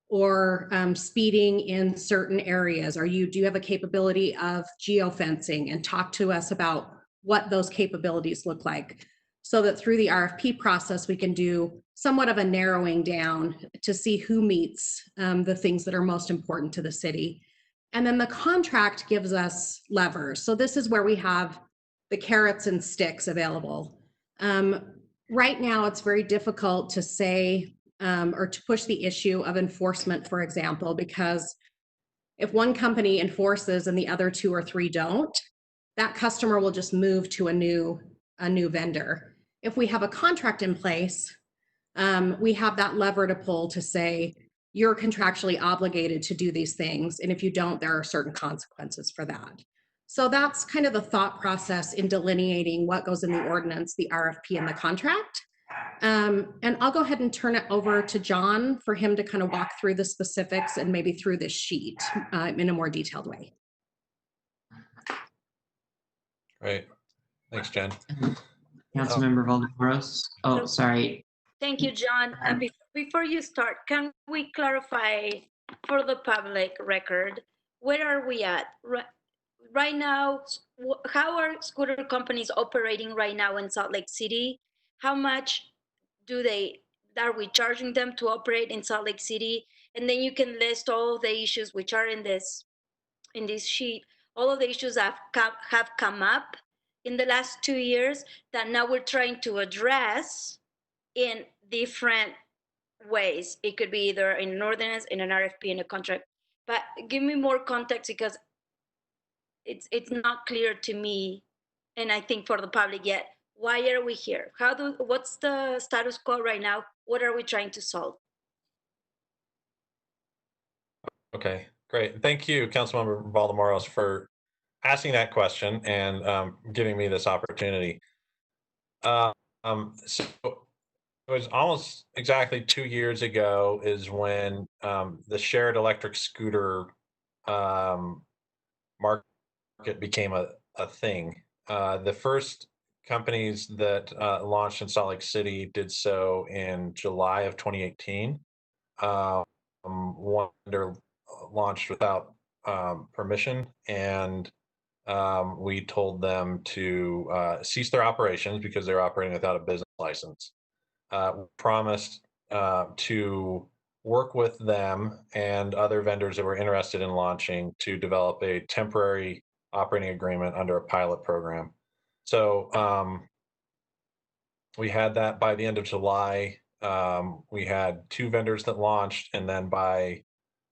or speeding in certain areas? Do you have a capability of geofencing? And talk to us about what those capabilities look like, so that through the RFP process, we can do somewhat of a narrowing down to see who meets the things that are most important to the city. And then the contract gives us levers. So this is where we have the carrots and sticks available. Right now, it's very difficult to say or to push the issue of enforcement, for example, because if one company enforces and the other two or three don't, that customer will just move to a new vendor. If we have a contract in place, we have that lever to pull to say, you're contractually obligated to do these things. And if you don't, there are certain consequences for that. So that's kind of the thought process in delineating what goes in the ordinance, the RFP, and the contract. And I'll go ahead and turn it over to John for him to kind of walk through the specifics and maybe through this sheet in a more detailed way. Great. Thanks, Jen. Councilmember Valdemoros. Oh, sorry. Thank you, John. Before you start, can we clarify for the public record, where are we at? Right now, how are scooter companies operating right now in Salt Lake City? How much are we charging them to operate in Salt Lake City? And then you can list all the issues which are in this sheet, all of the issues that have come up in the last 2 years that now we're trying to address in different ways. It could be either in an ordinance, in an RFP, in a contract. But give me more context, because it's not clear to me, and I think for the public yet. Why are we here? What's the status quo right now? What are we trying to solve? Okay, great. Thank you, Councilmember Valdemoros, for asking that question and giving me this opportunity. So it was almost exactly 2 years ago is when the shared electric scooter market became a thing. The first companies that launched in Salt Lake City did so in July of 2018. One vendor launched without permission, and we told them to cease their operations because they were operating without a business license. We promised to work with them and other vendors that were interested in launching to develop a temporary operating agreement under a pilot program. So we had that by the end of July. We had 2 vendors that launched, and then by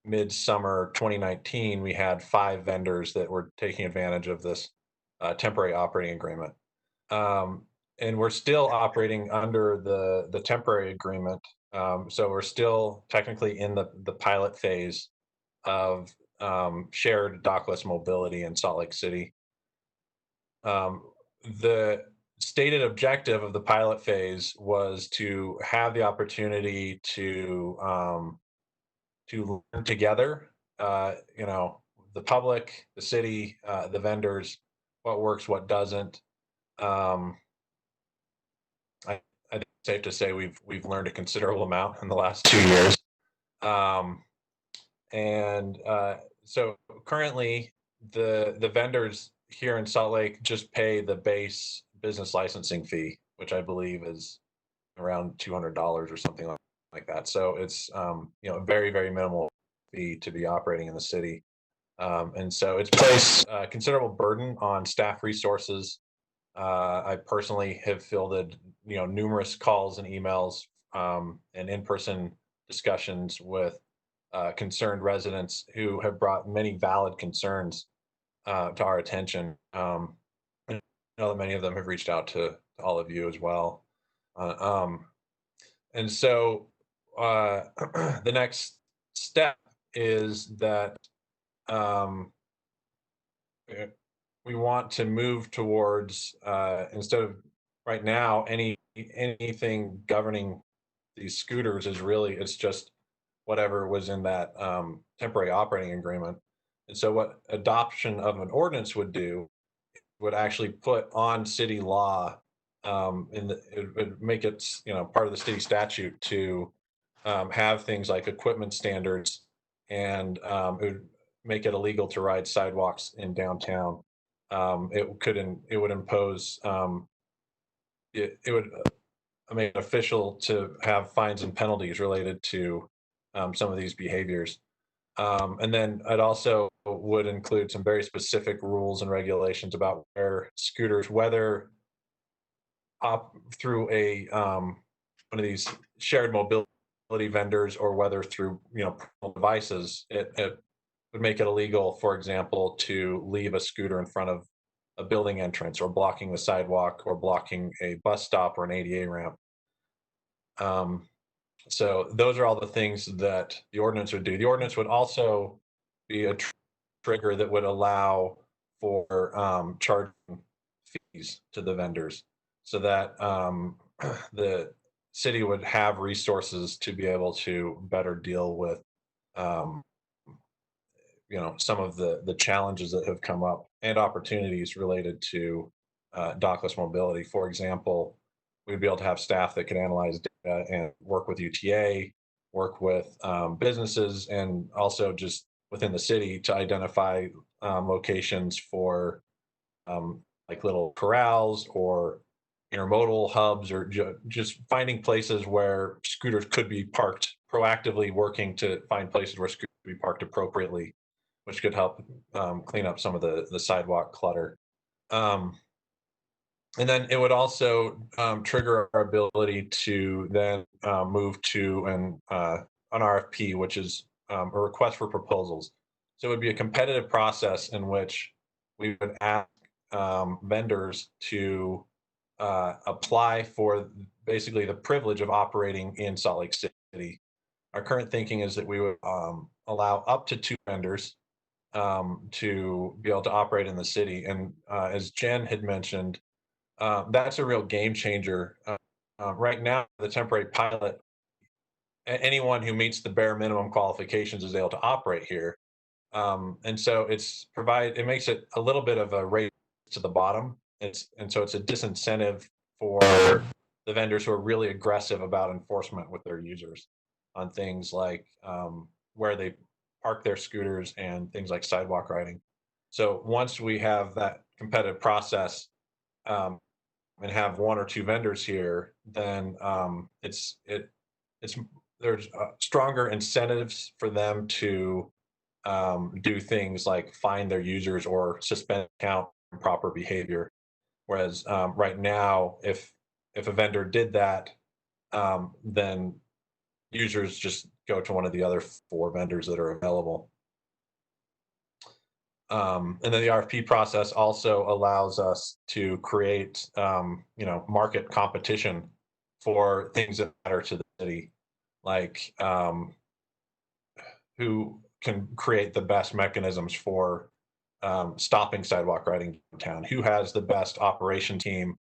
mid-summer 2019, we had 5 vendors that were taking advantage of this temporary operating agreement. And we're still operating under the temporary agreement. So we're still technically in the pilot phase of shared dockless mobility in Salt Lake City. The stated objective of the pilot phase was to have the opportunity to learn together, the public, the city, the vendors, what works, what doesn't. I think it's safe to say we've learned a considerable amount in the last 2 years. So currently the vendors here in Salt Lake just pay the base business licensing fee, which I believe is around $200 or something like that. So it's a very, very minimal fee to be operating in the city. And so it's placed a considerable burden on staff resources. I personally have fielded numerous calls and emails and in-person discussions with concerned residents who have brought many valid concerns to our attention. I know that many of them have reached out to all of you as well. And so the next step is that we want to move towards, instead of right now, anything governing these scooters is really, it's just whatever was in that temporary operating agreement. And so what adoption of an ordinance would do would actually put on city law, it would make it, part of the city statute to have things like equipment standards, and it would make it illegal to ride sidewalks in downtown. It would impose, it would make it official to have fines and penalties related to some of these behaviors. And then it also would include some very specific rules and regulations about where scooters, whether through one of these shared mobility vendors or whether through personal devices, it would make it illegal, for example, to leave a scooter in front of a building entrance, or blocking the sidewalk, or blocking a bus stop or an ADA ramp. So those are all the things that the ordinance would do. The ordinance would also be a trigger that would allow for charging fees to the vendors, so that the city would have resources to be able to better deal with some of the challenges that have come up and opportunities related to dockless mobility. For example, we'd be able to have staff that could analyze data and work with UTA, work with businesses, and also just within the city to identify locations for like little corrals or intermodal hubs, or just finding places where scooters could be parked, proactively working to find places where scooters could be parked appropriately, which could help clean up some of the sidewalk clutter. And then it would also trigger our ability to then move to an RFP, which is a request for proposals. So it would be a competitive process in which we would ask vendors to apply for basically the privilege of operating in Salt Lake City. Our current thinking is that we would allow up to 2 vendors to be able to operate in the city. And as Jen had mentioned, that's a real game changer. Right now, the temporary pilot, anyone who meets the bare minimum qualifications is able to operate here. And so it makes it a little bit of a race to the bottom. So it's a disincentive for the vendors who are really aggressive about enforcement with their users on things like where they park their scooters and things like sidewalk riding. So once we have that competitive process, and have 1 or 2 vendors here, then there's stronger incentives for them to do things like fine their users or suspend account improper behavior. Whereas right now, if a vendor did that, then users just go to one of the other 4 vendors that are available. And then the RFP process also allows us to create, market competition for things that matter to the city, like who can create the best mechanisms for stopping sidewalk riding downtown, who has the best operation team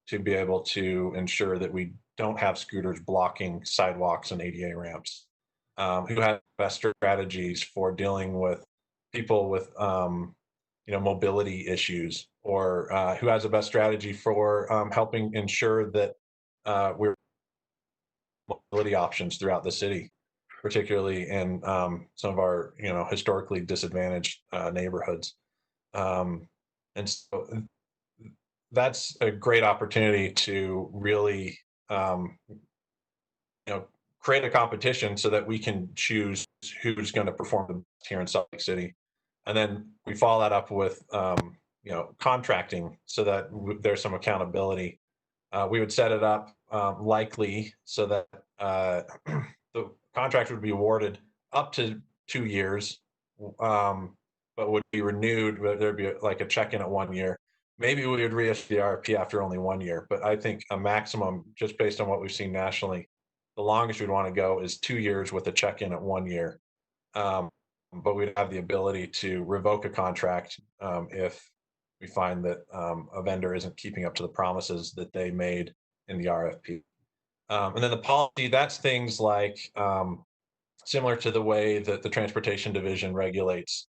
to be able to ensure that we don't have scooters blocking sidewalks and ADA ramps, who has best strategies for dealing with people with mobility issues, or who has the best strategy for helping ensure that we're mobility options throughout the city, particularly in some of our historically disadvantaged neighborhoods. And so that's a great opportunity to really create a competition so that we can choose who's going to perform the best here in Salt Lake City. And then we follow that up with contracting so that there's some accountability. We would set it up likely so that the contract would be awarded up to 2 years, but would be renewed. But there'd be like a check-in at 1 year. Maybe we would reissue the RFP after only 1 year, but I think a maximum, just based on what we've seen nationally, the longest we'd want to go is 2 years with a check-in at 1 year. But we'd have the ability to revoke a contract if we find that a vendor isn't keeping up to the promises that they made in the RFP. And then the policy, that's things like similar to the way that the Transportation Division regulates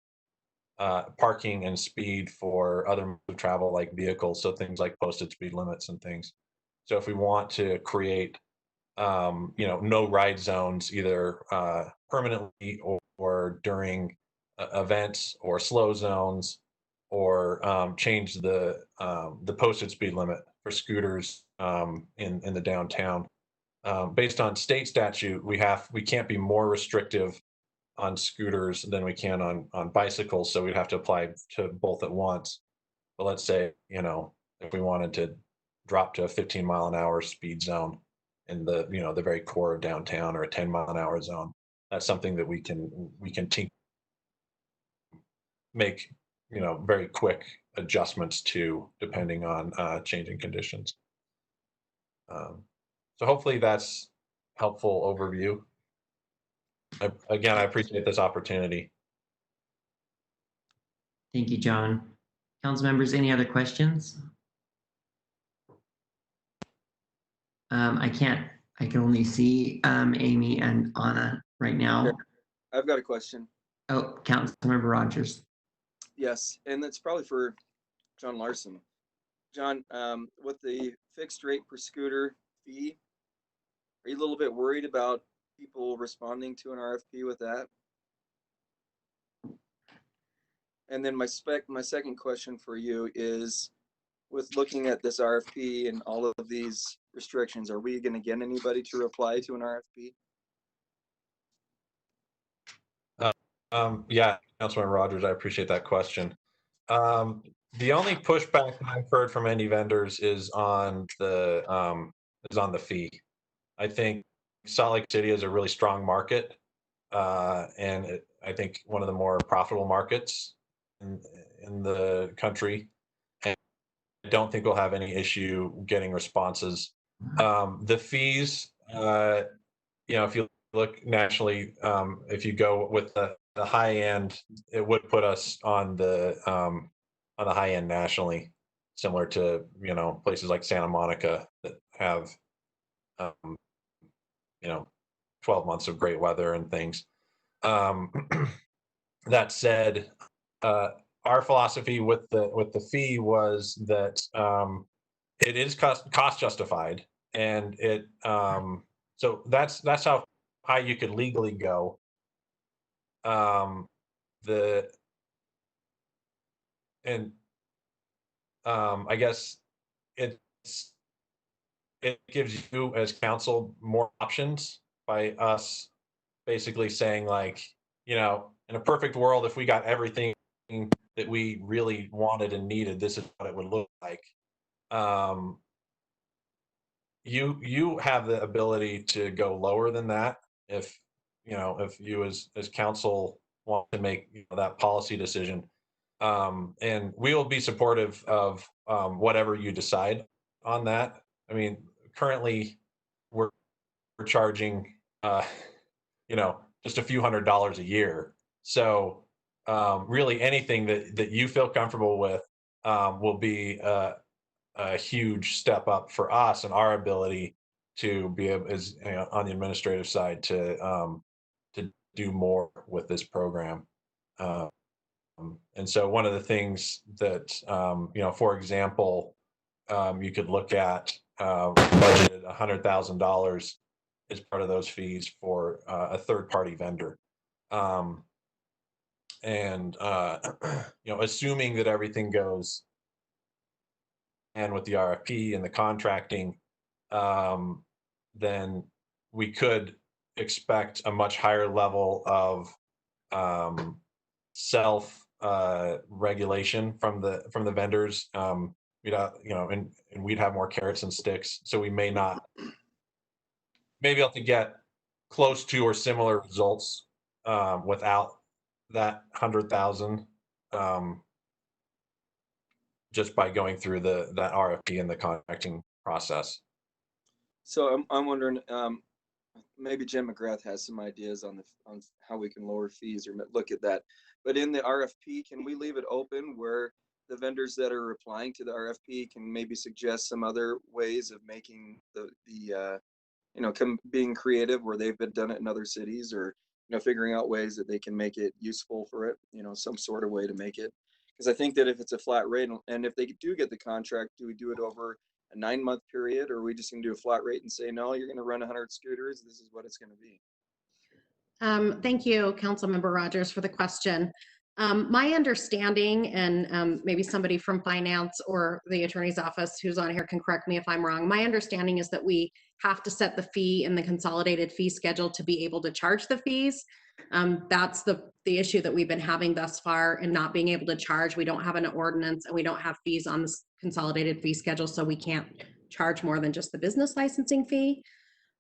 parking and speed for other modes of travel like vehicles, so things like posted speed limits and things. So if we want to create no ride zones either permanently or during events, or slow zones, or change the posted speed limit for scooters in the downtown. Based on state statute, we can't be more restrictive on scooters than we can on bicycles, so we'd have to apply to both at once. But let's say, if we wanted to drop to a 15-mile-an-hour speed zone in the very core of downtown, or a 10-mile-an-hour zone, that's something that we can make very quick adjustments to, depending on changing conditions. So hopefully that's helpful overview. Again, I appreciate this opportunity. Thank you, John. Council members, any other questions? I can only see Amy and Anna right now. Sure. I've got a question. Oh, Councilmember Rogers. Yes, and that's probably for John Larson. John, with the fixed rate per scooter fee, are you a little bit worried about people responding to an RFP with that? And then my second question for you is, with looking at this RFP and all of these restrictions, are we going to get anybody to reply to an RFP? Yeah, Councilman Rogers, I appreciate that question. The only pushback I've heard from any vendors is on the fee. I think Salt Lake City is a really strong market, and I think one of the more profitable markets in the country. And I don't think we'll have any issue getting responses. The fees, if you look nationally, if you go with the high end, it would put us on the high end nationally, similar to places like Santa Monica that have 12 months of great weather and things. That said, our philosophy with the fee was that it is cost justified, and so that's how high you could legally go. I guess it gives you as council more options by us basically saying, like, in a perfect world, if we got everything that we really wanted and needed, this is what it would look like. You have the ability to go lower than that if you as council want to make that policy decision, and we will be supportive of whatever you decide on that. I mean, currently we're charging just a few $100s a year, so really anything that you feel comfortable with will be a huge step up for us and our ability to be able, as on the administrative side, to do more with this program. And so one of the things that for example, you could look at budgeted $100,000 as part of those fees for a third-party vendor. Assuming that everything goes and with the RFP and the contracting, then we could expect a much higher level of self regulation from the vendors. We'd and we'd have more carrots and sticks, so we may be able to get close to or similar results without that 100,000, just by going through that RFP and the contracting process. So I'm wondering, maybe Jim McGrath has some ideas on how we can lower fees or look at that. But in the RFP, can we leave it open where the vendors that are replying to the RFP can maybe suggest some other ways of making the being creative where they've done it in other cities, or figuring out ways that they can make it useful for it, some sort of way to make it. Because I think that if it's a flat rate, and if they do get the contract, do we do it over a 9-month period, or are we just going to do a flat rate and say, no, you're going to run 100 scooters, this is what it's going to be? Thank you, Councilmember Rogers, for the question. My understanding, and maybe somebody from finance or the attorney's office who's on here can correct me if I'm wrong, my understanding is that we have to set the fee in the consolidated fee schedule to be able to charge the fees. That's the issue that we've been having thus far, and not being able to charge. We don't have an ordinance and we don't have fees on the consolidated fee schedule, so we can't charge more than just the business licensing fee.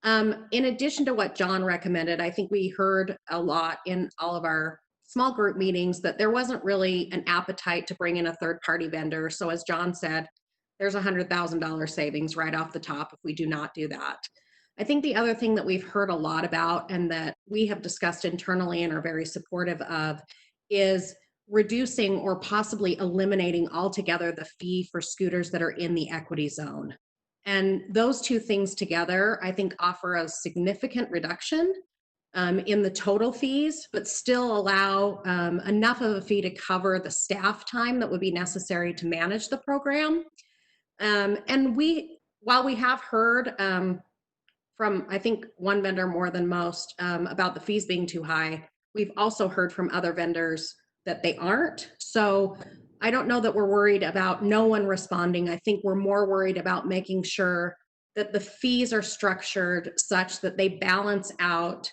In addition to what John recommended, I think we heard a lot in all of our small group meetings that there wasn't really an appetite to bring in a third-party vendor. So as John said, there's $100,000 savings right off the top if we do not do that. I think the other thing that we've heard a lot about, and that we have discussed internally and are very supportive of, is reducing or possibly eliminating altogether the fee for scooters that are in the equity zone. And those two things together, I think, offer a significant reduction in the total fees, but still allow enough of a fee to cover the staff time that would be necessary to manage the program. And while we have heard from, I think, one vendor more than most about the fees being too high, we've also heard from other vendors that they aren't. So I don't know that we're worried about no one responding. I think we're more worried about making sure that the fees are structured such that they balance out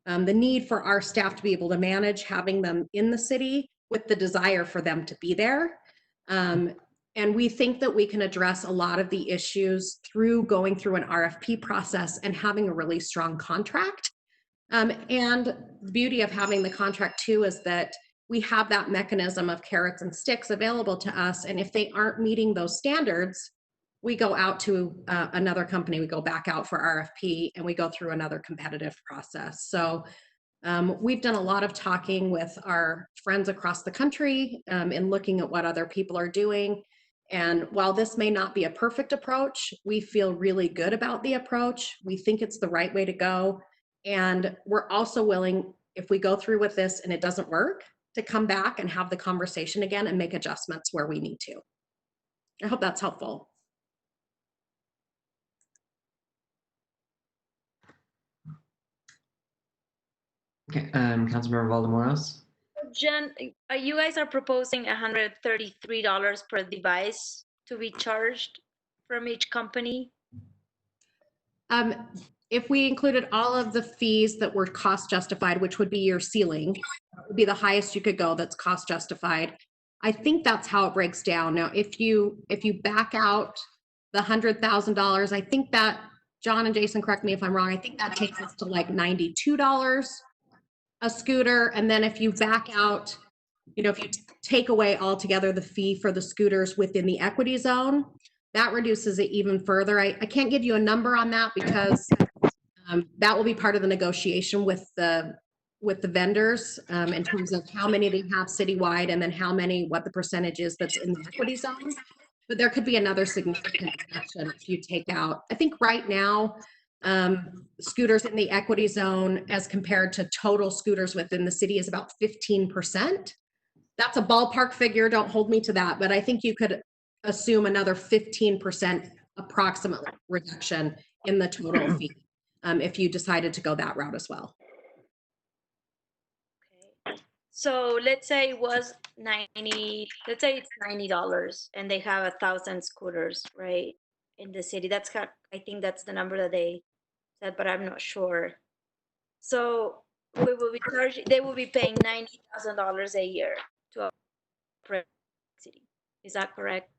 the need for our staff to be able to manage having them in the city with the desire for them to be there. And we think that we can address a lot of the issues through going through an RFP process and having a really strong contract. And the beauty of having the contract too is that we have that mechanism of carrots and sticks available to us. And if they aren't meeting those standards, we go out to another company, we go back out for RFP, and we go through another competitive process. So we've done a lot of talking with our friends across the country and looking at what other people are doing. And while this may not be a perfect approach, we feel really good about the approach. We think it's the right way to go. And we're also willing, if we go through with this and it doesn't work, to come back and have the conversation again and make adjustments where we need to. I hope that's helpful. Okay, Councilmember Valdemoros. Jen, you guys are proposing $133 per device to be charged from each company? If we included all of the fees that were cost justified, which would be your ceiling, would be the highest you could go that's cost justified. I think that's how it breaks down. Now, if you back out the $100,000, I think that, John and Jason, correct me if I'm wrong, I think that takes us to like $92 a scooter. And then if you back out, if you take away altogether the fee for the scooters within the equity zone, that reduces it even further. I can't give you a number on that because that will be part of the negotiation with the vendors in terms of how many they have citywide, and then what the percentage is that's in the equity zone. But there could be another significant reduction if you take out, I think right now, scooters in the equity zone as compared to total scooters within the city is about 15%. That's a ballpark figure, don't hold me to that, but I think you could assume another 15% approximate reduction in the total fee if you decided to go that route as well. Okay. So let's say it was let's say it's $90 and they have 1,000 scooters, right, in the city. I think that's the number that they said, but I'm not sure. So they will be paying $90,000 a year to operate the city. Is that correct?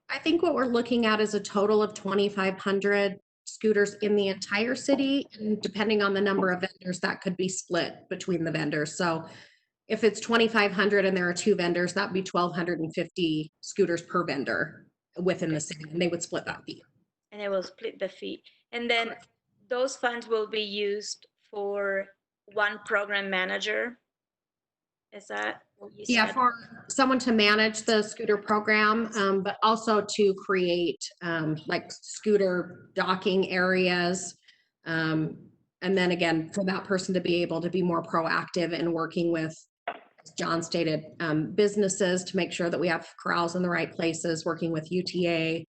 I think what we're looking at is a total of $2,500 scooters in the entire city. And depending on the number of vendors, that could be split between the vendors. So if it's 2,500 and there are 2 vendors, that'd be 1,250 scooters per vendor within the city, and they would split that fee. And they will split the fee. And then those funds will be used for one program manager. Is that what you said? Yeah, for someone to manage the scooter program, but also to create like scooter docking areas. And then again, for that person to be able to be more proactive in working with, as John stated, businesses to make sure that we have corrals in the right places, working with UTA,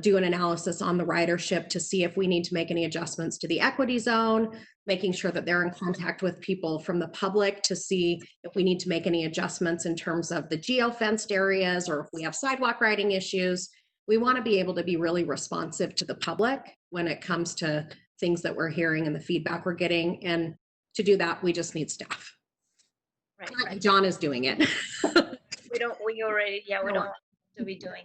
do an analysis on the ridership to see if we need to make any adjustments to the equity zone, making sure that they're in contact with people from the public to see if we need to make any adjustments in terms of the geo-fenced areas or if we have sidewalk riding issues. We want to be able to be really responsive to the public when it comes to things that we're hearing and the feedback we're getting. And to do that, we just need staff. Right. John is doing it. we don't want to be doing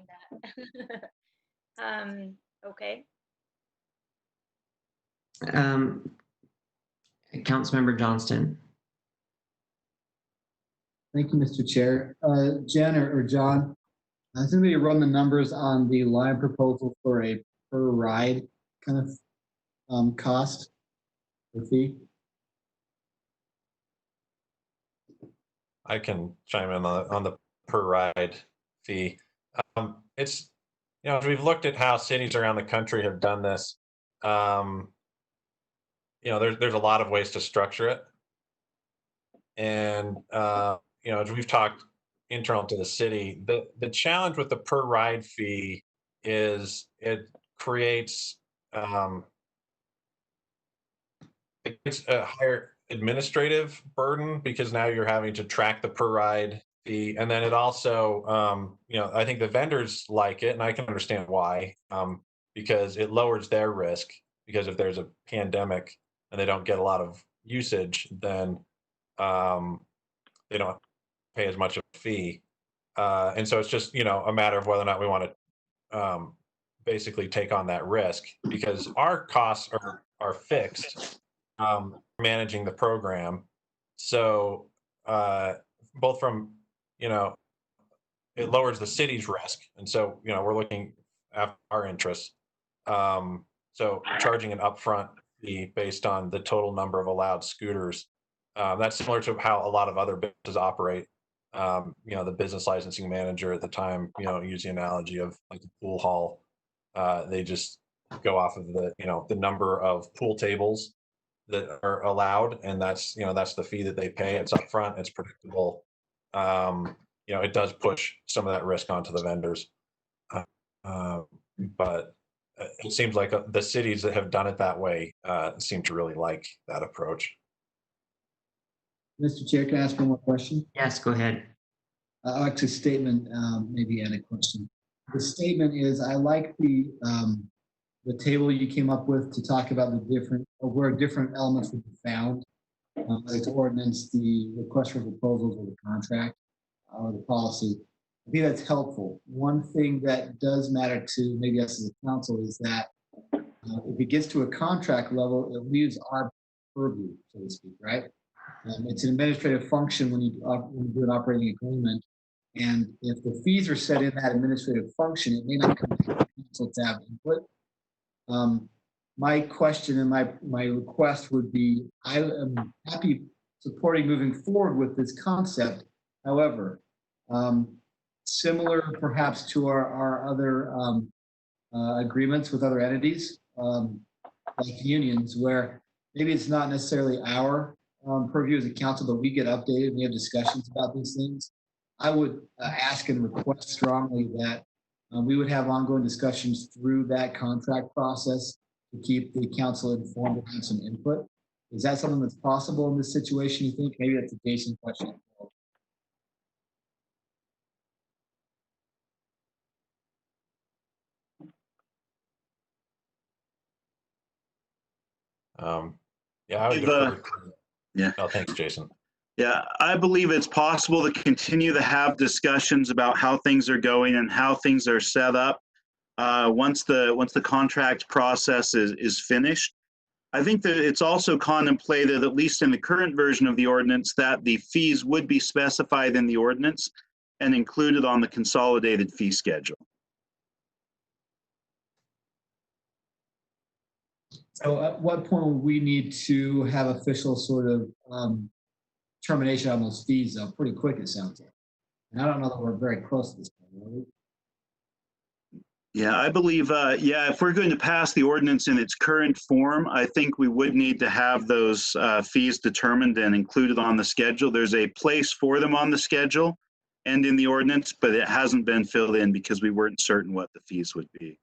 that. Okay. Councilmember Johnston. Thank you, Mr. Chair. Jen or John, I think you run the numbers on the line proposal for a per ride kind of cost or fee. I can chime in on the per ride fee. It's, we've looked at how cities around the country have done this. There's a lot of ways to structure it. And, as we've talked internal to the city, the challenge with the per ride fee is it creates it's a higher administrative burden because now you're having to track the per ride fee. And then it also, I think the vendors like it, and I can understand why, because it lowers their risk. Because if there's a pandemic and they don't get a lot of usage, then they don't pay as much of a fee. And so it's just, a matter of whether or not we want to basically take on that risk, because our costs are fixed, managing the program. So both from, it lowers the city's risk. And so, we're looking at our interests. So charging an upfront fee based on the total number of allowed scooters, that's similar to how a lot of other businesses operate. The business licensing manager at the time, use the analogy of like a pool hall. They just go off of the number of pool tables that are allowed, and that's the fee that they pay. It's upfront, it's predictable. It does push some of that risk onto the vendors, but it seems like the cities that have done it that way seem to really like that approach. Mr. Chair, can I ask one more question? Yes, go ahead. Actually, statement, maybe and a question. The statement is, I like the table you came up with to talk about where different elements would be found. Like the ordinance, the request for proposals, or the contract, or the policy. I think that's helpful. One thing that does matter to maybe us as a council is that if it gets to a contract level, it leaves our purview, so to speak, right? It's an administrative function when you do an operating agreement. And if the fees are set in that administrative function, it may not come to the council to have input. My question and my request would be, I am happy supporting moving forward with this concept. However, similar perhaps to our other agreements with other entities, like unions, where maybe it's not necessarily our purview as a council, but we get updated and we have discussions about these things. I would ask and request strongly that we would have ongoing discussions through that contract process to keep the council informed and have some input. Is that something that's possible in this situation, you think? Maybe that's a Jason question. I would defer. Yeah. Oh, thanks, Jason. Yeah, I believe it's possible to continue to have discussions about how things are going and how things are set up once the contract process is finished. I think that it's also contemplated, at least in the current version of the ordinance, that the fees would be specified in the ordinance and included on the consolidated fee schedule. So at what point would we need to have official sort of termination on those fees? Pretty quick, it sounds like. And I don't know that we're very close to this point, are we? Yeah, I believe, if we're going to pass the ordinance in its current form, I think we would need to have those fees determined and included on the schedule. There's a place for them on the schedule and in the ordinance, but it hasn't been filled in because we weren't certain what the fees would be.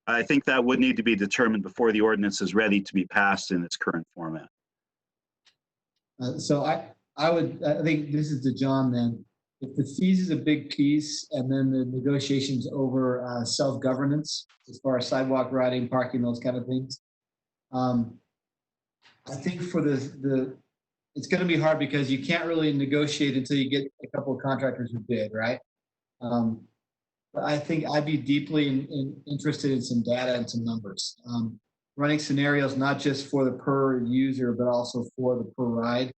I think that would need to be determined before the ordinance is ready to be passed in its current format. So I think this is to John then. If the fees is a big piece and then the negotiations over self-governance as far as sidewalk riding, parking, those kind of things, I think for it's going to be hard because you can't really negotiate until you get a couple of contractors who bid, right? But I think I'd be deeply interested in some data and some numbers. Running scenarios, not just for the per user, but also for the per ride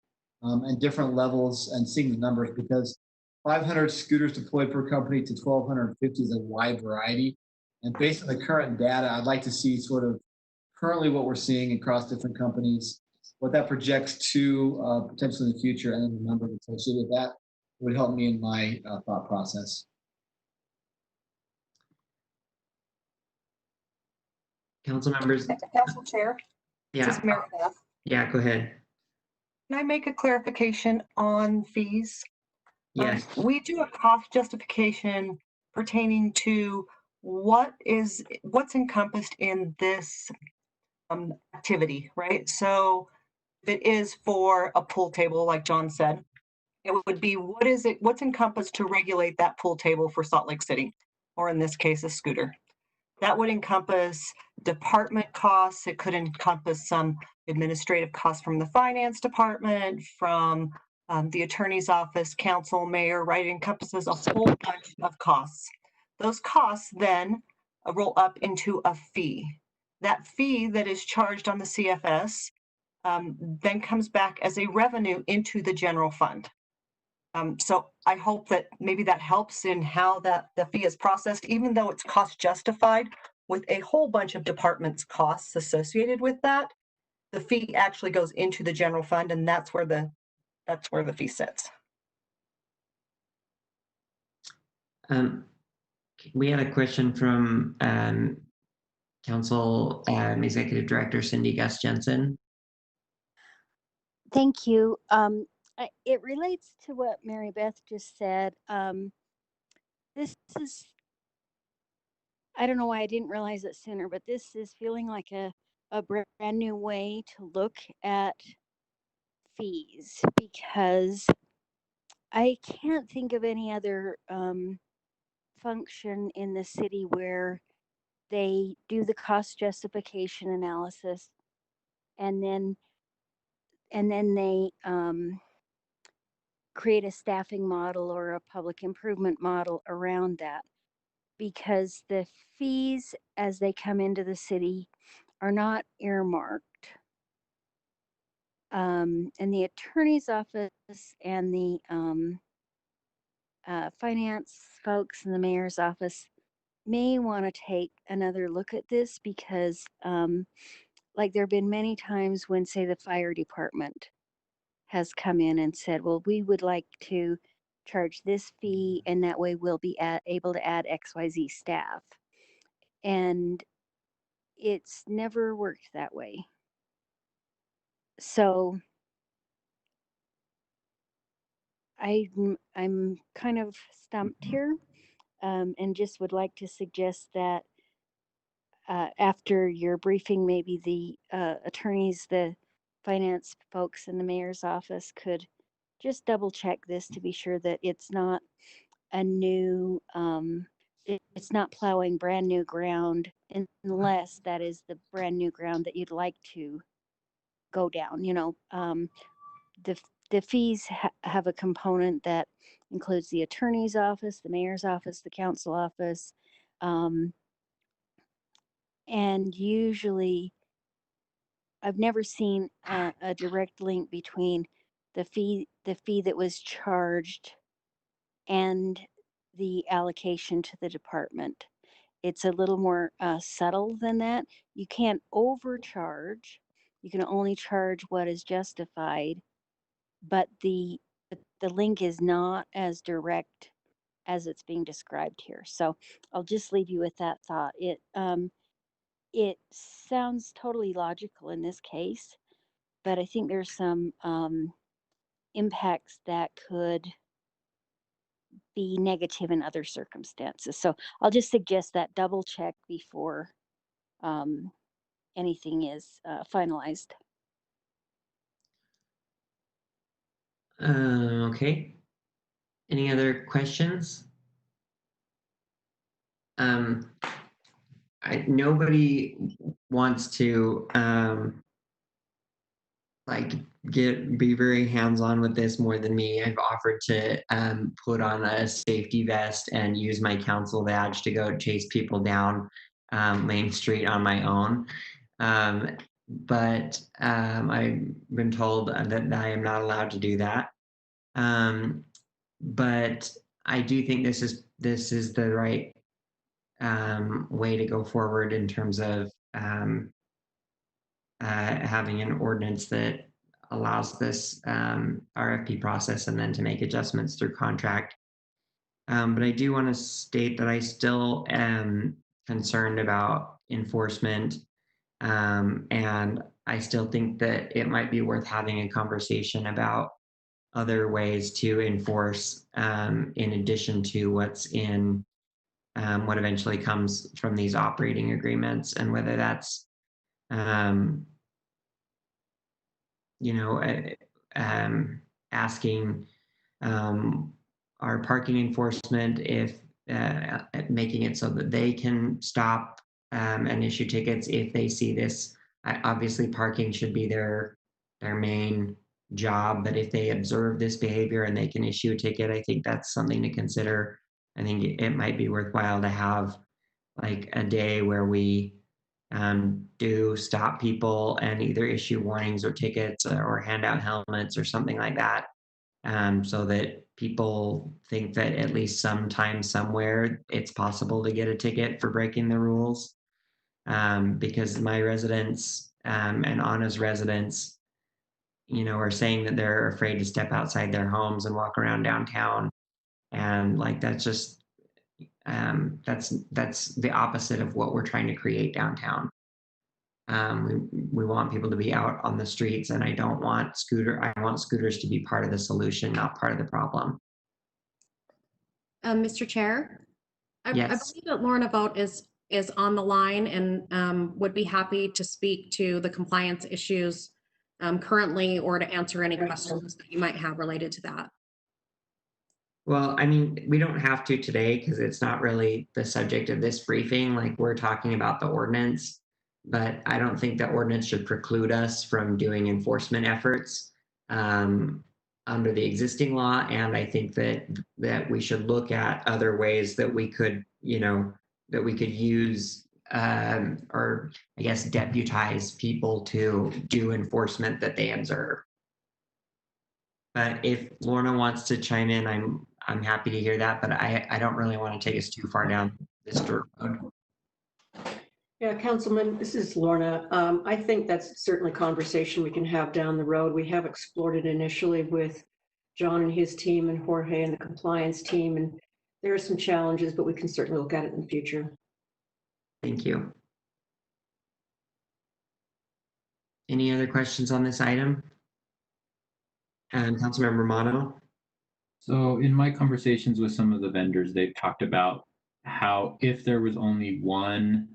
and different levels and seeing the numbers, because 500 scooters deployed per company to 1,250 is a wide variety. And based on the current data, I'd like to see sort of currently what we're seeing across different companies, what that projects to potentially in the future, and then the numbers associated with that would help me in my thought process. Council members. Council Chair. Yeah. This is Mary Beth. Yeah, go ahead. Can I make a clarification on fees? Yes. We do a cost justification pertaining to what's encompassed in this activity, right? So if it is for a pool table, like John said, it would be what's encompassed to regulate that pool table for Salt Lake City, or in this case, a scooter. That would encompass department costs. It could encompass some administrative costs from the finance department, from the attorney's office, council, mayor, right? It encompasses a whole bunch of costs. Those costs then roll up into a fee. That fee that is charged on the CFS then comes back as a revenue into the general fund. So I hope that maybe that helps in how the fee is processed, even though it's cost justified with a whole bunch of departments' costs associated with that. The fee actually goes into the general fund, and that's where the fee sits. We had a question from Council Executive Director Cindy Gus Jensen. Thank you. It relates to what Mary Beth just said. This is, I don't know why I didn't realize it sooner, but this is feeling like a brand new way to look at fees, because I can't think of any other function in the city where they do the cost justification analysis and then they create a staffing model or a public improvement model around that, because the fees as they come into the city are not earmarked. And the attorney's office and the finance folks in the mayor's office may want to take another look at this, because like there have been many times when, say, the fire department has come in and said, well, we would like to charge this fee, and that way we'll be able to add XYZ staff. And it's never worked that way. So I'm kind of stumped here, and just would like to suggest that after your briefing, maybe the attorneys, the finance folks in the mayor's office could just double check this to be sure that it's not a new, it's not plowing brand new ground, unless that is the brand new ground that you'd like to go down. You know, the fees have a component that includes the attorney's office, the mayor's office, the council office, And usually, I've never seen a direct link between the fee that was charged and the allocation to the department. It's a little more subtle than that. You can't overcharge. You can only charge what is justified, but the link is not as direct as it's being described here. So I'll just leave you with that thought. It sounds totally logical in this case, but I think there's some impacts that could be negative in other circumstances. So I'll just suggest that double check before anything is finalized. Okay. Any other questions? Nobody wants to like be very hands-on with this more than me. I've offered to put on a safety vest and use my council badge to go chase people down Main Street on my own. But I've been told that I am not allowed to do that. But I do think this is the right way to go forward in terms of having an ordinance that allows this RFP process and then to make adjustments through contract. But I do want to state that I still am concerned about enforcement, and I still think that it might be worth having a conversation about other ways to enforce in addition to what's in what eventually comes from these operating agreements, and whether that's asking our parking enforcement if making it so that they can stop and issue tickets if they see this. Obviously, parking should be their main job, but if they observe this behavior and they can issue a ticket, I think that's something to consider. I think it might be worthwhile to have like a day where we do stop people and either issue warnings or tickets or hand out helmets or something like that, so that people think that at least sometime somewhere it's possible to get a ticket for breaking the rules. Because my residents and Anna's residents, are saying that they're afraid to step outside their homes and walk around downtown, and like that's just that's the opposite of what we're trying to create downtown. We want people to be out on the streets, and I want scooters to be part of the solution, not part of the problem. Mr. Chair, I Yes. believe that Lorna Vogt is on the line and would be happy to speak to the compliance issues currently, or to answer any questions that you might have related to that. Well, I mean, we don't have to today because it's not really the subject of this briefing. Like, we're talking about the ordinance, but I don't think the ordinance should preclude us from doing enforcement efforts under the existing law. And I think that we should look at other ways that we could, that we could use or I guess deputize people to do enforcement that they observe. But if Lorna wants to chime in, I'm happy to hear that, but I don't really want to take us too far down this road. Yeah, Councilman, this is Lorna. I think that's certainly a conversation we can have down the road. We have explored it initially with John and his team and Jorge and the compliance team, and there are some challenges, but we can certainly look at it in the future. Thank you. Any other questions on this item? And Councilmember Romano? So in my conversations with some of the vendors, they've talked about how if there was only one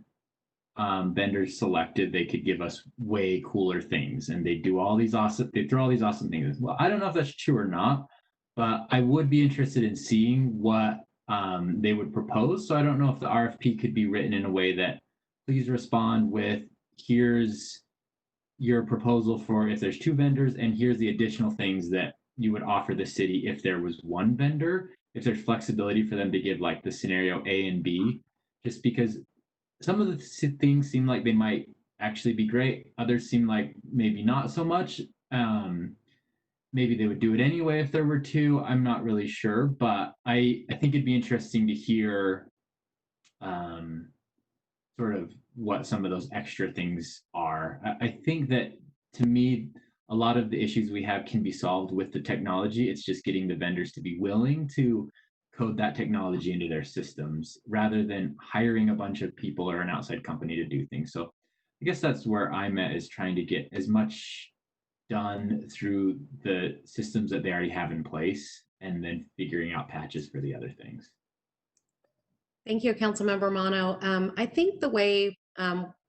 vendor selected, they could give us way cooler things, and they throw all these awesome things. Well, I don't know if that's true or not, but I would be interested in seeing what they would propose. So I don't know if the RFP could be written in a way that please respond with, here's your proposal for if there's two vendors, and here's the additional things that you would offer the city if there was one vendor, if there's flexibility for them to give like the scenario A and B, just because some of the things seem like they might actually be great. Others seem like maybe not so much. Maybe they would do it anyway if there were two. I'm not really sure, but I think it'd be interesting to hear sort of what some of those extra things are. I think that to me, a lot of the issues we have can be solved with the technology. It's just getting the vendors to be willing to code that technology into their systems rather than hiring a bunch of people or an outside company to do things. So I guess that's where I'm at, is trying to get as much done through the systems that they already have in place and then figuring out patches for the other things. Thank you, Councilmember Mono. I think the way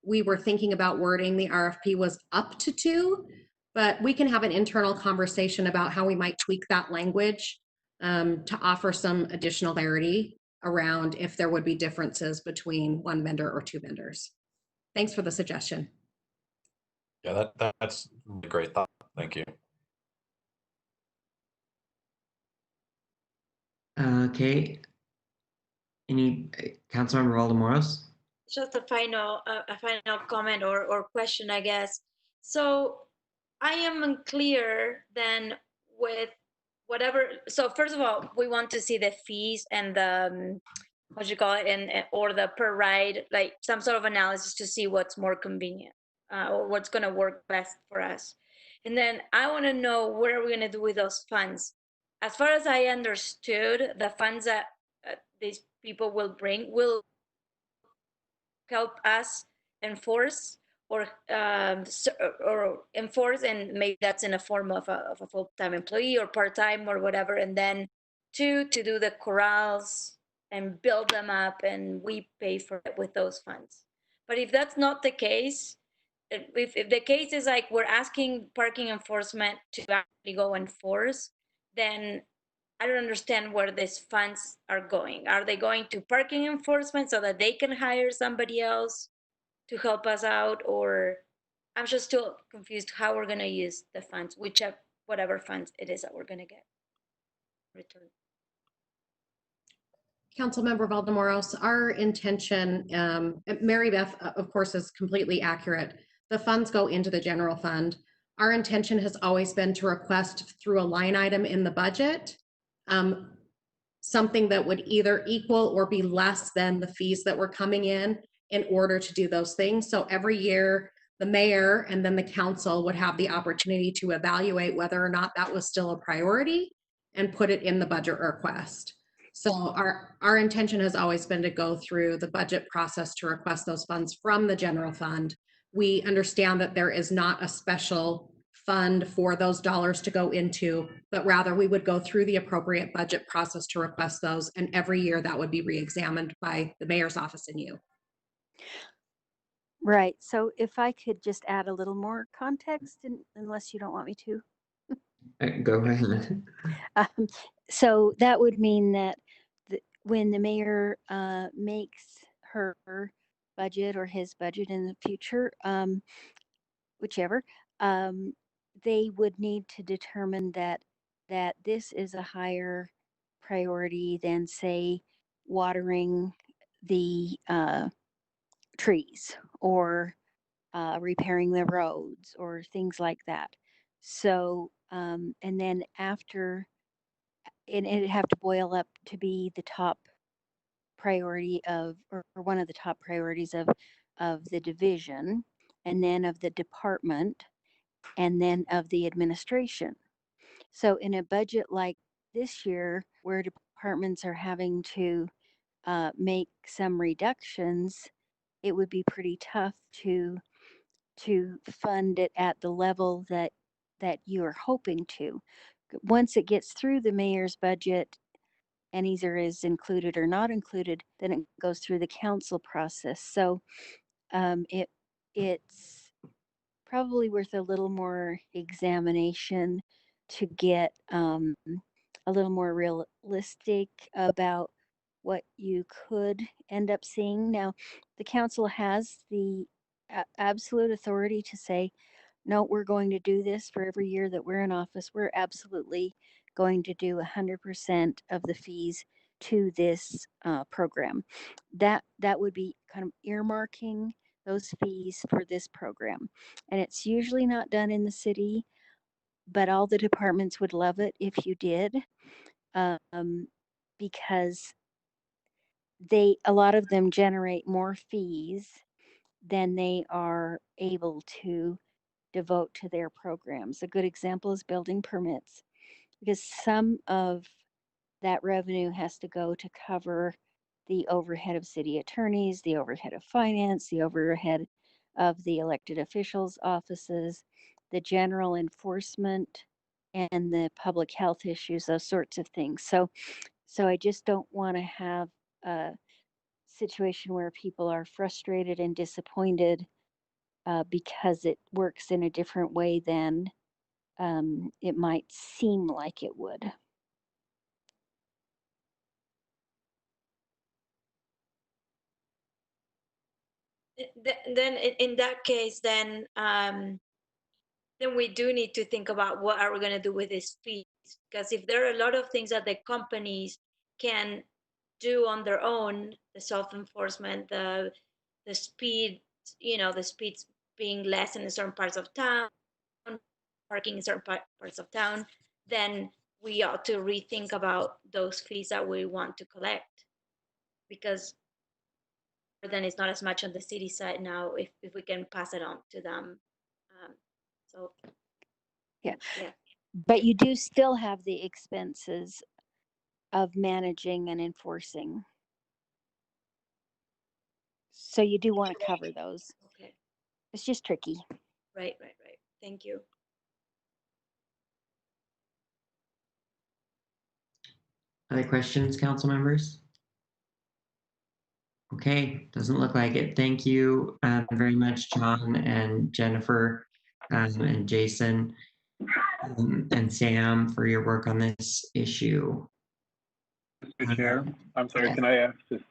we were thinking about wording the RFP was up to 2, but we can have an internal conversation about how we might tweak that language to offer some additional clarity around if there would be differences between 1 vendor or 2 vendors. Thanks for the suggestion. Yeah, that's a great thought. Thank you. Okay. Any Councilmember Valdemoros? Just a final comment or question, I guess. So I am unclear then with whatever. So first of all, we want to see the fees and the what you call it, and or the per ride, like some sort of analysis to see what's more convenient or what's going to work best for us. And then I want to know what are we going to do with those funds. As far as I understood, the funds that these people will bring will help us enforce or enforce, and maybe that's in a form of a full-time employee or part-time or whatever, and then to do the corrals and build them up, and we pay for it with those funds. But if that's not the case, if the case is like we're asking parking enforcement to actually go enforce, then I don't understand where these funds are going. Are they going to parking enforcement so that they can hire somebody else to help us out? Or I'm just still confused how we're going to use the funds, whatever funds it is that we're going to get return. Councilmember Valdemoros, our intention, Mary Beth, of course, is completely accurate. The funds go into the general fund. Our intention has always been to request through a line item in the budget something that would either equal or be less than the fees that were coming in order to do those things. So every year, the mayor and then the council would have the opportunity to evaluate whether or not that was still a priority and put it in the budget request. So our intention has always been to go through the budget process to request those funds from the general fund. We understand that there is not a special fund for those dollars to go into, but rather we would go through the appropriate budget process to request those, and every year that would be re-examined by the mayor's office and you. Right. So if I could just add a little more context, unless you don't want me to. Go ahead. So that would mean that when the mayor makes her budget or his budget in the future, whichever, they would need to determine that this is a higher priority than, say, watering the trees or repairing the roads or things like that. So, and then after, and it'd have to boil up to be the top priority of, or one of the top priorities of the division, and then of the department, and then of the administration. So in a budget like this year, where departments are having to make some reductions, it would be pretty tough to fund it at the level that you are hoping to. Once it gets through the mayor's budget and either is included or not included, then it goes through the council process. So it's probably worth a little more examination to get a little more realistic about what you could end up seeing. Now, the council has the absolute authority to say, no, we're going to do this for every year that we're in office. We're absolutely going to do 100% of the fees to this program. That would be kind of earmarking those fees for this program. And it's usually not done in the city, but all the departments would love it if you did, because a lot of them generate more fees than they are able to devote to their programs. A good example is building permits, because some of that revenue has to go to cover the overhead of city attorneys, the overhead of finance, the overhead of the elected officials' offices, the general enforcement, and the public health issues, those sorts of things. So I just don't want to have a situation where people are frustrated and disappointed because it works in a different way than it might seem like it would. Then in that case, then we do need to think about what are we going to do with these fees, because if there are a lot of things that the companies can do on their own, the self-enforcement, the speed, the speeds being less in certain parts of town, parking in certain parts of town, then we ought to rethink about those fees that we want to collect, because then it's not as much on the city side now if we can pass it on to them. So yeah. But you do still have the expenses of managing and enforcing. So you do want to cover those. Okay. It's just tricky. Right. Thank you. Other questions, council members? Okay, doesn't look like it. Thank you very much, John and Jennifer and Jason and Sam for your work on this issue. Mr. Chair, I'm sorry, can I ask just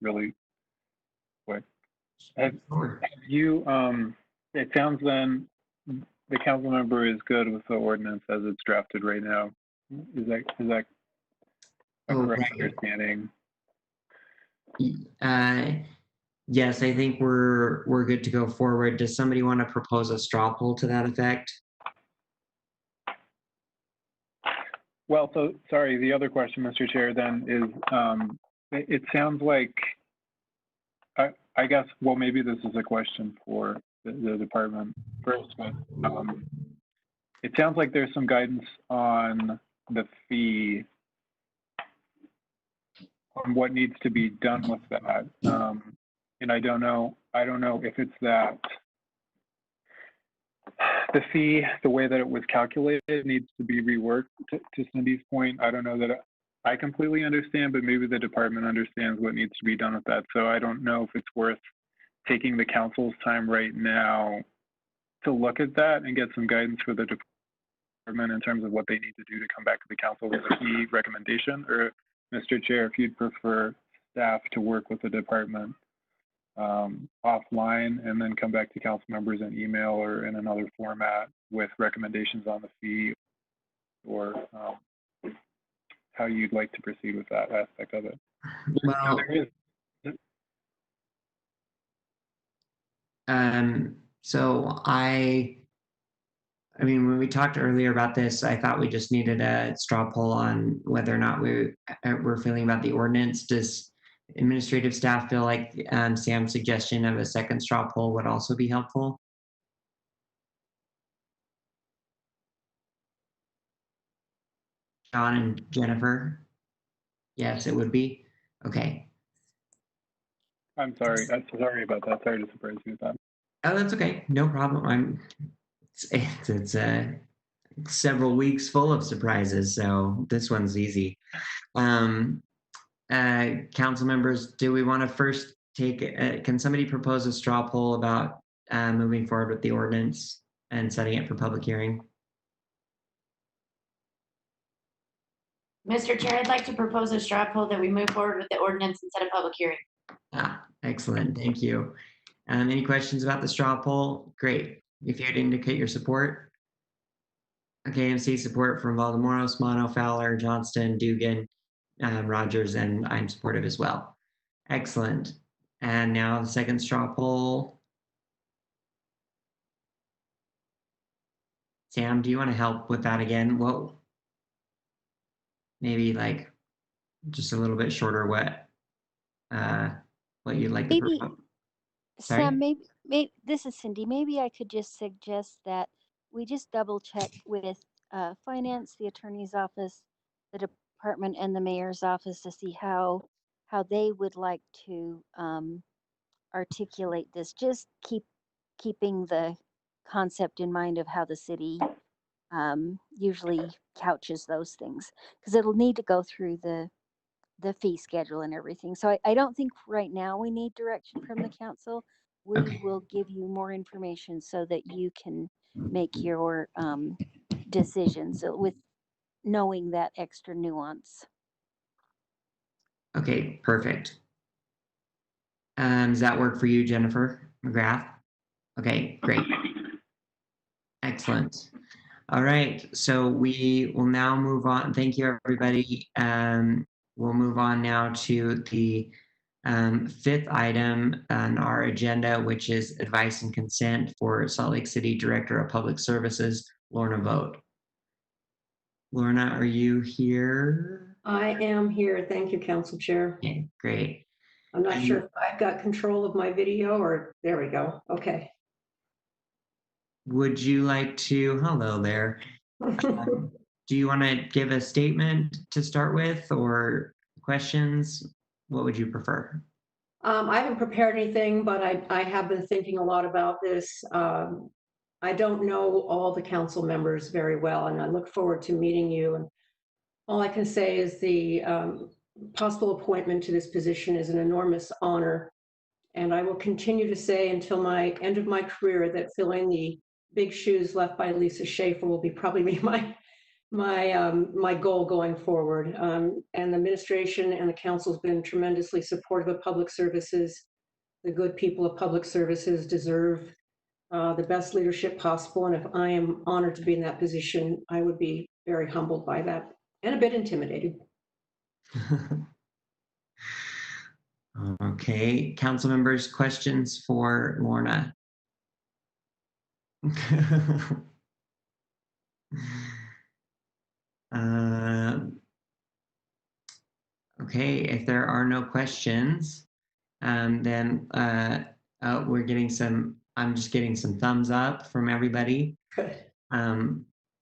really quick? Have you, it sounds then the council member is good with the ordinance as it's drafted right now. Is that a correct understanding? Yes, I think we're good to go forward. Does somebody want to propose a straw poll to that effect? Well, so sorry, the other question, Mr. Chair, then is it sounds like, I guess, well, maybe this is a question for the department first, but it sounds like there's some guidance on the fee, on what needs to be done with that. And I don't know if it's that the fee, the way that it was calculated, needs to be reworked. To Cindy's point, I don't know that I completely understand, but maybe the department understands what needs to be done with that. So I don't know if it's worth taking the council's time right now to look at that and get some guidance for the department in terms of what they need to do to come back to the council with a key recommendation. Or, Mr. Chair, if you'd prefer staff to work with the department offline and then come back to council members in email or in another format with recommendations on the fee, or how you'd like to proceed with that aspect of it. Well, so I mean, when we talked earlier about this, I thought we just needed a straw poll on whether or not we're feeling about the ordinance. Does administrative staff feel like Sam's suggestion of a second straw poll would also be helpful? John and Jennifer? Yes, it would be. Okay. I'm sorry. I'm sorry about that. Sorry to surprise you with that. Oh, that's okay. No problem. It's several weeks full of surprises, so this one's easy. Council members, do we want to first can somebody propose a straw poll about moving forward with the ordinance and setting it for public hearing? Mr. Chair, I'd like to propose a straw poll that we move forward with the ordinance and set a public hearing. Excellent, thank you. Any questions about the straw poll? Great. If you'd indicate your support. Okay, MC support from Valdemoro, Smano, Fowler, Johnston, Dugan, Rogers, and I'm supportive as well. Excellent. And now the second straw poll. Sam, do you want to help with that again? Well, maybe like just a little bit shorter what you'd like to Maybe, propose. Sorry? Sam, maybe this is Cindy. Maybe I could just suggest that we just double check with finance, the attorney's office, the department, and the mayor's office to see how they would like to articulate this. Just keeping the concept in mind of how the city usually couches those things, because it'll need to go through the fee schedule and everything. So I don't think right now we need direction from the council. We will give you more information so that you can make your decisions with knowing that extra nuance. Okay, perfect. Does that work for you, Jennifer McGrath? Okay, great. Excellent. All right, so we will now move on. Thank you, everybody. We'll move on now to the fifth item on our agenda, which is advice and consent for Salt Lake City Director of Public Services, Lorna Vogt. Lorna, are you here? I am here. Thank you, Council Chair. Okay, great. I'm not sure if I've got control of my video or there we go. Okay. Would you like to, hello there. Do you want to give a statement to start with or questions? What would you prefer? I haven't prepared anything, but I have been thinking a lot about this. I don't know all the council members very well, and I look forward to meeting you. And all I can say is the possible appointment to this position is an enormous honor. And I will continue to say until my end of my career that filling the big shoes left by Lisa Schaefer will be probably my goal going forward. And the administration and the council has been tremendously supportive of public services. The good people of public services deserve the best leadership possible. And if I am honored to be in that position, I would be very humbled by that and a bit intimidated. Okay, council members, questions for Lorna? Okay, if there are no questions, then we're getting some, I'm just getting some thumbs up from everybody. Good.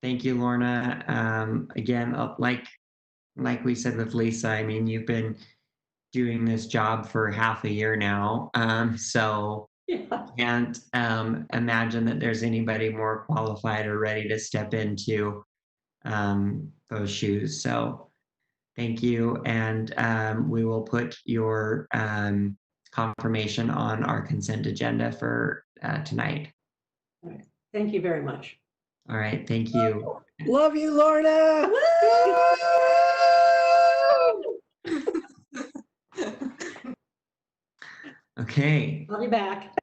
Thank you, Lorna. Again, like we said with Lisa, I mean, you've been doing this job for half a year now. So yeah. Can't imagine that there's anybody more qualified or ready to step into those shoes. So thank you. And we will put your confirmation on our consent agenda for tonight. All right. Thank you very much. All right. Thank you. Love you, Lorna. Okay. I'll be back.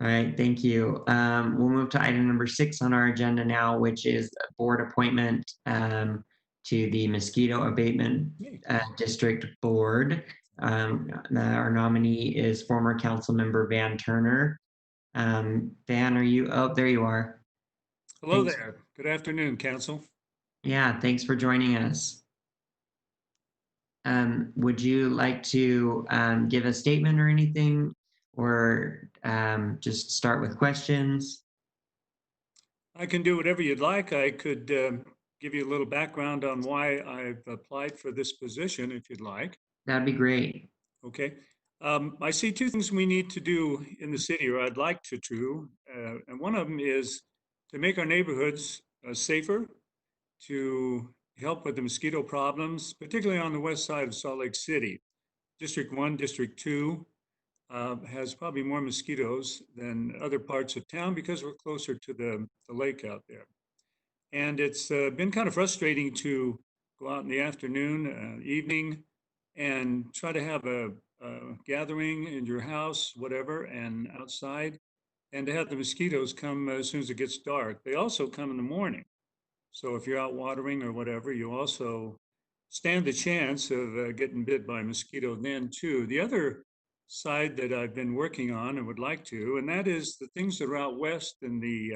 All right, thank you. We'll move to item number 6 on our agenda now, which is board appointment to the Mosquito Abatement District Board. Our nominee is former council member Van Turner. Van, are you, oh, there you are. Hello there. Good afternoon, council. Yeah, thanks for joining us. Would you like to give a statement or anything, or just start with questions? I can do whatever you'd like. I could give you a little background on why I've applied for this position, if you'd like. That'd be great. Okay. I see 2 things we need to do in the city, or I'd like to do. And one of them is to make our neighborhoods safer, to help with the mosquito problems, particularly on the west side of Salt Lake City. District 1, District 2 has probably more mosquitoes than other parts of town because we're closer to the lake out there. And it's been kind of frustrating to go out in the afternoon, evening, and try to have a gathering in your house, whatever, and outside, and to have the mosquitoes come as soon as it gets dark. They also come in the morning. So if you're out watering or whatever, you also stand the chance of getting bit by a mosquito then too. The other side that I've been working on and would like to, and that is the things that are out west in the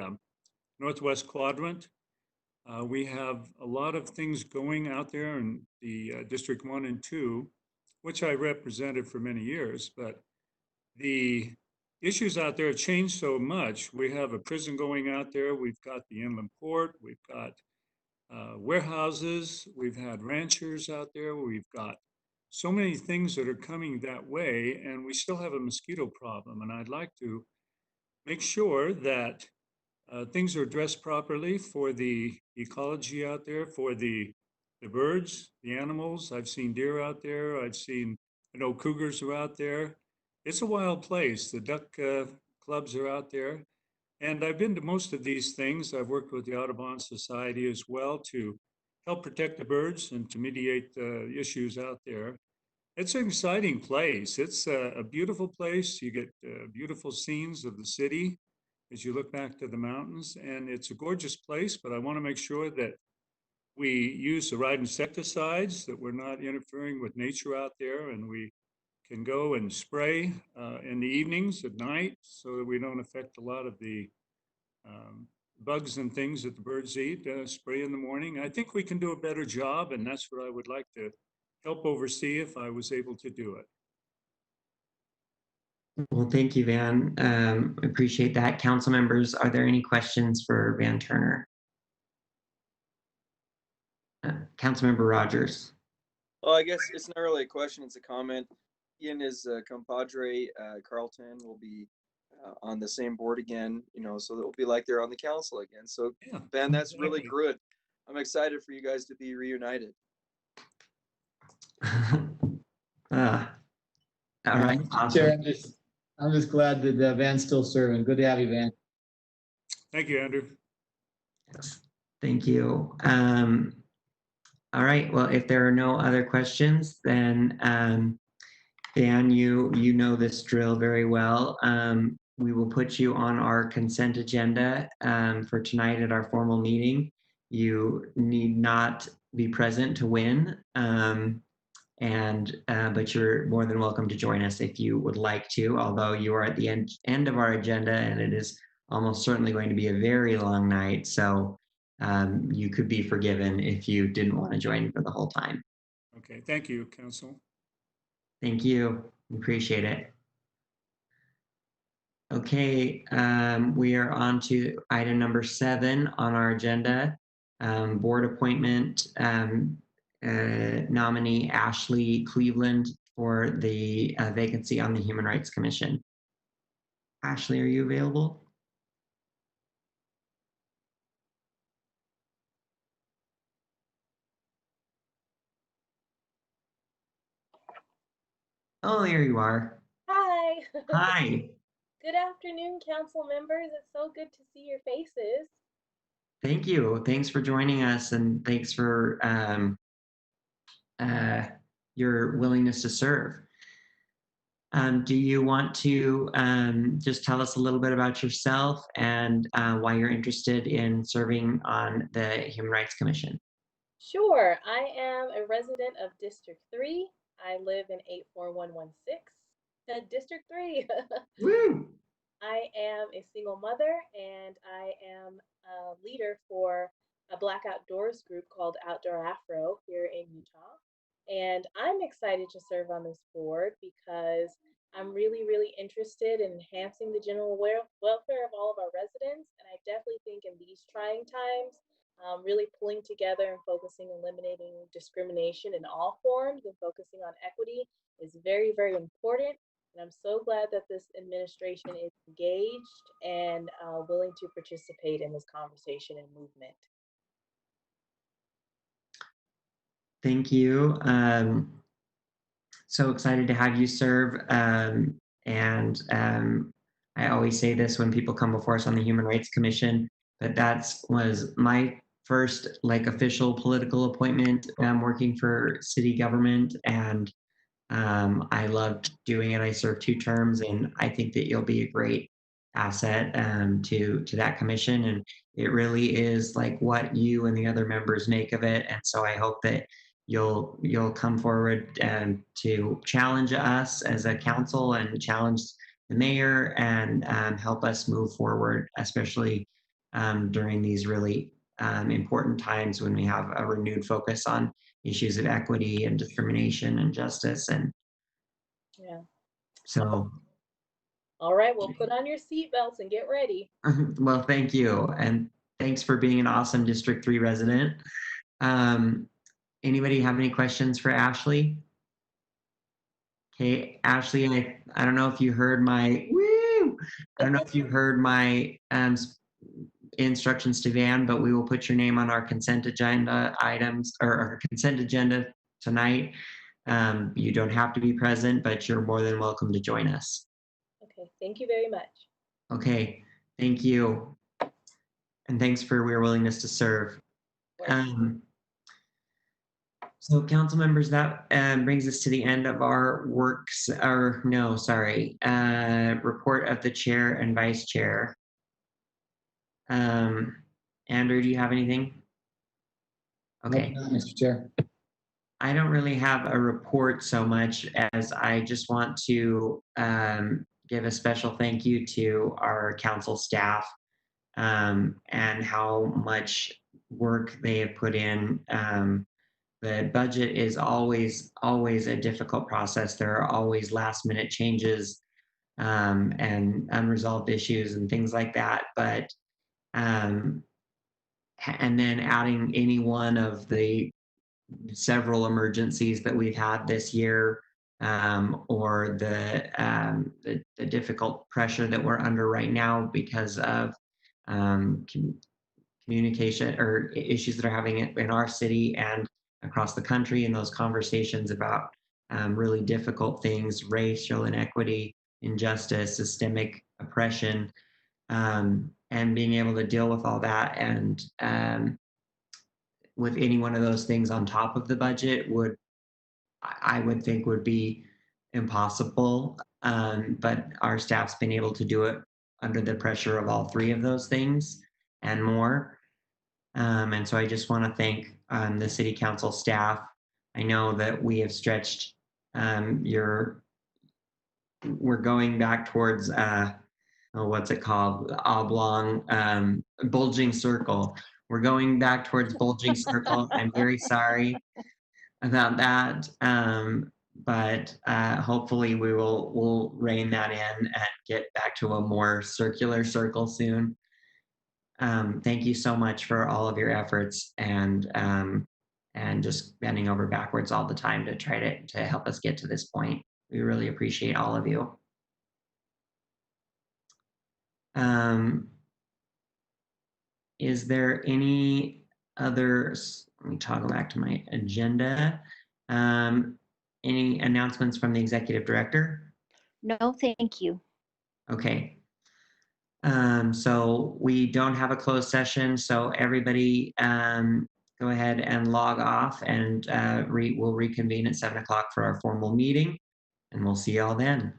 northwest quadrant. We have a lot of things going out there in the District 1 and 2, which I represented for many years, but the issues out there have changed so much. We have a prison going out there. We've got the inland port. We've got warehouses. We've had ranchers out there. We've got so many things that are coming that way, and we still have a mosquito problem. And I'd like to make sure that things are addressed properly for the ecology out there, for the birds, the animals. I've seen deer out there. I know cougars are out there. It's a wild place. The duck clubs are out there. And I've been to most of these things. I've worked with the Audubon Society as well to help protect the birds and to mediate the issues out there. It's an exciting place. It's a beautiful place. You get beautiful scenes of the city as you look back to the mountains, and it's a gorgeous place, but I want to make sure that we use the right insecticides, that we're not interfering with nature out there, and we can go and spray in the evenings at night so that we don't affect a lot of the bugs and things that the birds eat, spray in the morning. I think we can do a better job, and that's what I would like to help oversee if I was able to do it. Well, thank you, Van. Appreciate that. Council members, are there any questions for Van Turner? Councilmember Rogers. Well, I guess it's not really a question, it's a comment. He and his compadre, Carlton, will be on the same board again, so it'll be like they're on the council again. So, yeah, Ben, that's really good. I'm excited for you guys to be reunited. All right. Awesome. Chair, I'm just glad that Van's still serving. Good to have you, Van. Thank you, Andrew. Yes. Thank you. All right. Well, if there are no other questions, then Dan, you know this drill very well. We will put you on our consent agenda for tonight at our formal meeting. You need not be present to win, but you're more than welcome to join us if you would like to, although you are at the end of our agenda and it is almost certainly going to be a very long night. So you could be forgiven if you didn't want to join for the whole time. Okay, thank you, Council. Thank you. Appreciate it. Okay, we are on to item number 7 on our agenda, board appointment nominee Ashley Cleveland for the vacancy on the Human Rights Commission. Ashley, are you available? Oh, there you are. Hi. Hi. Good afternoon, council members. It's so good to see your faces. Thank you. Thanks for joining us, and thanks for your willingness to serve. Do you want to just tell us a little bit about yourself and why you're interested in serving on the Human Rights Commission? Sure. I am a resident of District 3. I live in 84116. District 3. Woo! I am a single mother, and I am a leader for a Black Outdoors group called Outdoor Afro here in Utah. And I'm excited to serve on this board because I'm really, really interested in enhancing the general welfare of all of our residents. And I definitely think in these trying times, really pulling together and focusing on eliminating discrimination in all forms and focusing on equity is very, very important. And I'm so glad that this administration is engaged and willing to participate in this conversation and movement. Thank you. So excited to have you serve. I always say this when people come before us on the Human Rights Commission, that was my first official political appointment working for city government. And I loved doing it. I served 2 terms, and I think that you'll be a great asset to that commission, and it really is like what you and the other members make of it. And so I hope that you'll come forward to challenge us as a council and challenge the mayor and help us move forward, especially during these really important times when we have a renewed focus on issues of equity and discrimination and justice. And Yeah. so, all right, well, put on your seatbelts and get ready. well, thank you. And thanks for being an awesome District 3 resident. Anybody have any questions for Ashley? Okay, Ashley, I don't know if you heard my, woo! I don't know if you heard my instructions to Van, but we will put your name on our consent agenda items, or our consent agenda tonight. You don't have to be present, but you're more than welcome to join us. Okay, thank you very much. Okay, thank you. And thanks for your willingness to serve. So council members, that brings us to the end of our report of the chair and vice chair. Andrew, do you have anything? Okay. Nope, Mr. Chair. I don't really have a report so much as I just want to give a special thank you to our council staff and how much work they have put in. The budget is always a difficult process. There are always last minute changes and unresolved issues and things like that. But and then adding any one of the several emergencies that we've had this year, or the difficult pressure that we're under right now because of communication or issues that are having it in our city and across the country, and those conversations about really difficult things, racial inequity, injustice, systemic oppression, and being able to deal with all that and with any one of those things on top of the budget I would think would be impossible. But our staff's been able to do it under the pressure of all three of those things and more. And so I just want to thank the city council staff. I know that we have stretched we're going back towards what's it called? Oblong, bulging circle. We're going back towards bulging circle. I'm very sorry about that. But hopefully we'll rein that in and get back to a more circular circle soon. Thank you so much for all of your efforts and just bending over backwards all the time to try to help us get to this point. We really appreciate all of you. Is there any others? Let me toggle back to my agenda. Any announcements from the executive director? No, thank you. Okay. So we don't have a closed session, so everybody go ahead and log off, and we'll reconvene at 7 o'clock for our formal meeting, and we'll see y'all then.